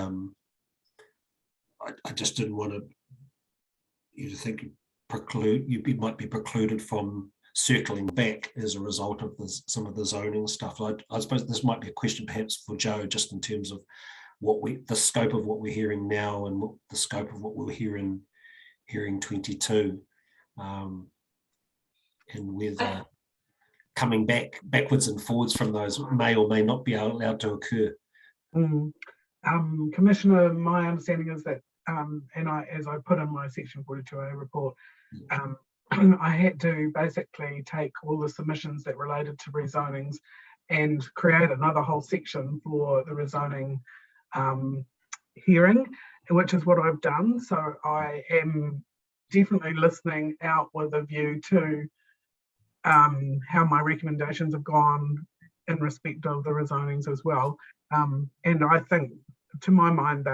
I just didn't want you to think you might be precluded from circling back as a result of some of the zoning stuff. I suppose this might be a question perhaps for Joe, just in terms of the scope of what we're hearing now and the scope of what we'll hear in Hearing 22, and whether coming backwards and forwards from those may or may not be allowed to occur. Commissioner, my understanding is that, and as I put in my Section 42A report, I had to basically take all the submissions that related to rezonings and create another whole section for the rezoning hearing, which is what I've done. So I am definitely listening out with a view to how my recommendations have gone in respect of the rezonings as well. And I think, to my mind,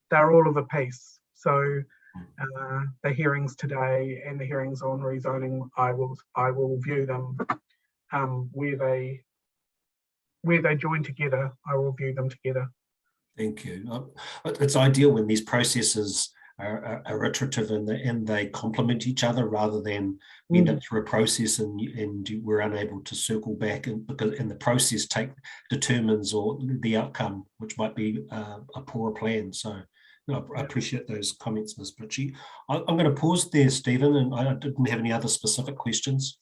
they're all of a piece. So the hearings today and the hearings on rezoning, I will view them where they join together. I will view them together. Thank you. It's ideal when these processes are iterative and they complement each other, rather than we end up through a process and we're unable to circle back, and the process determines or the outcome, which might be a poorer plan. So I appreciate those comments, Ms. Britchie. I'm going to pause there, Stephen, and I didn't have any other specific questions.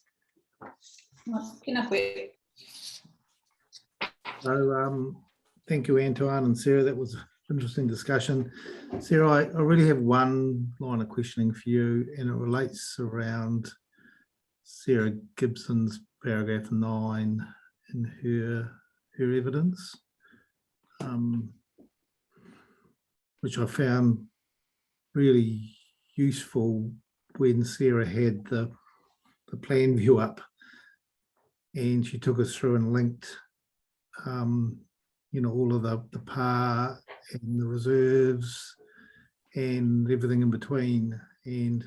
So thank you, Antoine and Sarah. That was an interesting discussion. Sarah, I really have one line of questioning for you, and it relates around Sarah Gibson's paragraph 9 in her evidence, which I found really useful when Sarah had the plan view up, and she took us through and linked all of the PAR and the reserves and everything in between. And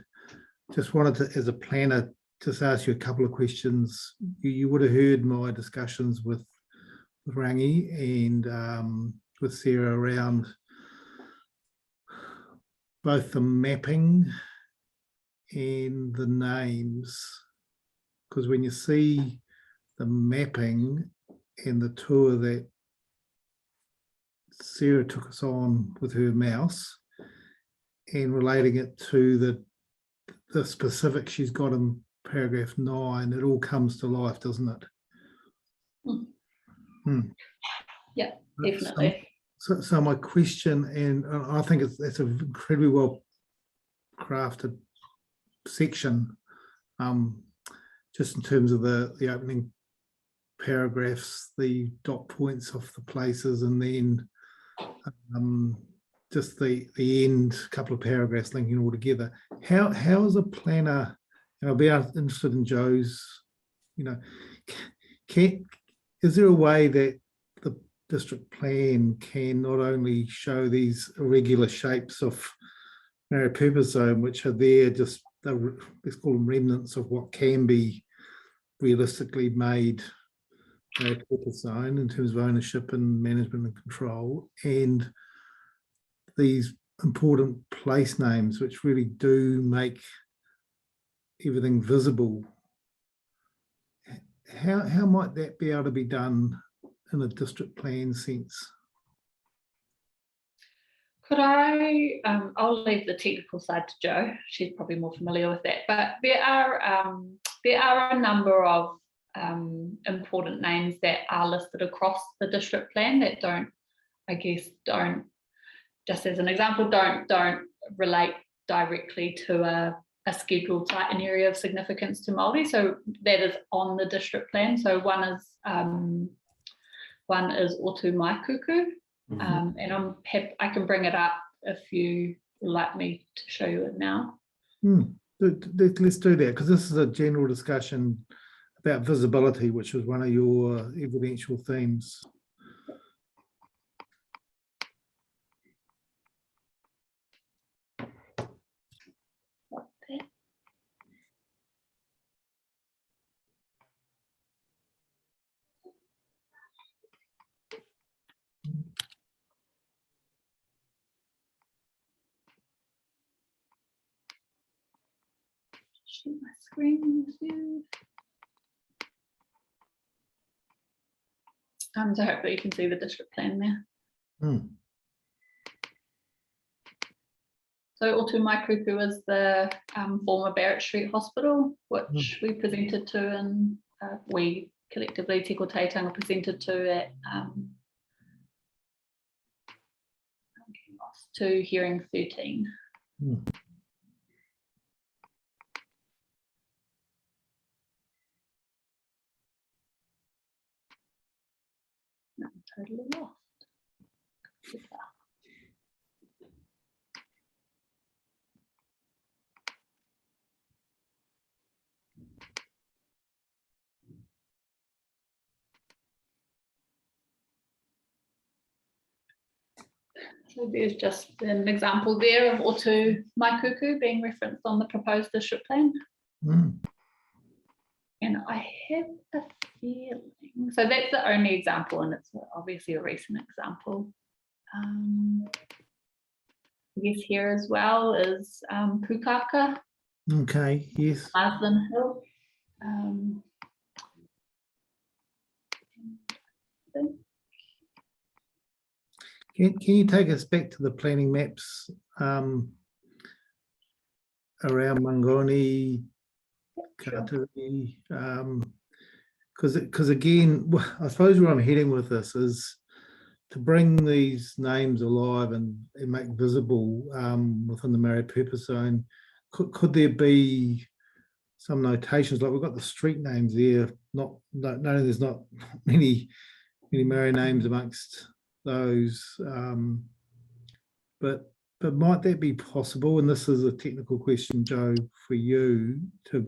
just wanted to, as a planner, just ask you a couple of questions. You would have heard my discussions with Rangi and with Sarah around both the mapping and the names, because when you see the mapping and the tour that Sarah took us on with her mouse and relating it to the specifics she's got in paragraph 9, it all comes to life, doesn't it? Yeah, definitely. So my question, and I think that's an incredibly well crafted section, just in terms of the opening paragraphs, the dot points of the places, and then just the end couple of paragraphs linking all together. How as a planner, and I'll be interested in Joe's, is there a way that the district plan can not only show these irregular shapes of narrow purpose zone, which are there, just let's call them remnants of what can be realistically made narrow purpose zone in terms of ownership and management and control, and these important place names which really do make everything visible? How might that be able to be done in a district plan sense? Could I, I'll leave the technical side to Jo, she's probably more familiar with that, but there are a number of important names that are listed across the district plan that don't, just as an example, don't relate directly to a scheduled site and area of significance to Māori. So that is on the district plan. So one is Otu Maikuku, and I can bring it up if you would like me to show you it now. Let's do that, because this is a general discussion about visibility, which was one of your evidential themes. Share my screen with you. So hopefully you can see the district plan there. So Otu Maikuku is the former Barrett Street Hospital, which we presented to, and we collectively, Te Koteitanga, presented to at to hearing 13. No, I'm totally lost. So there's just an example there of Otu Maikuku being referenced on the proposed district plan. And I have a feeling, so that's the only example, and it's obviously a recent example. I guess here as well is Pukaka. Okay, yes. Marsden Hill. Can you take us back to the planning maps around Mangoni, Katuri? Because again, I suppose where I'm heading with this is to bring these names alive and make visible within the Maori purpose zone. Could there be some notations, like we've got the street names there, no, there's not many Maori names amongst those, but might that be possible? And this is a technical question, Joe, for you, to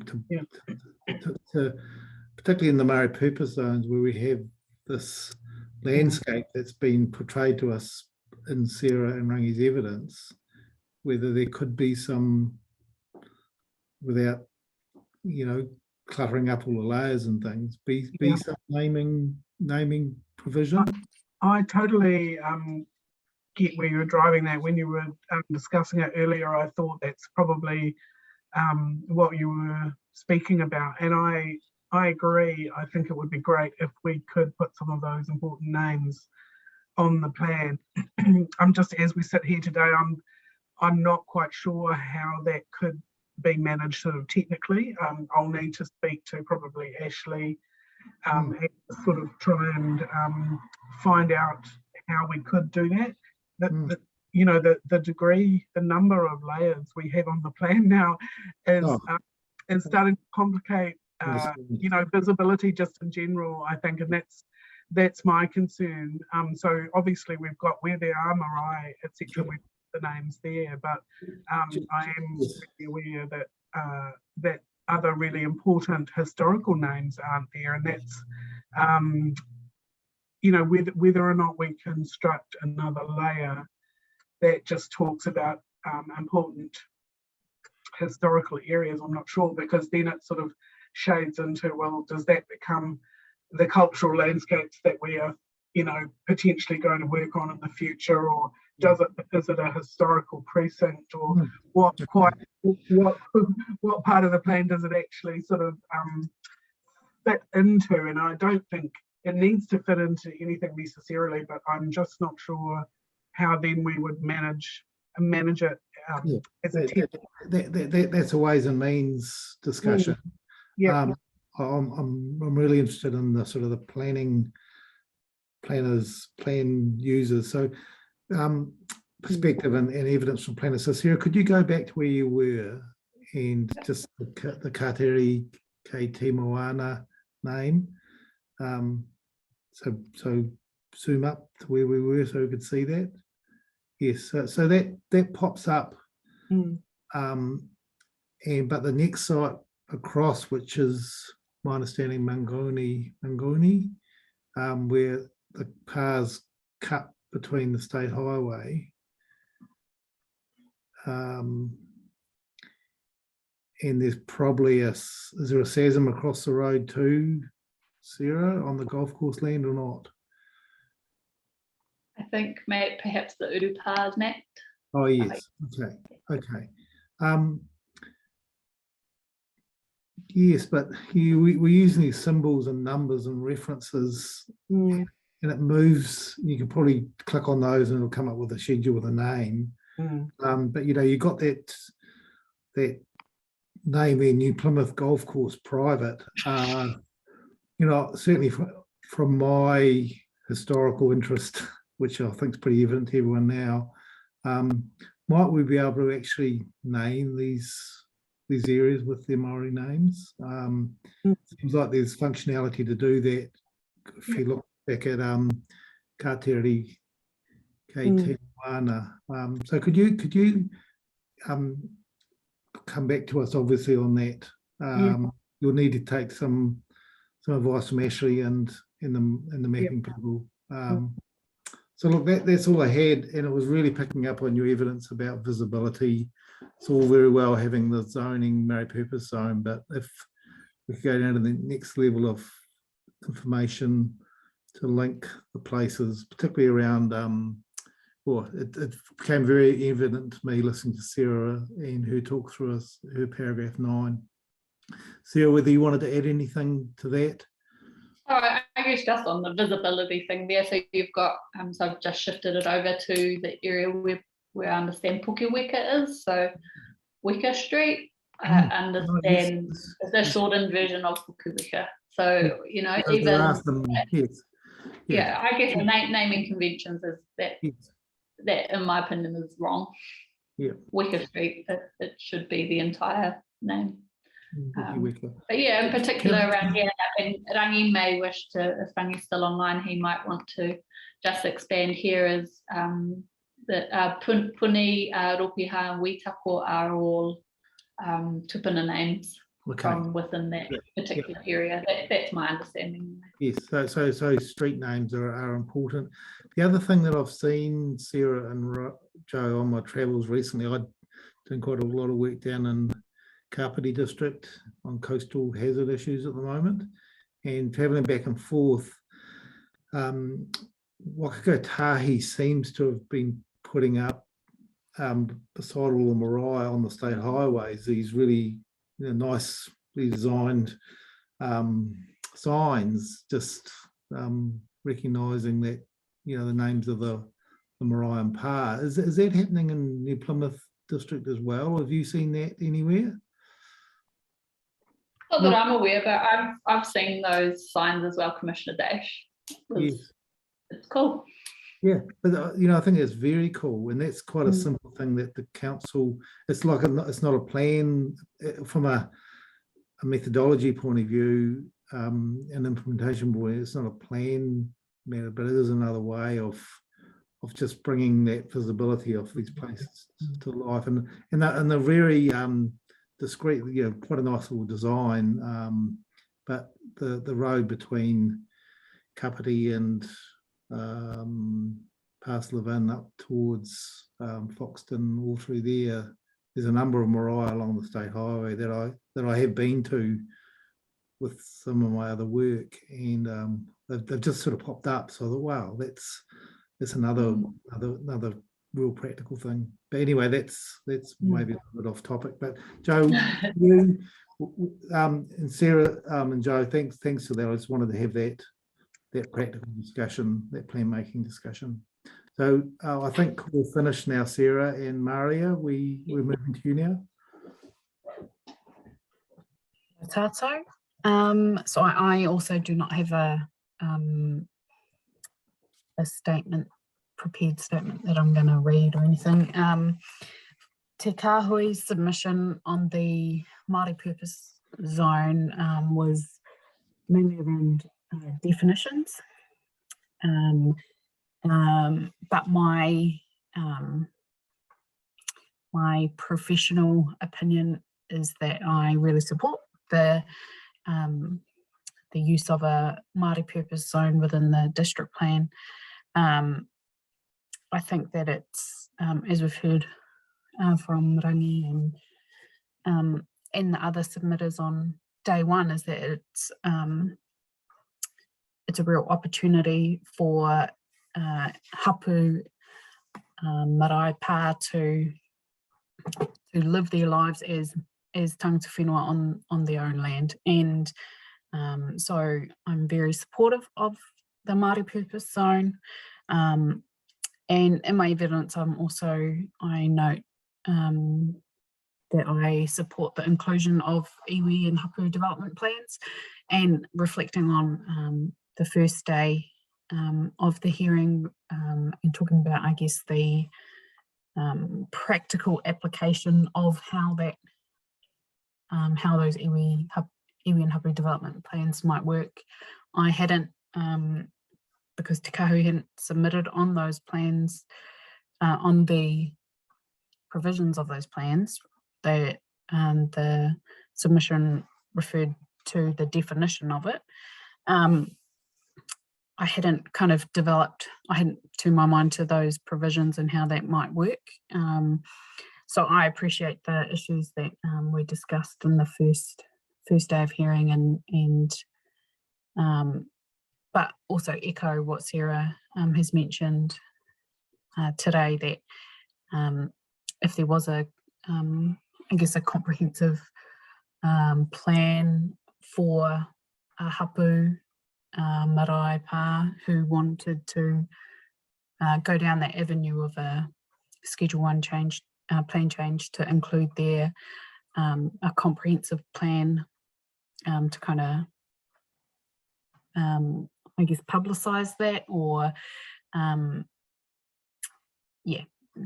particularly in the Maori purpose zones where we have this landscape that's been portrayed to us in Sarah and Rangi's evidence, whether there could be some, without you know, cluttering up all the layers and things, be Yeah. some naming provision. I totally get where you're driving that. When you were discussing it earlier, I thought that's probably what you were speaking about, and I agree. I think it would be great if we could put some of those important names on the plan. I'm just, as we sit here today, I'm not quite sure how that could be managed sort of technically. I'll need to speak to probably Ashley and sort of try and find out how we could do that. You know, the degree, the number of layers we have on the plan now is starting to complicate, you know, visibility just in general, I think, and that's my concern. So obviously we've got where there are Maori, etc. We've got the names there, but I am really aware that that other really important historical names aren't there, and that's you know, whether or not we construct another layer that just talks about important historical areas. I'm not sure, because then it sort of shades into, well, does that become the cultural landscapes that we are, you know, potentially going to work on in the future, or is it a historical precinct, or what part of the plan does it actually sort of fit into? And I don't think it needs to fit into anything necessarily, but I'm just not sure how then we would manage it as a that's a ways and means discussion. I'm really interested in the sort of the plan users. So perspective and evidence from planners. So Sarah, could you go back to where you were and just the Kateri Kei Moana name? So zoom up to where we were so we could see that. Yes, so that pops up, but the next site across, which is my understanding Mangoni, where the paths cut between the state highway, and there's probably is there a SASM across the road too, Sarah, on the golf course land or not? I think perhaps the Urupa is next. Oh yes, okay. Yes, but we're using these symbols and numbers and references, and it moves. You can probably click on those and it'll come up with a schedule with a name. But you know, you got that name in New Plymouth Golf Course Private. You know, certainly from my historical interest, which I think is pretty evident to everyone now, might we be able to actually name these areas with their Maori names? Seems like there's functionality to do that. If you look back at Kateri Kei Moana. So could you come back to us obviously on that? You'll need to take some advice from Ashley and in the mapping people. So look, that's all I had, and it was really picking up on your evidence about visibility. It's all very well having the zoning Mary-purpose zone, but if we could go down to the next level of information to link the places, particularly around, it became very evident to me listening to Sarah and her talk through her paragraph 9. Sarah, whether you wanted to add anything to that? I guess just on the visibility thing there, so you've got, so I've just shifted it over to the area where I understand Pukiweka is, so Weka Street, I understand it's a shortened version of Pukiweka. So, you know, even, I guess the naming conventions is that in my opinion is wrong. Weka Street, it should be the entire name. But yeah, in particular around here, and Rangi may wish to, if Rangi's still online, he might want to just expand here as that Puni, Ropiha and Witako are all tupuna names from within that particular area. That's my understanding. Yes, so street names are important. The other thing that I've seen, Sarah and Joe, on my travels recently, I've done quite a lot of work down Kapiti district on coastal hazard issues at the moment, and travelling back and forth, Wakako seems to have been putting up beside all the marae on the state highways these really nicely designed signs, just recognising that the names of the marae and pa. Is that happening in New Plymouth district as well? Have you seen that anywhere? Not that I'm aware, but I've seen those signs as well, Commissioner Dash. Yes. It's cool. Yeah, but I think it's very cool, and that's quite a simple thing that the council. It's like it's not a plan from a methodology point of view, an implementation point. It's not a plan matter, but it is another way of just bringing that visibility of these places to life, and they're very discreet. Quite a nice little design, but the road between Kapiti and past Levin up towards Foxton, all through there, there's a number of marae along the state highway that I have been to with some of my other work, and they've just sort of popped up. So I thought, wow, that's another real practical thing. But anyway, that's maybe a little bit off topic. But Joe, you and Sarah and Joe, thanks for that. I just wanted to have that practical discussion, that plan making discussion. So I think we're finished now, Sarah and Maria. We're moving to you now. Tato. So I also do not have a prepared statement that I'm going to read or anything. Te Kāhui's submission on the Māori purpose zone was mainly around definitions, but my professional opinion is that I really support the use of a Māori purpose zone within the district plan. I think that it's, as we've heard from Rangi and the other submitters on day one, is that it's a real opportunity for hapu marae pā to live their lives as tangata whenua on their own land. And so I'm very supportive of the Māori purpose zone. And in my evidence, I note that I support the inclusion of iwi and hapu development plans, and reflecting on the first day of the hearing and talking about, I guess, the practical application of how those iwi and hapu development plans might work. I hadn't, because Te Kāhui hadn't submitted on those plans, on the provisions of those plans, the submission referred to the definition of it. I hadn't kind of developed, I hadn't tuned my mind to those provisions and how that might work. So I appreciate the issues that we discussed in the first day of hearing, and but also echo what Sarah has mentioned today, that if there was I guess a comprehensive plan for a hapu marae pā who wanted to go down that avenue of a Schedule 1 change, plan change, to include their a comprehensive plan to kind of I guess publicise that, or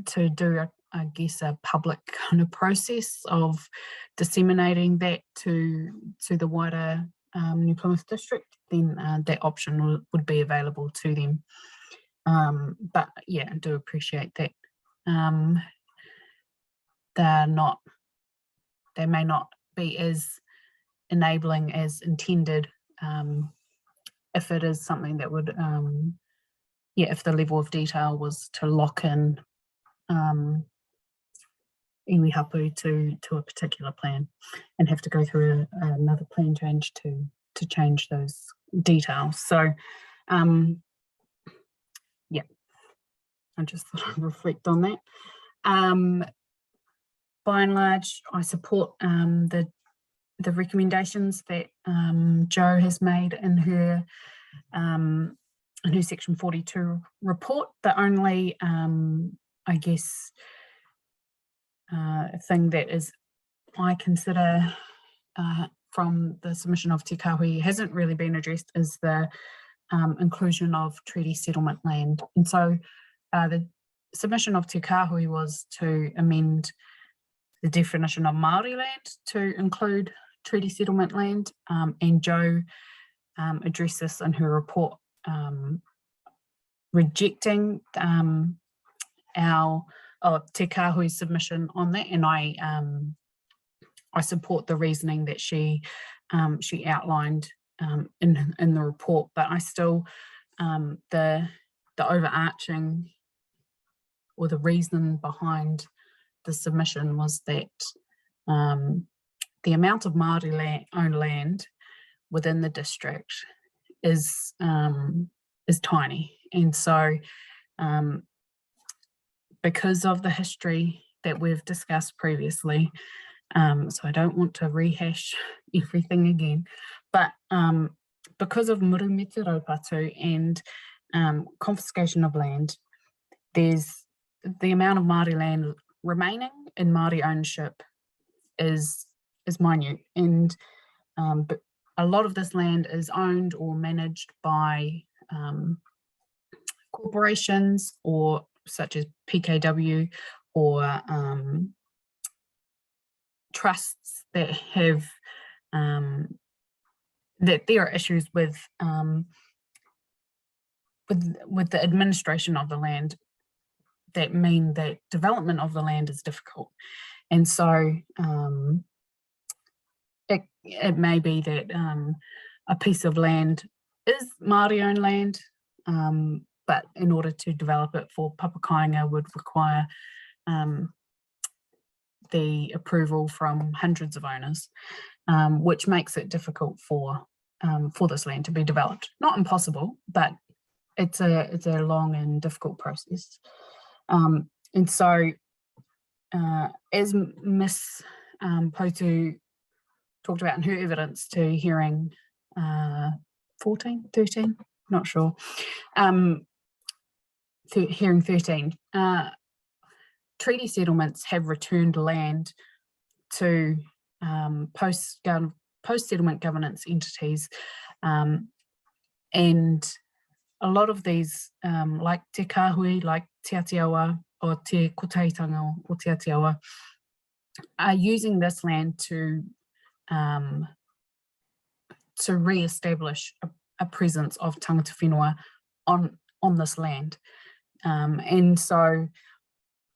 to do I guess a public kind of process of disseminating that to the wider New Plymouth district, then that option would be available to them. But yeah, I do appreciate that they may not be as enabling as intended, if it is something that would, if the level of detail was to lock in iwi hapu to a particular plan and have to go through another plan change to change those details. So yeah, I just thought I'd reflect on that. By and large, I support the recommendations that Jo has made in her Section 42 report. The only, I guess, thing that is I consider from the submission of Te Kahui hasn't really been addressed is the inclusion of treaty settlement land. And so the submission of Te Kahui was to amend the definition of Maori land to include treaty settlement land, and Jo addressed this in her report, rejecting Te Kahui's submission on that, and I support the reasoning that she outlined in the report. But I still the overarching or the reason behind the submission was that the amount of Māori owned land within the district is tiny, and so because of the history that we've discussed previously, so I don't want to rehash everything again, but because of murumete raupatu and confiscation of land, there's the amount of Māori land remaining in Māori ownership is minute, and but a lot of this land is owned or managed by corporations or such as PKW or trusts that have that there are issues with the administration of the land that mean that development of the land is difficult. And so it may be that a piece of land is Māori owned land, but in order to develop it for papakainga would require the approval from hundreds of owners, which makes it difficult for this land to be developed. Not impossible, but it's a long and difficult process. And so as Miss Potu talked about in her evidence to hearing 14, 13, not sure, hearing 13, treaty settlements have returned land to post-settlement governance entities, and a lot of these, like Te Kahui, like Te Atiawa, or Te Koteitanga or Te Atiawa, are using this land to re-establish a presence of tangata whenua on this land. And so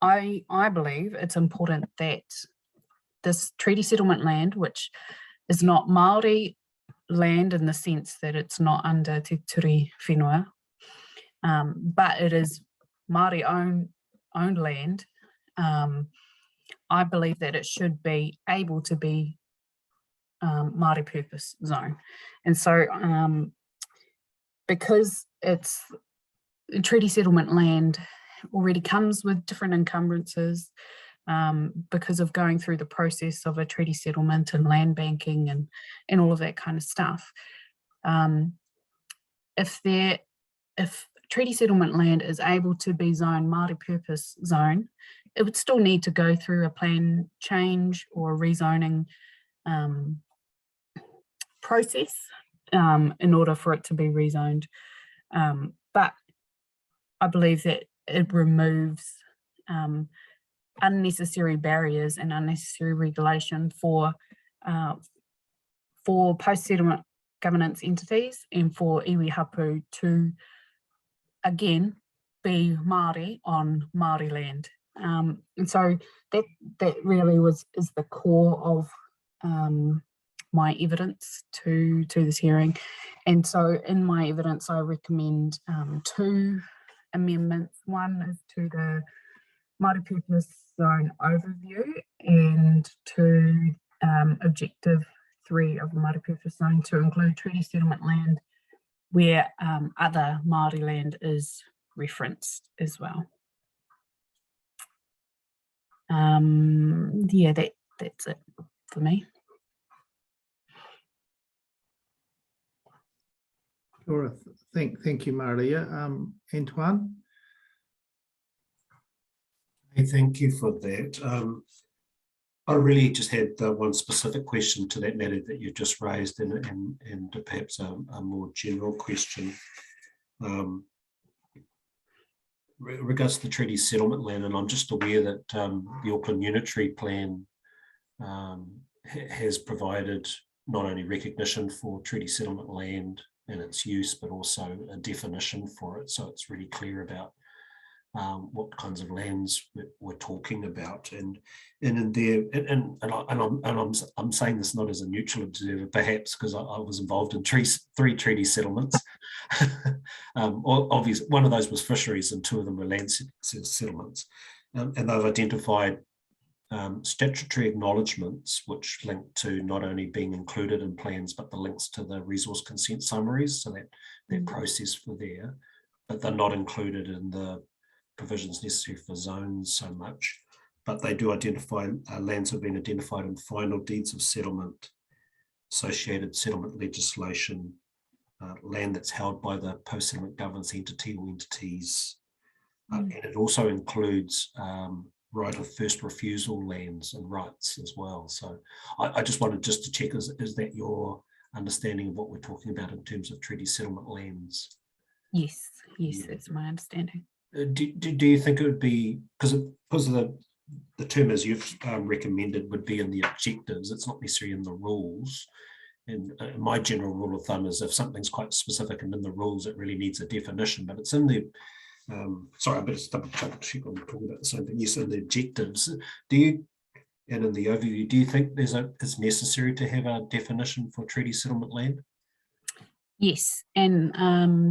I believe it's important that this treaty settlement land, which is not Māori land in the sense that it's not under Te Turi Whenua, but it is Māori owned land, I believe that it should be able to be Māori purpose zone. And so because it's treaty settlement land already comes with different encumbrances because of going through the process of a treaty settlement and land banking and all of that kind of stuff. If treaty settlement land is able to be zoned Māori purpose zone, it would still need to go through a plan change or a rezoning process in order for it to be rezoned. But I believe that it removes unnecessary barriers and unnecessary regulation for post-settlement governance entities and for iwi hapu to again be Māori on Māori land. And so that really is the core of my evidence to this hearing. And so in my evidence, I recommend two amendments. One is to Māori purpose zone overview and to objective 3 of the Māori purpose zone to include treaty settlement land where other Māori land is referenced as well. Yeah, that's it for me. Sure. Thank you, Maria. Antoine? Hey, thank you for that. I really just had one specific question to that matter that you just raised, and perhaps a more general question. Regards to the treaty settlement land, and I'm just aware that the Auckland Unitary Plan has provided not only recognition for treaty settlement land and its use, but also a definition for it. So it's really clear about what kinds of lands we're talking about, and in there, I'm saying this not as a neutral observer, perhaps because I was involved in 3 treaty settlements. Obviously, one of those was fisheries, and 2 of them were land settlements, and they've identified statutory acknowledgements which link to not only being included in plans, but the links to the resource consent summaries, so that process for there, but they're not included in the provisions necessary for zones so much, but they do identify lands have been identified in final deeds of settlement, associated settlement legislation, land that's held by the post-settlement governance entity or entities, and it also includes right of first refusal lands and rights as well. So I just wanted to check, is that your understanding of what we're talking about in terms of treaty settlement lands? Yes, that's my understanding. Do you think it would be, because of the term as you've recommended would be in the objectives, it's not necessarily in the rules, and my general rule of thumb is if something's quite specific and in the rules it really needs a definition, but it's in the sorry, I better double check I'm talking about the same thing. Yes, in the objectives, do you, and in the overview, do you think it's necessary to have a definition for treaty settlement land? Yes, and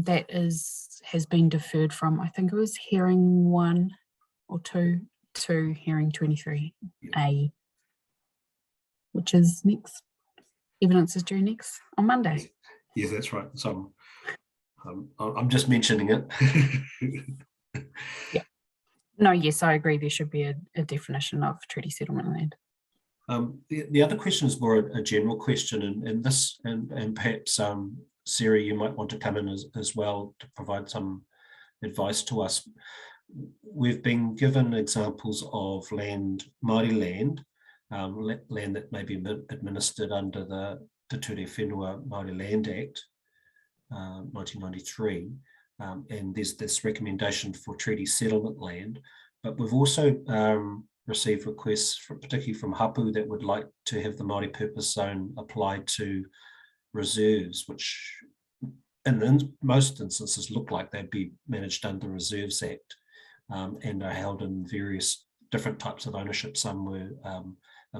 that has been deferred from, I think it was hearing 1 or 2 to hearing 23A, which is next. Evidence is due next on Monday. Yes, that's right. So I'm just mentioning it. Yeah. No, yes, I agree. There should be a definition of treaty settlement land. The other question is more a general question, and perhaps Sarah, you might want to come in as well to provide some advice to us. We've been given examples of land, Māori land, land that may be administered under the Te Ture Whenua Māori Land Act, 1993, and there's this recommendation for treaty settlement land, but we've also received requests, particularly from Hapu, that would like to have the Māori purpose zone applied to reserves, which in most instances look like they'd be managed under the Reserves Act, and are held in various different types of ownership. Some were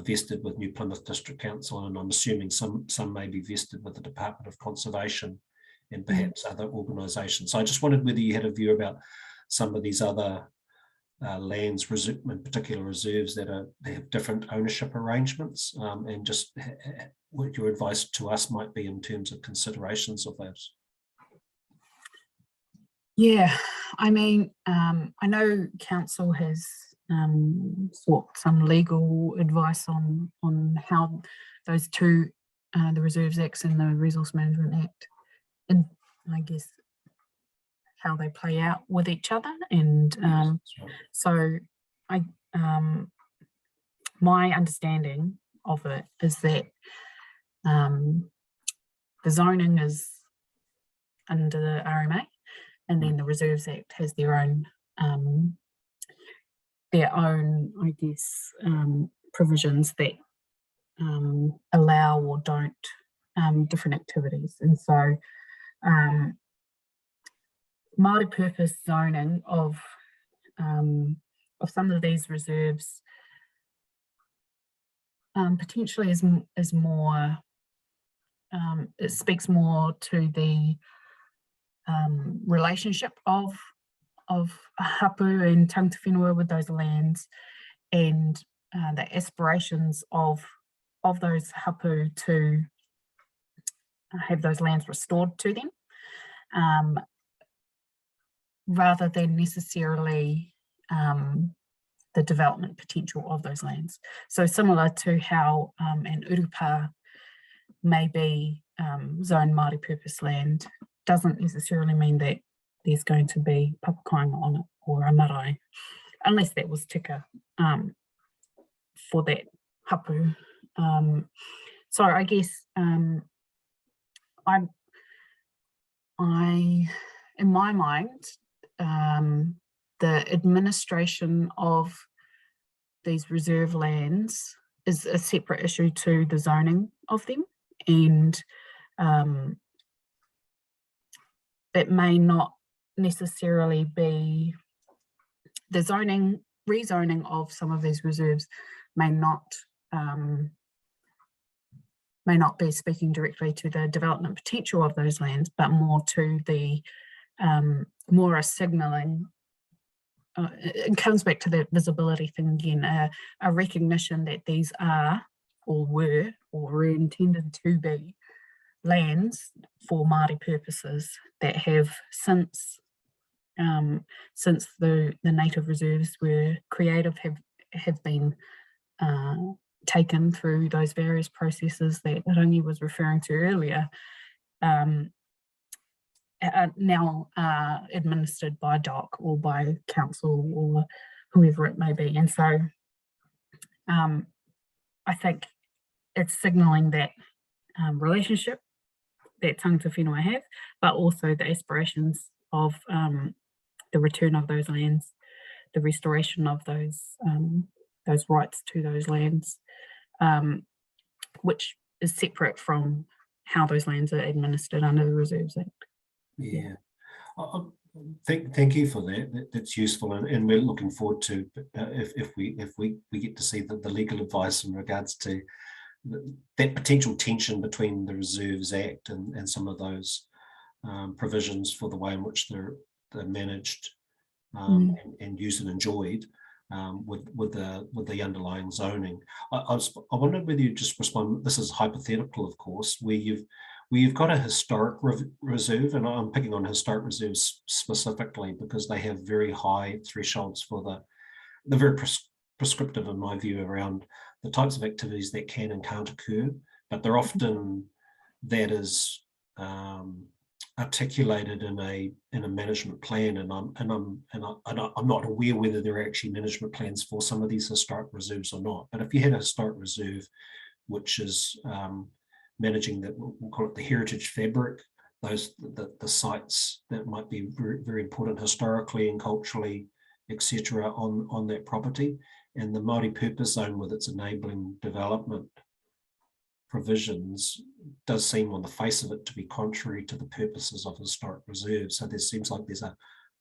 vested with New Plymouth District Council, and I'm assuming some may be vested with the Department of Conservation and perhaps other organisations. So I just wondered whether you had a view about some of these other lands, in particular reserves that have different ownership arrangements, and just what your advice to us might be in terms of considerations of those. Yeah, I mean, I know Council has sought some legal advice on how those two, the Reserves Act and the Resource Management Act, and I guess how they play out with each other. And so my understanding of it is that the zoning is under the RMA, and then the Reserves Act has their own, I guess, provisions that allow or don't different activities. And so Māori purpose zoning of some of these reserves potentially is more, it speaks more to the relationship of hapu and tangata whenua with those lands, and the aspirations of those hapu to have those lands restored to them, rather than necessarily the development potential of those lands. So similar to how an urupa may be zone Māori purpose land, doesn't necessarily mean that there's going to be papakainga on it or a marae, unless that was tika for that hapu. So I guess I in my mind, the administration of these reserve lands is a separate issue to the zoning of them, and it may not necessarily be the rezoning of some of these reserves may not be speaking directly to the development potential of those lands, but more to the more a signalling. It comes back to that visibility thing again, a recognition that these are or were intended to be lands for Māori purposes that have since the native reserves were created, have been taken through those various processes that Rangi was referring to earlier, now administered by DOC or by council or whoever it may be. And so I think it's signalling that relationship that tangata whenua have, but also the aspirations of the return of those lands, the restoration of those rights to those lands, which is separate from how those lands are administered under the Reserves Act. Yeah, thank you for that. That's useful, and we're looking forward to if we get to see the legal advice in regards to that potential tension between the Reserves Act and some of those provisions for the way in which they're managed and used and enjoyed with the underlying zoning. I wondered whether you just respond. This is hypothetical, of course, where you've got a historic reserve, and I'm picking on historic reserves specifically because they have very high thresholds for they're very prescriptive in my view around the types of activities that can and can't occur, but they're often that is articulated in a management plan, and I'm not aware whether there are actually management plans for some of these historic reserves or not. But if you had a historic reserve, which is managing that, we'll call it the heritage fabric, the sites that might be very, very important historically and culturally, etc., on that property, and the Māori purpose zone with its enabling development provisions does seem on the face of it to be contrary to the purposes of historic reserves. So there seems like there's an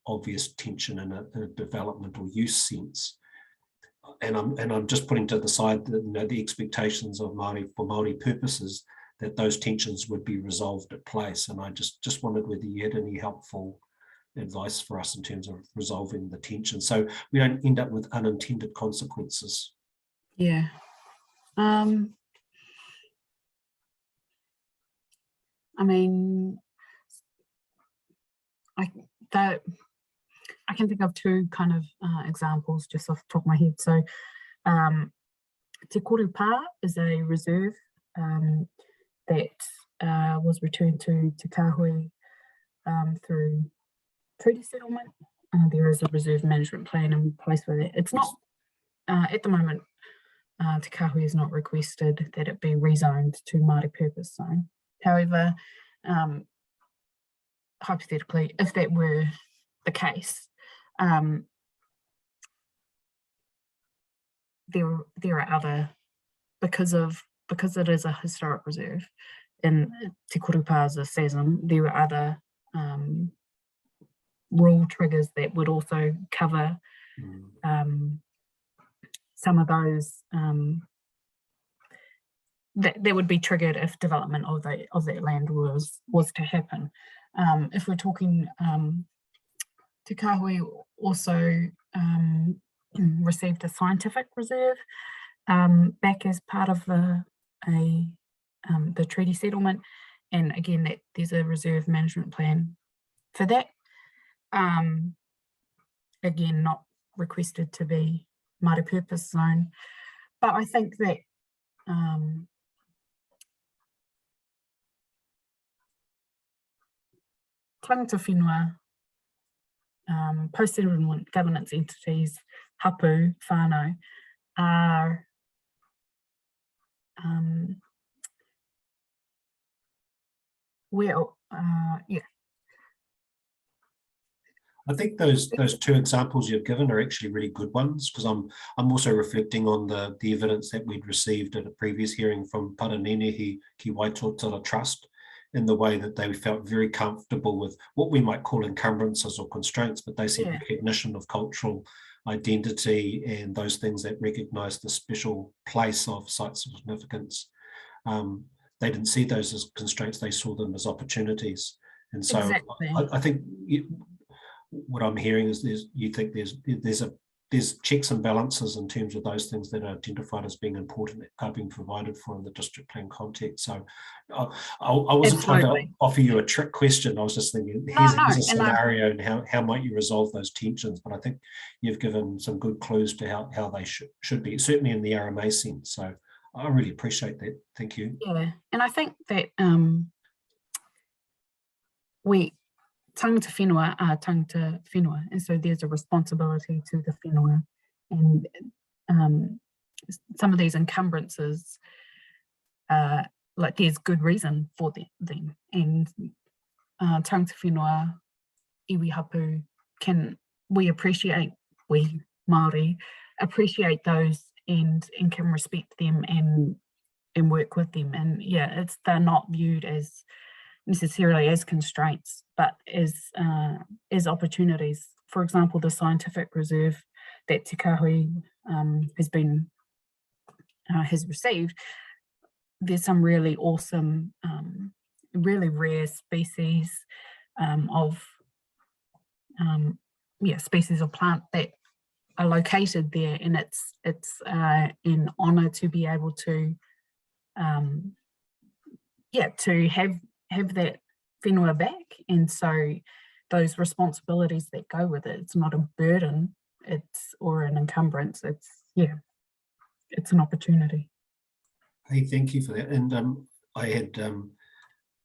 obvious tension in a developmental use sense. And I'm just putting to the side that the expectations of Māori for Māori purposes, that those tensions would be resolved at place. And I just wondered whether you had any helpful advice for us in terms of resolving the tension, so we don't end up with unintended consequences. Yeah. I mean, I can think of two kind of examples just off the top of my head. So Te Korupā is a reserve that was returned to Te Kāhui through treaty settlement. There is a reserve management plan in place with it. It's not, at the moment, Te Kāhui has not requested that it be rezoned to Māori purpose zone. However, hypothetically, if that were the case, there are other, because it is a historic reserve and Te Korupā is a SASM, there are other rule triggers that would also cover some of those that would be triggered if development of that land was to happen. If we're talking Te Kahui also received a scientific reserve back as part of the treaty settlement, and again that there's a reserve management plan for that. Again, not requested to be Māori purpose zone, but I think that tangata whenua, post-settlement governance entities, hapu, whānau, are I think those two examples you've given are actually really good ones, because I'm also reflecting on the evidence that we'd received at a previous hearing from Paranenehi Ki Waitotara Trust, in the way that they felt very comfortable with what we might call encumbrances or constraints, but they said recognition of cultural identity and those things that recognise the special place of sites of significance. They didn't see those as constraints, they saw them as opportunities. And so exactly. I think what I'm hearing is you think there's checks and balances in terms of those things that are identified as being important that are being provided for in the district plan context. So I wasn't trying to offer you a trick question. I was just thinking, here's a scenario and how might you resolve those tensions? But I think you've given some good clues to how they should be, certainly in the RMA sense. So I really appreciate that. Thank you. Yeah, and I think that tangata whenua are tangata whenua, and so there's a responsibility to the whenua, and some of these encumbrances, like there's good reason for them, and tangata whenua, iwi hapu, we Māori appreciate those and can respect them and work with them, and yeah, they're not viewed as necessarily as constraints, but as opportunities. For example, the scientific reserve that Te Kahui has received, there's some really awesome, really rare species species of plant that are located there, and it's an honour to be able to to have that whenua back, and so those responsibilities that go with it, it's not a burden, or an encumbrance, it's an opportunity. Hey, thank you for that. And I had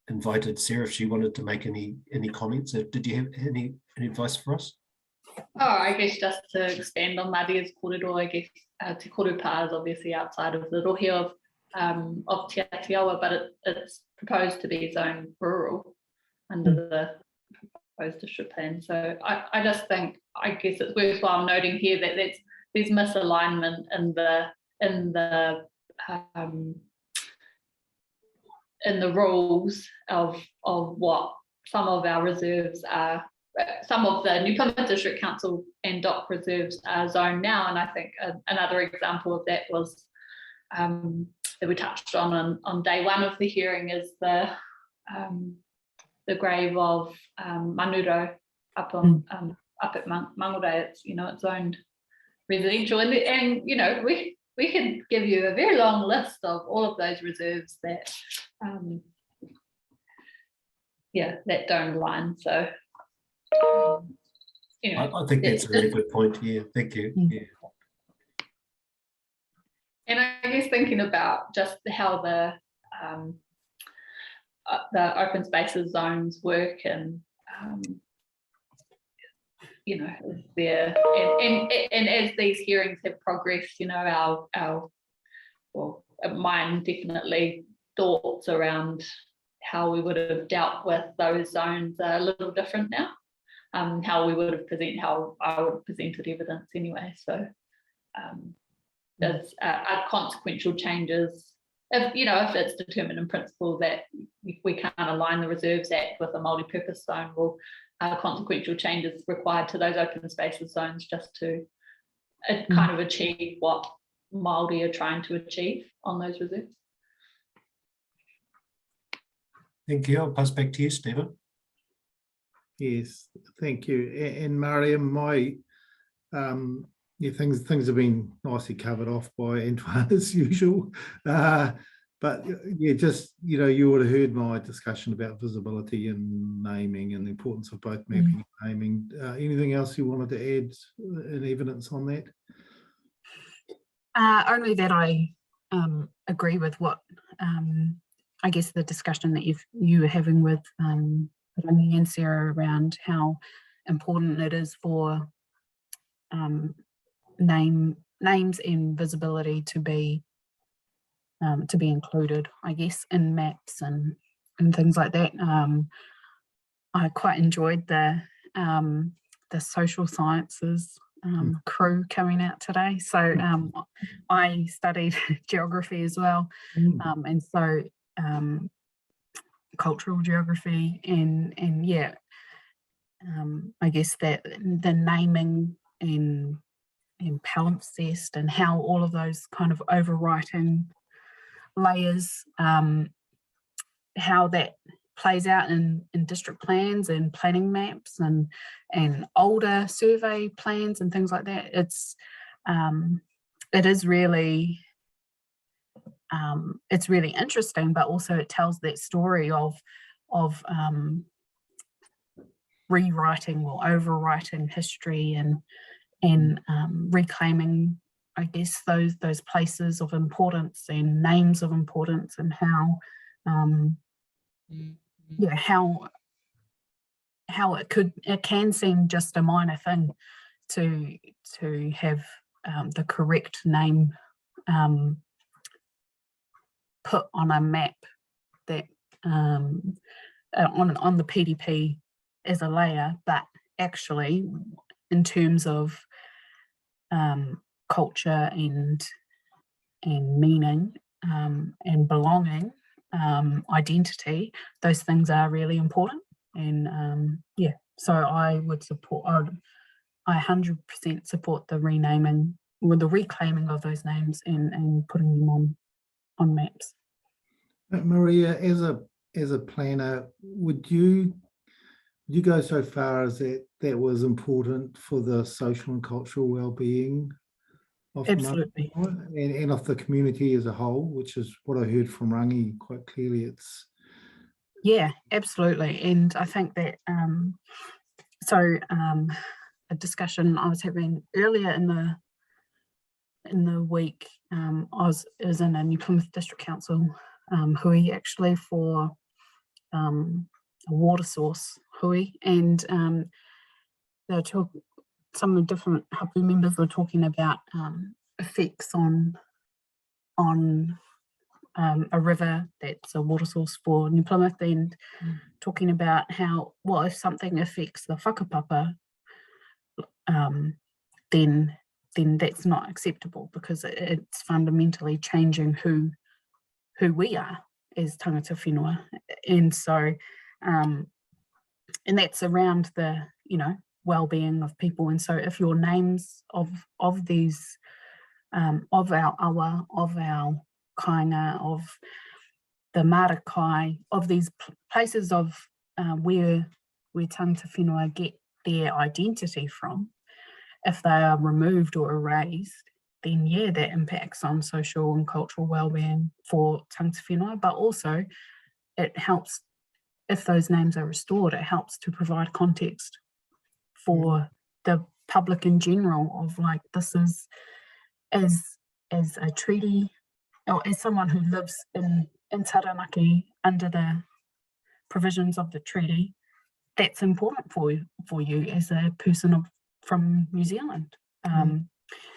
invited Sarah if she wanted to make any comments. Did you have any advice for us? Oh, I guess just to expand on Maria's kōrero, I guess Te Korupā is obviously outside of the rohe of Te Atiawa, but it's proposed to be zoned rural under the proposed district plan. So I just think, I guess it's worthwhile noting here that there's misalignment in the rules of what some of our reserves are. Some of the New Plymouth District Council and DOC reserves are zoned now, and I think another example of that was that we touched on day one of the hearing is the grave of Manuro up at Mangorei. It's zoned residential, and we could give you a very long list of all of those reserves that that don't align. So I think that's a really good point. Yeah, thank you. Yeah. And I guess thinking about just how the open spaces zones work, and there and as these hearings have progressed, mine definitely thoughts around how we would have dealt with those zones are a little different now. How I would have presented evidence anyway. So there's consequential changes. If it's determined in principle that we can't align the Reserves Act with a multi-purpose zone, well, consequential changes required to those open spaces zones just to kind of achieve what Māori are trying to achieve on those reserves. Thank you. I'll pass back to you, Stephen. Yes, thank you. And Mariam, yeah, things have been nicely covered off by Antoine as usual. But yeah, just, you would have heard my discussion about visibility and naming and the importance of both mapping and naming. Anything else you wanted to add in evidence on that? Only that I agree with what I guess the discussion that you were having with Rangi and Sarah around how important it is for names and visibility to be included, I guess, in maps and things like that. I quite enjoyed the social sciences crew coming out today. So I studied geography as well, and so cultural geography and yeah, I guess that the naming and palimpsest and how all of those kind of overwriting layers, how that plays out in district plans and planning maps and older survey plans and things like that. It is really it's really interesting, but also it tells that story of rewriting or overwriting history and reclaiming, I guess, those places of importance and names of importance, and how how it can seem just a minor thing to have the correct name put on a map that on the PDP as a layer, but actually in terms of culture and meaning and belonging, identity, those things are really important. And yeah, so I would support, I 100% support the renaming, or the reclaiming of those names and putting them on maps. Maria, as a planner, would you go so far as that was important for the social and cultural well-being of Absolutely, and of the community as a whole, which is what I heard from Rangi quite clearly. It's absolutely, and I think that a discussion I was having earlier in the week, I was in a New Plymouth District Council hui actually for a water source hui, and they were some of the different hapu members were talking about effects on a river that's a water source for New Plymouth, and talking about how, well, if something affects the whakapapa, then that's not acceptable, because it's fundamentally changing who we are as tangata whenua. And so and that's around the well-being of people. And so if your names of these of our awa, of our kainga, of the marakai, of these places of where tangata whenua get their identity from, if they are removed or erased, then yeah, that impacts on social and cultural well-being for tangata whenua. But also it helps, if those names are restored, it helps to provide context for the public in general, of like, this is as a treaty, or as someone who lives in Taranaki under the provisions of the treaty, that's important for you as a person from New Zealand.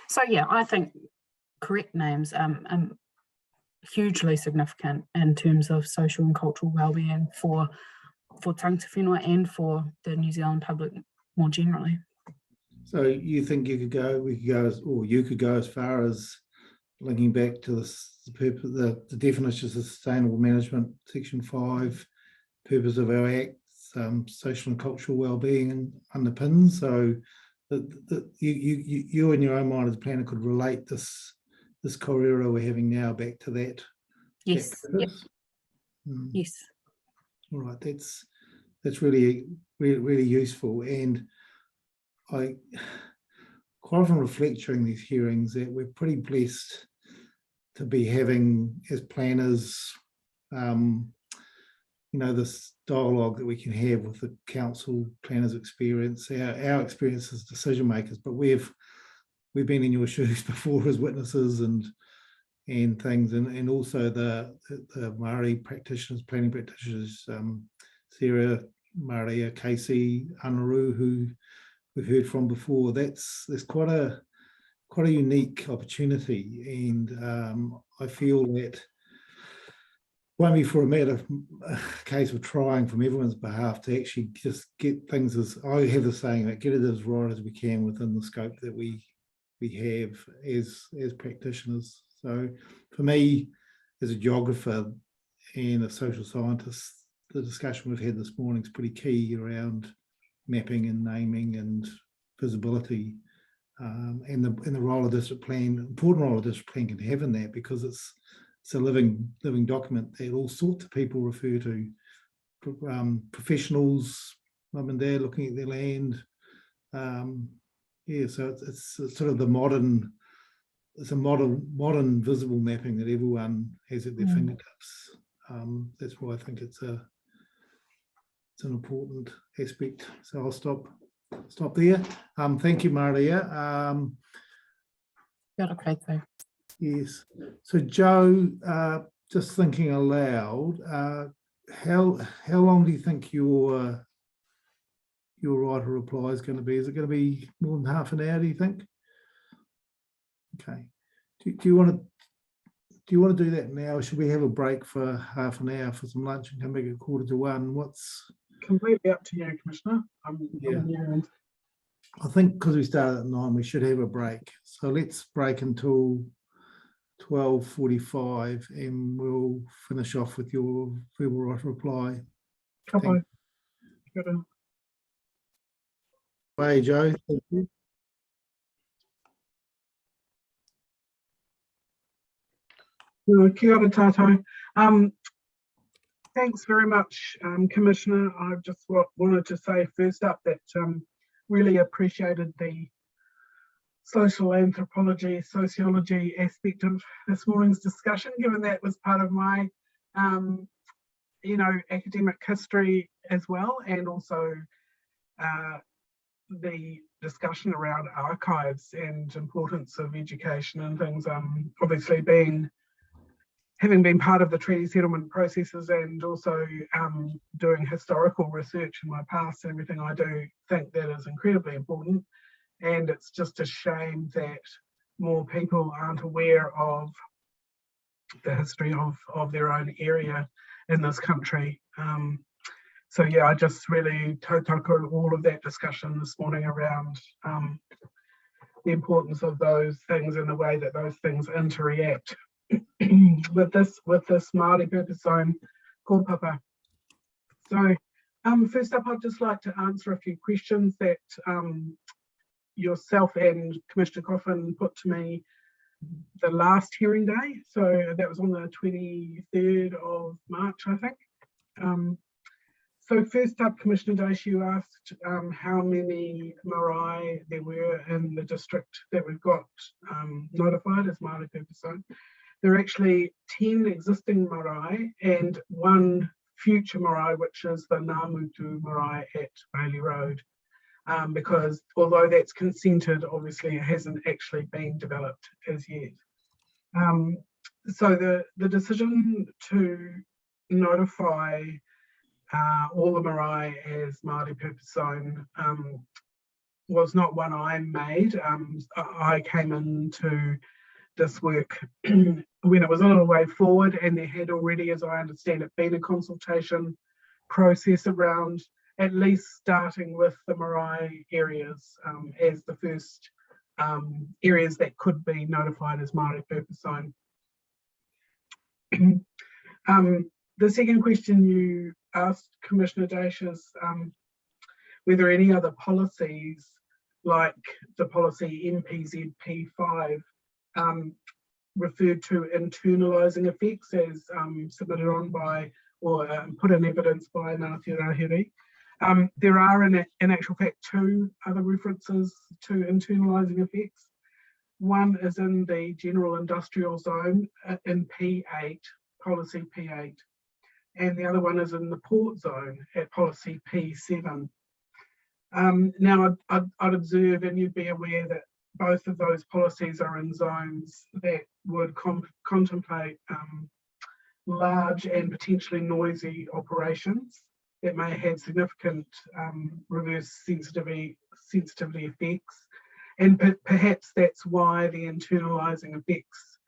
So yeah, I think correct names hugely significant in terms of social and cultural well-being for tangata whenua and for the New Zealand public more generally. So you think you could go as far as linking back to the definitions of sustainable management, Section 5, purpose of our Act, social and cultural well-being and underpins, so that you in your own mind as a planner could relate this kōrero we're having now back to that. Yes. That Yes. All right, that's really really useful. And I quite often reflect during these hearings that we're pretty blessed to be having, as planners, this dialogue that we can have with the council planners' experience, our experience as decision makers. But we've been in your shoes before as witnesses and things, and also the Maori practitioners, planning practitioners, Sarah, Maria, Casey, Anaru, who we've heard from before. There's quite a unique opportunity, and I feel that won't be for a case of trying from everyone's behalf to actually just get things, as I have the saying, that get it as right as we can within the scope that we have as practitioners. So for me, as a geographer and a social scientist, the discussion we've had this morning is pretty key around mapping and naming and visibility, and the role of district plan, important role of district plan can have in that, because it's a living document that all sorts of people refer to, professionals, mum and dad looking at their land. So it's sort of the modern, it's a modern visible mapping that everyone has at their fingertips. That's why I think it's an important aspect. So I'll stop there. Thank you, Maria. Yes. So Joe, just thinking aloud, how long do you think your right of reply is going to be? Is it going to be more than half an hour, do you think? Okay. Do you want to do that now? Or should we have a break for half an hour for some lunch and come back at 1:45? What's completely up to you, Commissioner. I think because we started at 9, we should have a break. So let's break until 12:45, and we'll finish off with your verbal right of reply. Bye, Joe. Thank you. Kia ora tātou. Thanks very much, Commissioner. I just wanted to say first up that really appreciated the social anthropology, sociology aspect of this morning's discussion, given that was part of my, academic history as well, and also the discussion around archives and importance of education and things. Obviously, having been part of the treaty settlement processes and also doing historical research in my past and everything, I do think that is incredibly important. And it's just a shame that more people aren't aware of the history of their own area in this country. So yeah, I just really tautoko all of that discussion this morning around the importance of those things and the way that those things interact with this Māori purpose zone kōpapa. So first up, I'd just like to answer a few questions that yourself and Commissioner Coffin put to me the last hearing day. So that was on the 23rd of March, I think. So first up, Commissioner Dace, you asked how many marae there were in the district that we've got notified as Māori purpose zone. There are actually 10 existing marae and 1 future marae, which is the Ngāmutu marae at Bailey Road. Because although that's consented, obviously it hasn't actually been developed as yet. So the decision to notify all the marae as Māori purpose zone was not one I made. I came into this work when it was a little way forward, and there had already, as I understand it, been a consultation process around at least starting with the marae areas as the first areas that could be notified as Māori purpose zone. The second question you asked, Commissioner Dace, is whether any other policies like the policy NPZP5 referred to internalising effects as submitted on by or put in evidence by Ngāti Rahiri. There are in actual fact 2 other references to internalising effects. One is in the general industrial zone in P8, policy P8, and the other one is in the port zone at policy P7. Now, I'd observe, and you'd be aware, that both of those policies are in zones that would contemplate large and potentially noisy operations that may have significant reverse sensitivity effects. And perhaps that's why the internalising effects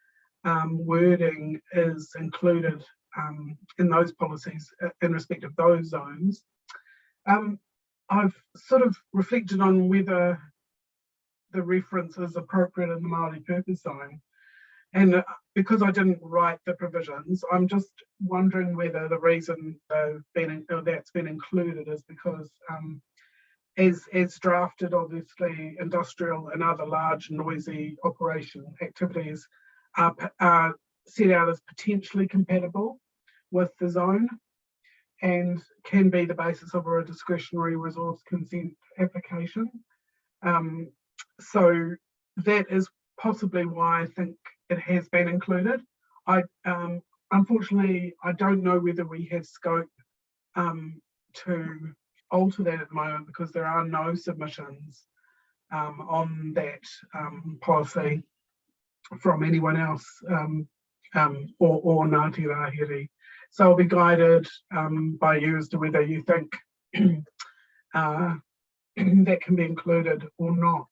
wording is included in those policies in respect of those zones. I've sort of reflected on whether the reference is appropriate in the Māori purpose zone. And because I didn't write the provisions, I'm just wondering whether the reason that's been included is because as drafted, obviously, industrial and other large noisy operation activities are set out as potentially compatible with the zone and can be the basis of a discretionary resource consent application. So that is possibly why I think it has been included. Unfortunately, I don't know whether we have scope to alter that at the moment, because there are no submissions on that policy from anyone else or Ngāti Rāhere. So I'll be guided by you as to whether you think that can be included or not.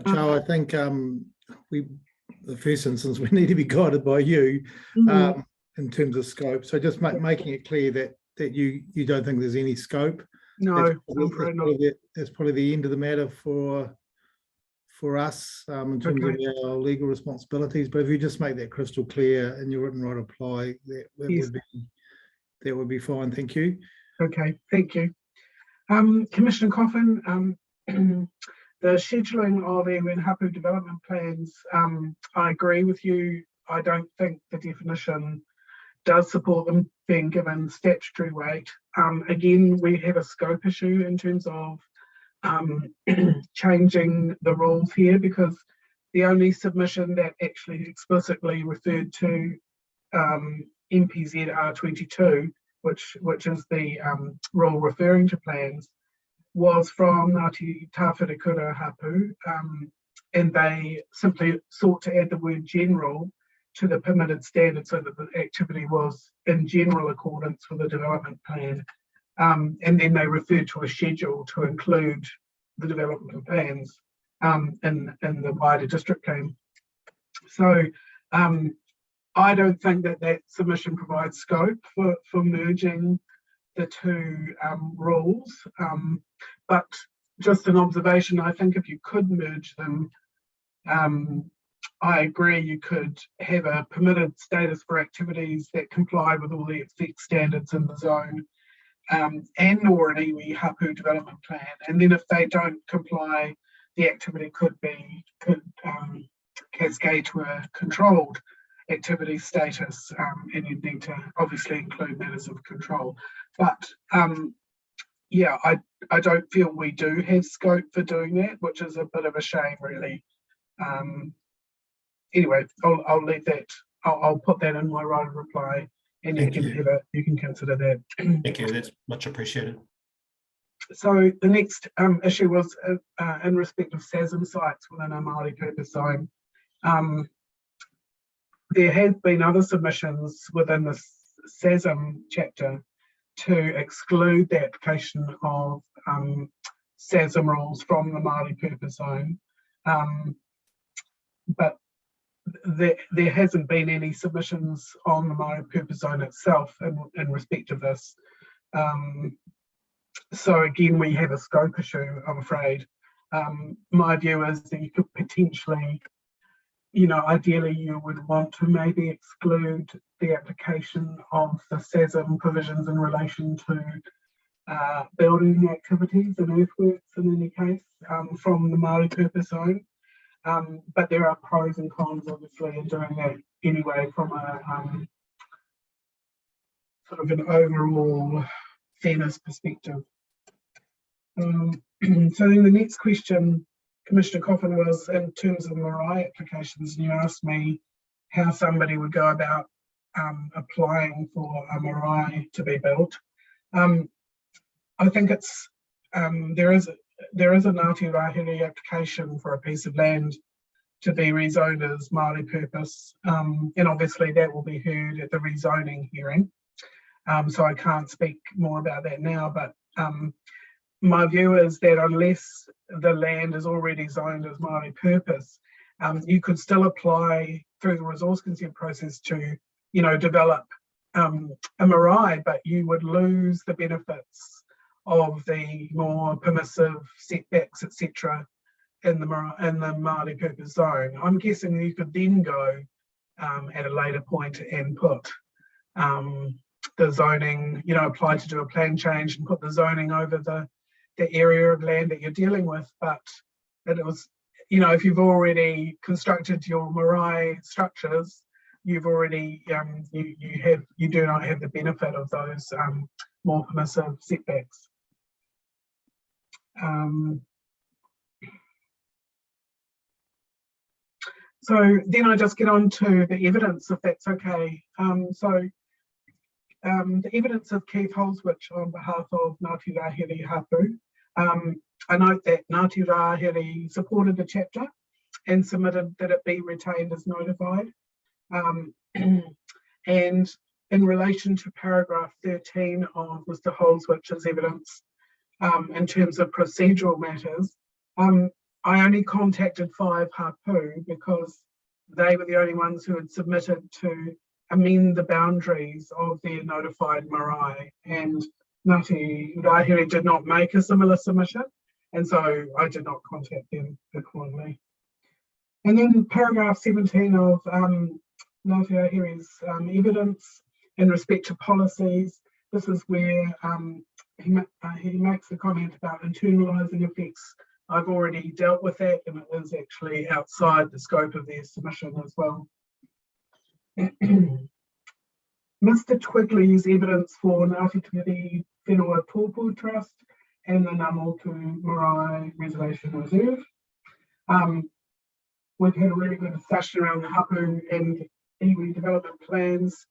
Joe, I think the first instance, we need to be guided by you in terms of scope. So just making it clear that you don't think there's any scope. No, that's probably the end of the matter for us in terms of our legal responsibilities. But if you just make that crystal clear in your written right reply, that would be fine. Thank you. Okay, thank you. Commissioner Coffin, the scheduling of iwi and hapu development plans, I agree with you. I don't think the definition does support them being given statutory weight. Again, we have a scope issue in terms of changing the rules here, because the only submission that actually explicitly referred to MPZ R22, which is the rule referring to plans, was from Ngāti Tāwhirakura Hapu, and they simply sought to add the word general to the permitted standard so that the activity was in general accordance with the development plan. And then they referred to a schedule to include the development plans in the wider district plan. So I don't think that submission provides scope for merging the 2 rules, but just an observation, I think if you could merge them, I agree you could have a permitted status for activities that comply with all the effect standards in the zone, and or an iwi hapu development plan, and then if they don't comply, the activity could cascade to a controlled activity status, and you'd need to obviously include matters of control. But yeah, I don't feel we do have scope for doing that, which is a bit of a shame, really. Anyway, I'll leave that. I'll put that in my right of reply, and you can consider that. Thank you. That's much appreciated. So the next issue was in respect of SASM sites within a Māori purpose zone. There have been other submissions within the SASM chapter to exclude the application of SASM rules from the Māori purpose zone, but there hasn't been any submissions on the Māori purpose zone itself in respect of this. So again, we have a scope issue, I'm afraid. My view is that you could potentially, ideally you would want to maybe exclude the application of the SASM provisions in relation to building activities and earthworks in any case from the Māori purpose zone. But there are pros and cons, obviously, in doing that anyway from a sort of an overall fairness perspective. So then the next question, Commissioner Coffin, was in terms of marae applications, and you asked me how somebody would go about applying for a marae to be built. I think it's there is a Ngāti Rāhere application for a piece of land to be rezoned as Māori purpose, and obviously that will be heard at the rezoning hearing. So I can't speak more about that now, but my view is that unless the land is already zoned as Māori purpose, you could still apply through the resource consent process to, you know, develop a marae, but you would lose the benefits of the more permissive setbacks, etc., in the Māori purpose zone. I'm guessing you could then go at a later point and put the zoning, you know, apply to do a plan change and put the zoning over the area of land that you're dealing with. But it was, you know, if you've already constructed your marae structures, you've already you do not have the benefit of those more permissive setbacks. So then I just get on to the evidence, if that's okay. The evidence of Keith Holswich on behalf of Ngāti Rāhere Hapu. I note that Ngāti Rāhere supported the chapter and submitted that it be retained as notified. And in relation to paragraph 13 of Mr. Holswich's evidence, in terms of procedural matters, I only contacted 5 Hapu because they were the only ones who had submitted to amend the boundaries of their notified marae, and Ngāti Rāhere did not make a similar submission, and so I did not contact them accordingly. And then paragraph 17 of Ngāti Rāhere's evidence in respect to policies, this is where he makes a comment about internalising effects. I've already dealt with that, and it is actually outside the scope of their submission as well. Mr. Twigley's evidence for Ngāti Tiriti Whenua Tōpū Trust and the Ngamotu Marae Reservation Reserve. We've had a really good discussion around the hapu and iwi development plans.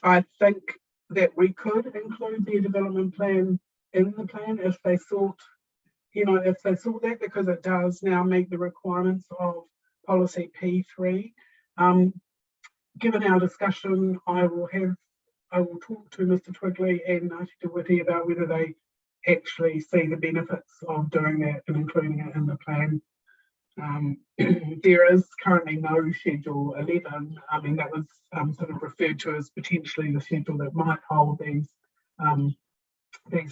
I think that we could include their development plan in the plan if they sought, you know, if they sought that, because it does now meet the requirements of policy P3. Given our discussion, I will talk to Mr. Twigley and Ngāti Te Witi about whether they actually see the benefits of doing that and including it in the plan. There is currently no Schedule 11. I mean, that was sort of referred to as potentially the schedule that might hold these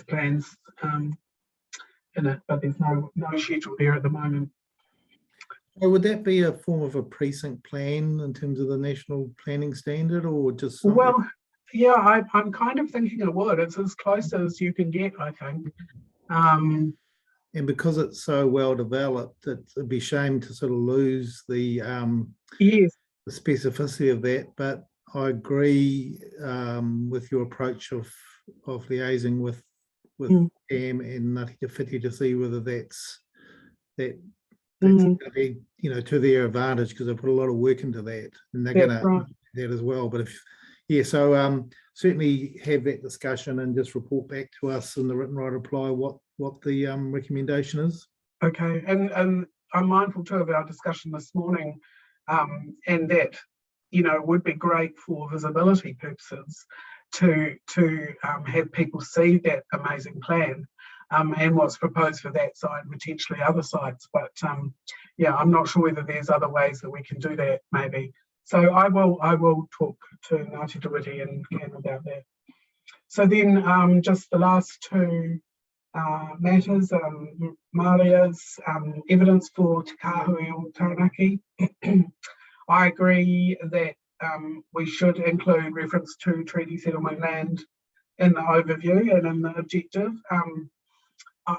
plans in it, but there's no schedule there at the moment. Well, would that be a form of a precinct plan in terms of the national planning standard, or just something? Well, yeah, I'm kind of thinking it would. It's as close as you can get, I think. And because it's so well developed, it'd be a shame to sort of lose the yes, the specificity of that. But I agree with your approach of liaising with Pam and Ngāti Te Whiti to see whether that's really, you know, to their advantage, because they put a lot of work into that, and they're going to do that as well. But so certainly have that discussion and just report back to us in the written right reply what the recommendation is. Okay, and I'm mindful too of our discussion this morning, and that, you know, would be great for visibility purposes to have people see that amazing plan. And what's proposed for that site and potentially other sites. But yeah, I'm not sure whether there's other ways that we can do that maybe. So I will talk to Ngāti Te Witi and Cam about that. So then just the last two matters, Maria's evidence for Te Kāhui o Taranaki. I agree that we should include reference to treaty settlement land in the overview and in the objective.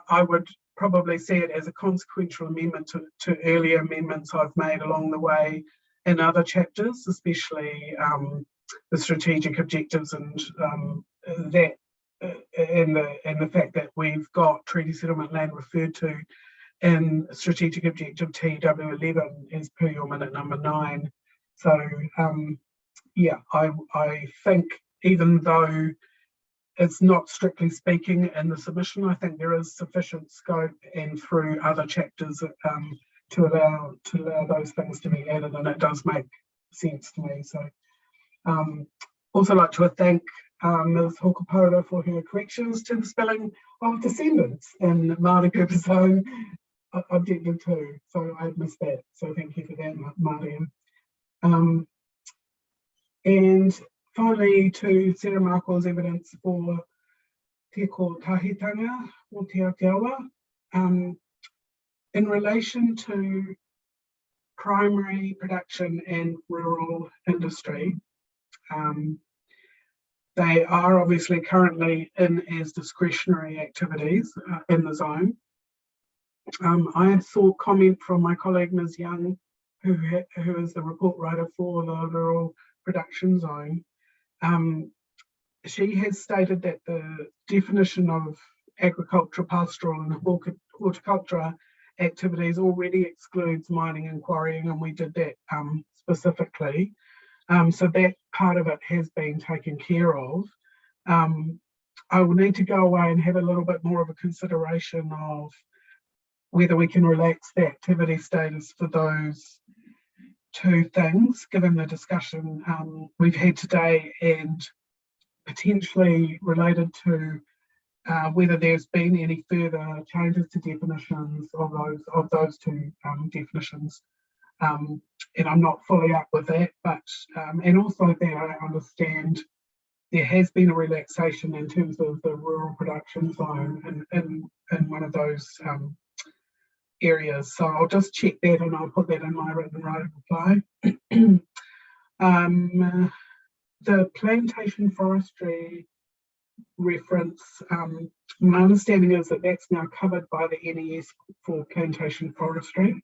I would probably see it as a consequential amendment to earlier amendments I've made along the way in other chapters, especially the strategic objectives and that and the fact that we've got treaty settlement land referred to in strategic objective TW11 as per your minute number 9. So yeah, I think even though it's not strictly speaking in the submission, I think there is sufficient scope and through other chapters to allow those things to be added, and it does make sense to me. So also like to thank Ms. Hokapola for her corrections to the spelling of descendants in Māori purpose zone objective 2. So I missed that. So thank you for that, Māori. And finally, to Sarah Markle's evidence for te ko tahitanga o te Aotearoa, in relation to primary production and rural industry, they are obviously currently in as discretionary activities in the zone. I had sought comment from my colleague Ms. Young, who is the report writer for the rural production zone. She has stated that the definition of agriculture, pastoral and horticulture activities already excludes mining and quarrying, and we did that specifically. So that part of it has been taken care of. I will need to go away and have a little bit more of a consideration of whether we can relax the activity status for those two things, given the discussion we've had today, and potentially related to whether there's been any further changes to definitions of those two definitions. And I'm not fully up with that, but and also that I understand there has been a relaxation in terms of the rural production zone in one of those areas. So I'll just check that and I'll put that in my written reply. The plantation forestry reference, my understanding is that that's now covered by the NES for plantation forestry.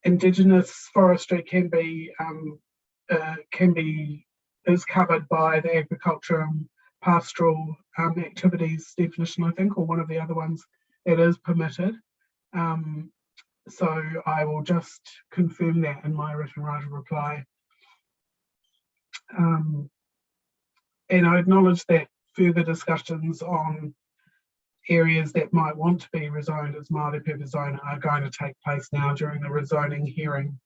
Indigenous forestry is covered by the agriculture and pastoral activities definition, I think, or one of the other ones that is permitted. So I will just confirm that in my written reply. And I acknowledge that further discussions on areas that might want to be rezoned as Māori purpose zone are going to take place now during the rezoning hearing.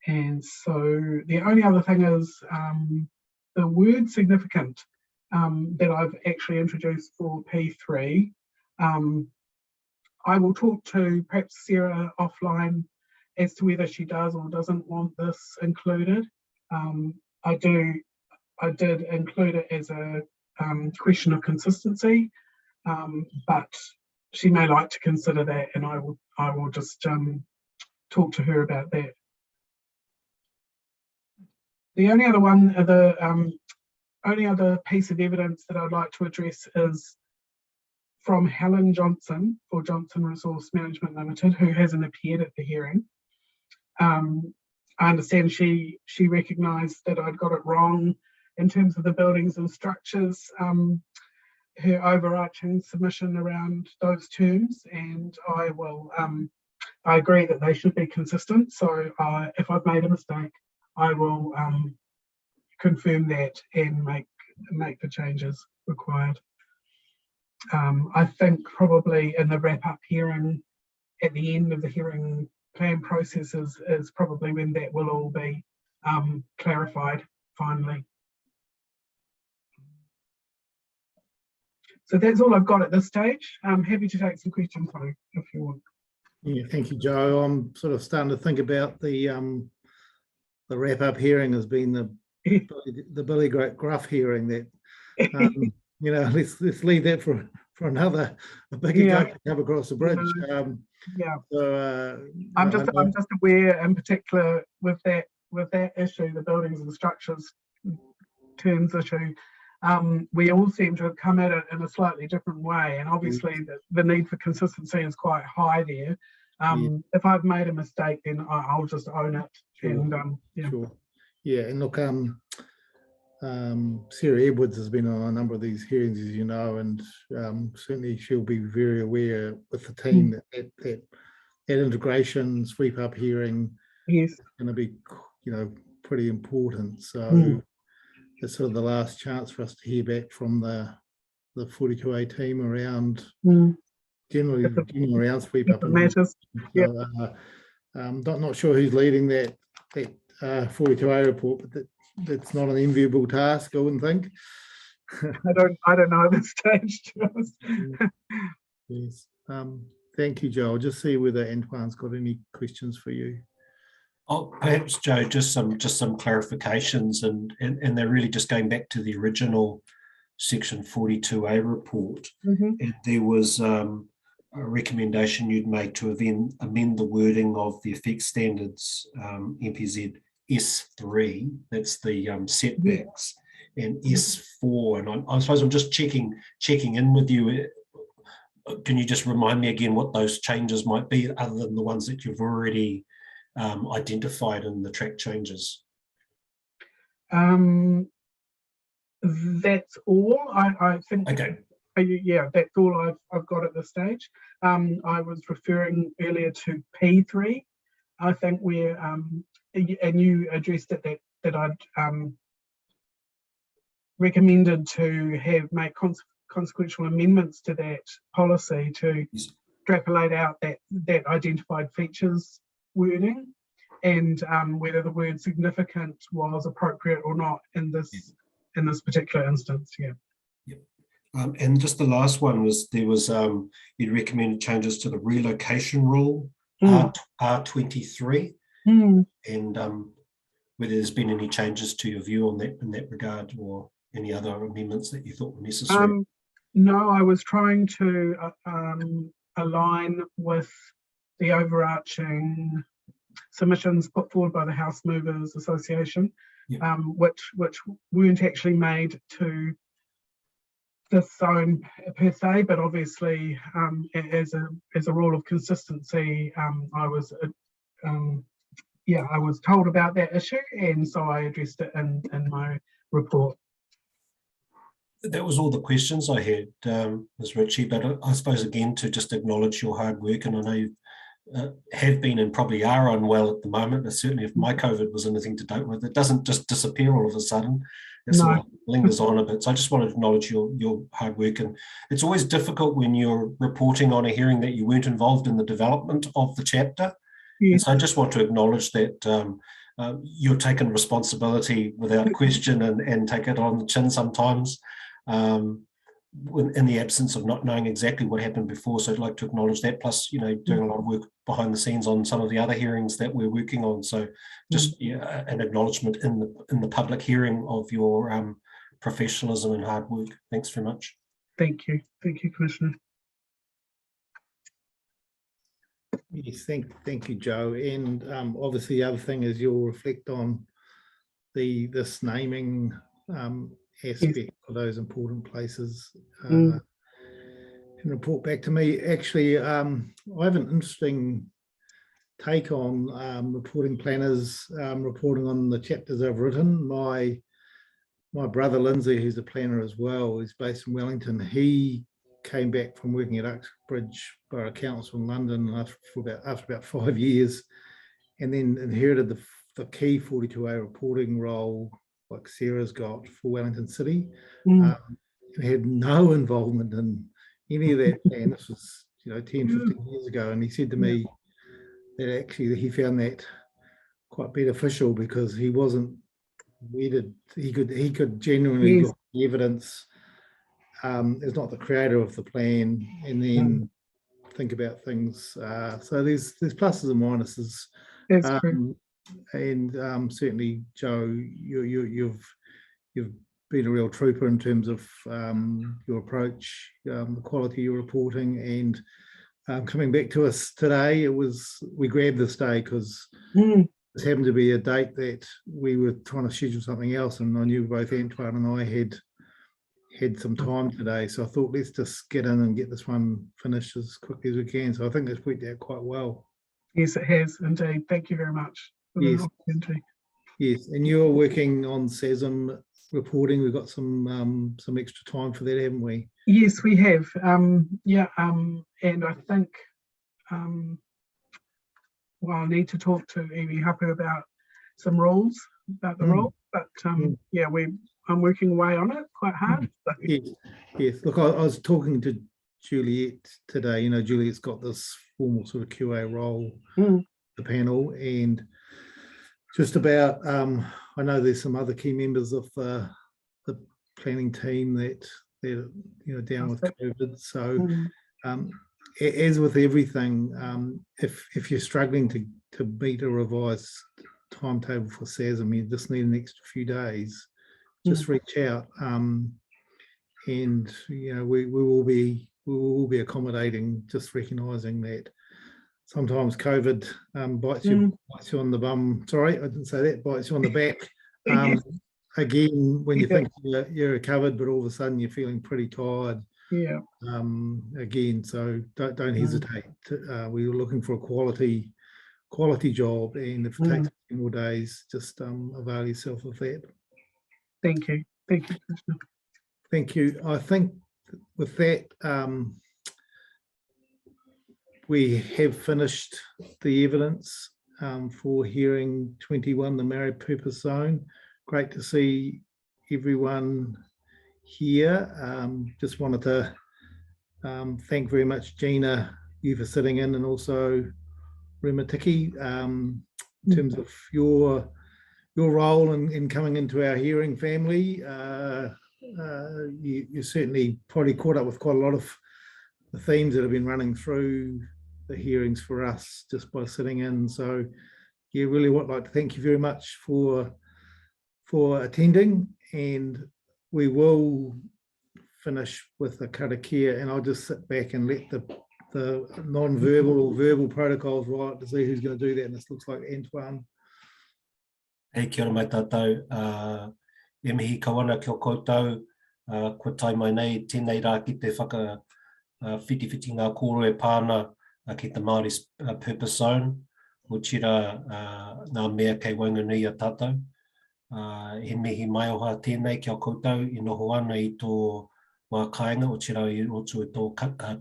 And so the only other thing is the word significant that I've actually introduced for P3. I will talk to perhaps Sarah offline as to whether she does or doesn't want this included. I did include it as a question of consistency, but she may like to consider that, and I will just talk to her about that. The only other piece of evidence that I'd like to address is from Helen Johnson for Johnson Resource Management Limited, who hasn't appeared at the hearing. I understand she recognised that I'd got it wrong in terms of the buildings and structures, her overarching submission around those terms, and I agree that they should be consistent. So if I've made a mistake, I will confirm that and make the changes required. I think probably in the wrap-up hearing, at the end of the hearing plan processes, is probably when that will all be clarified finally. So that's all I've got at this stage. I'm happy to take some questions if you want. Yeah, thank you, Joe. I'm sort of starting to think about the wrap-up hearing as being the Billy Gruff hearing that you know, let's leave that for another bigger go to come across the bridge. Yeah. So I'm just aware, in particular, with that issue, the buildings and structures terms issue. We all seem to have come at it in a slightly different way, and obviously the need for consistency is quite high there. If I've made a mistake, then I'll just own it Sure. And yeah. Sure. Yeah, and look, Sarah Edwards has been on a number of these hearings, as you know, and certainly she'll be very aware with the team that integration sweep up hearing Yes. is going to be, pretty important. So it's sort of the last chance for us to hear back from the 42A team around generally around sweep up matters. Yep. So, not sure who's leading that 42A report, but that's not an enviable task, I wouldn't think. I don't know at this stage, to be honest. Yes. Thank you, Joe. I'll just see whether Antoine's got any questions for you. Oh, perhaps, Joe, just some clarifications, and they're really just going back to the original Section 42A report. And there was a recommendation you'd make to amend the wording of the effects standards, MPZ S3, that's the setbacks, and S4. And I suppose I'm just checking in with you. Can you just remind me again what those changes might be, other than the ones that you've already identified in the track changes? That's all. I think. Okay. Yeah, that's all I've got at this stage. I was referring earlier to P3. I think where and you addressed it that I'd recommended to make consequential amendments to that policy to extrapolate out that identified features wording, and whether the word significant was appropriate or not in this particular instance. Yeah. And just the last one was you'd recommended changes to the relocation rule, R23, and whether there's been any changes to your view on that in that regard, or any other amendments that you thought were necessary. No, I was trying to align with the overarching submissions put forward by the House Movers Association, which weren't actually made to this zone per se, but obviously as a rule of consistency, I was told about that issue, and so I addressed it in my report. That was all the questions I had, Ms. Ritchie, but I suppose again to just acknowledge your hard work, and I know you have been and probably are unwell at the moment, but certainly if my COVID was anything to do with it, doesn't just disappear all of a sudden. It sort of lingers on a bit. So I just wanted to acknowledge your hard work, and it's always difficult when you're reporting on a hearing that you weren't involved in the development of the chapter. And so I just want to acknowledge that you're taking responsibility without question and take it on the chin sometimes. In the absence of not knowing exactly what happened before. So I'd like to acknowledge that, plus, doing a lot of work behind the scenes on some of the other hearings that we're working on. So just an acknowledgement in the public hearing of your professionalism and hard work. Thanks very much. Thank you, Commissioner. Yes, thank you, Joe. And obviously the other thing is you'll reflect on this naming aspect for those important places and report back to me. Actually, I have an interesting take on reporting planners reporting on the chapters I've written. My brother Lindsay, who's a planner as well, is based in Wellington. He came back from working at Uxbridge Borough Council in London after about 5 years, and then inherited the key 42A reporting role like Sarah's got for Wellington City. Had no involvement in any of that plan. This was 10, 15 years ago, and he said to me that actually he found that quite beneficial because he wasn't wedded. He could genuinely look at the evidence as not the creator of the plan, and then think about things. So there's pluses and minuses. That's true. And certainly, Joe, you've been a real trooper in terms of your approach, the quality of your reporting, and coming back to us today. We grabbed this day because this happened to be a date that we were trying to schedule something else, and I knew both Antoine and I had some time today, so I thought let's just get in and get this one finished as quickly as we can. So I think it's worked out quite well. Yes, it has indeed. Thank you very much. for the Yes. opportunity. Yes, and you're working on SASM reporting. We've got some extra time for that, haven't we? Yes, we have. Yeah, and I think well, I need to talk to Iwi Hapu about some rules about the role, but yeah, I'm working away on it quite hard. So. Yes, yes. Look, I was talking to Juliet today. You know, Juliet's got this formal sort of QA role, the panel, and just about. I know there's some other key members of the planning team that they're down with COVID. So, as with everything, if you're struggling to meet a revised timetable for SASM, you just need an extra few days. Just reach out, and we will be accommodating. Just recognising that sometimes COVID bites you on the bum. Sorry, I didn't say that. Bites you on the back. Again, when you think you're recovered, but all of a sudden you're feeling pretty tired. Yeah. Again, so don't hesitate. We were looking for a quality job, and if it takes a few more days, just avail yourself of that. Thank you. Thank you, Commissioner. Thank you. I think with that, we have finished the evidence for hearing 21, the Maori Purpose Zone. Great to see everyone here. Just wanted to thank very much, Gina, you for sitting in, and also Rematiki, in terms of your role in coming into our hearing family. You certainly probably caught up with quite a lot of the themes that have been running through the hearings for us just by sitting in. So yeah, really would like to thank you very much for attending, and we will finish with the karakia, and I'll just sit back and let the non-verbal or verbal protocols right to see who's going to do that, and this looks like Antoine. Hei, kia ora mai tātou. E mihi kawana kia koutou, kua tai mai nei, tēnei rā ki te whiti ngā kōroi pāna ki te Maori Purpose Zone, o tira ngā mea kei Wainganui a tātou. He mihi mai oha tēnei kia koutou, I noho ana I tō wā kāinga, o tira I roto I tō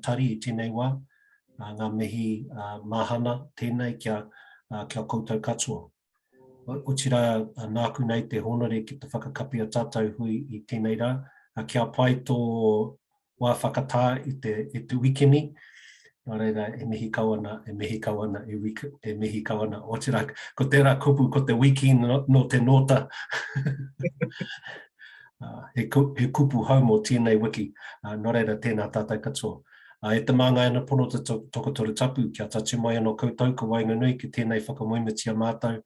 tari I tēnei wā. Ngā mihi mahana tēnei kia koutou katoa. O tira nāku nei te honore ki te whakakapi a tātou hui I tēnei rā. Kia pai tō wā whakatā I te wikini. Nā reira, e mihi kawana, e mihi kawana. O tira, ko tērā kupu, ko te wiki no te nota. He kupu hau mō tēnei wiki. Nā reira, tēnā tātou katoa. E te māngai ana pono te tokotoro tapu, kia tatu mai anō koutou, ka Wainganui, ki tēnei whakamoimatia mātou.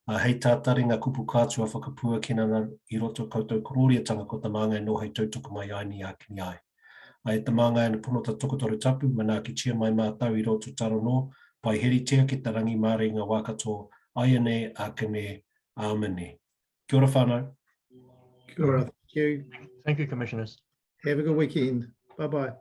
Hei tātari ngā kupu kātua whakapua kina I roto koutou kororiatanga ko te māngai no hei tautoko mai ai ni a kini ai. E te māngai ana pono te tokotoro tapu, mana ki tia mai mātou I roto taro no, pai heri tia ki te rangi māre ngā wākato, aiane, akane, amane. Kia ora whānau. Kia ora, thank you. Thank you, Commissioners. Have a good weekend. Bye-bye.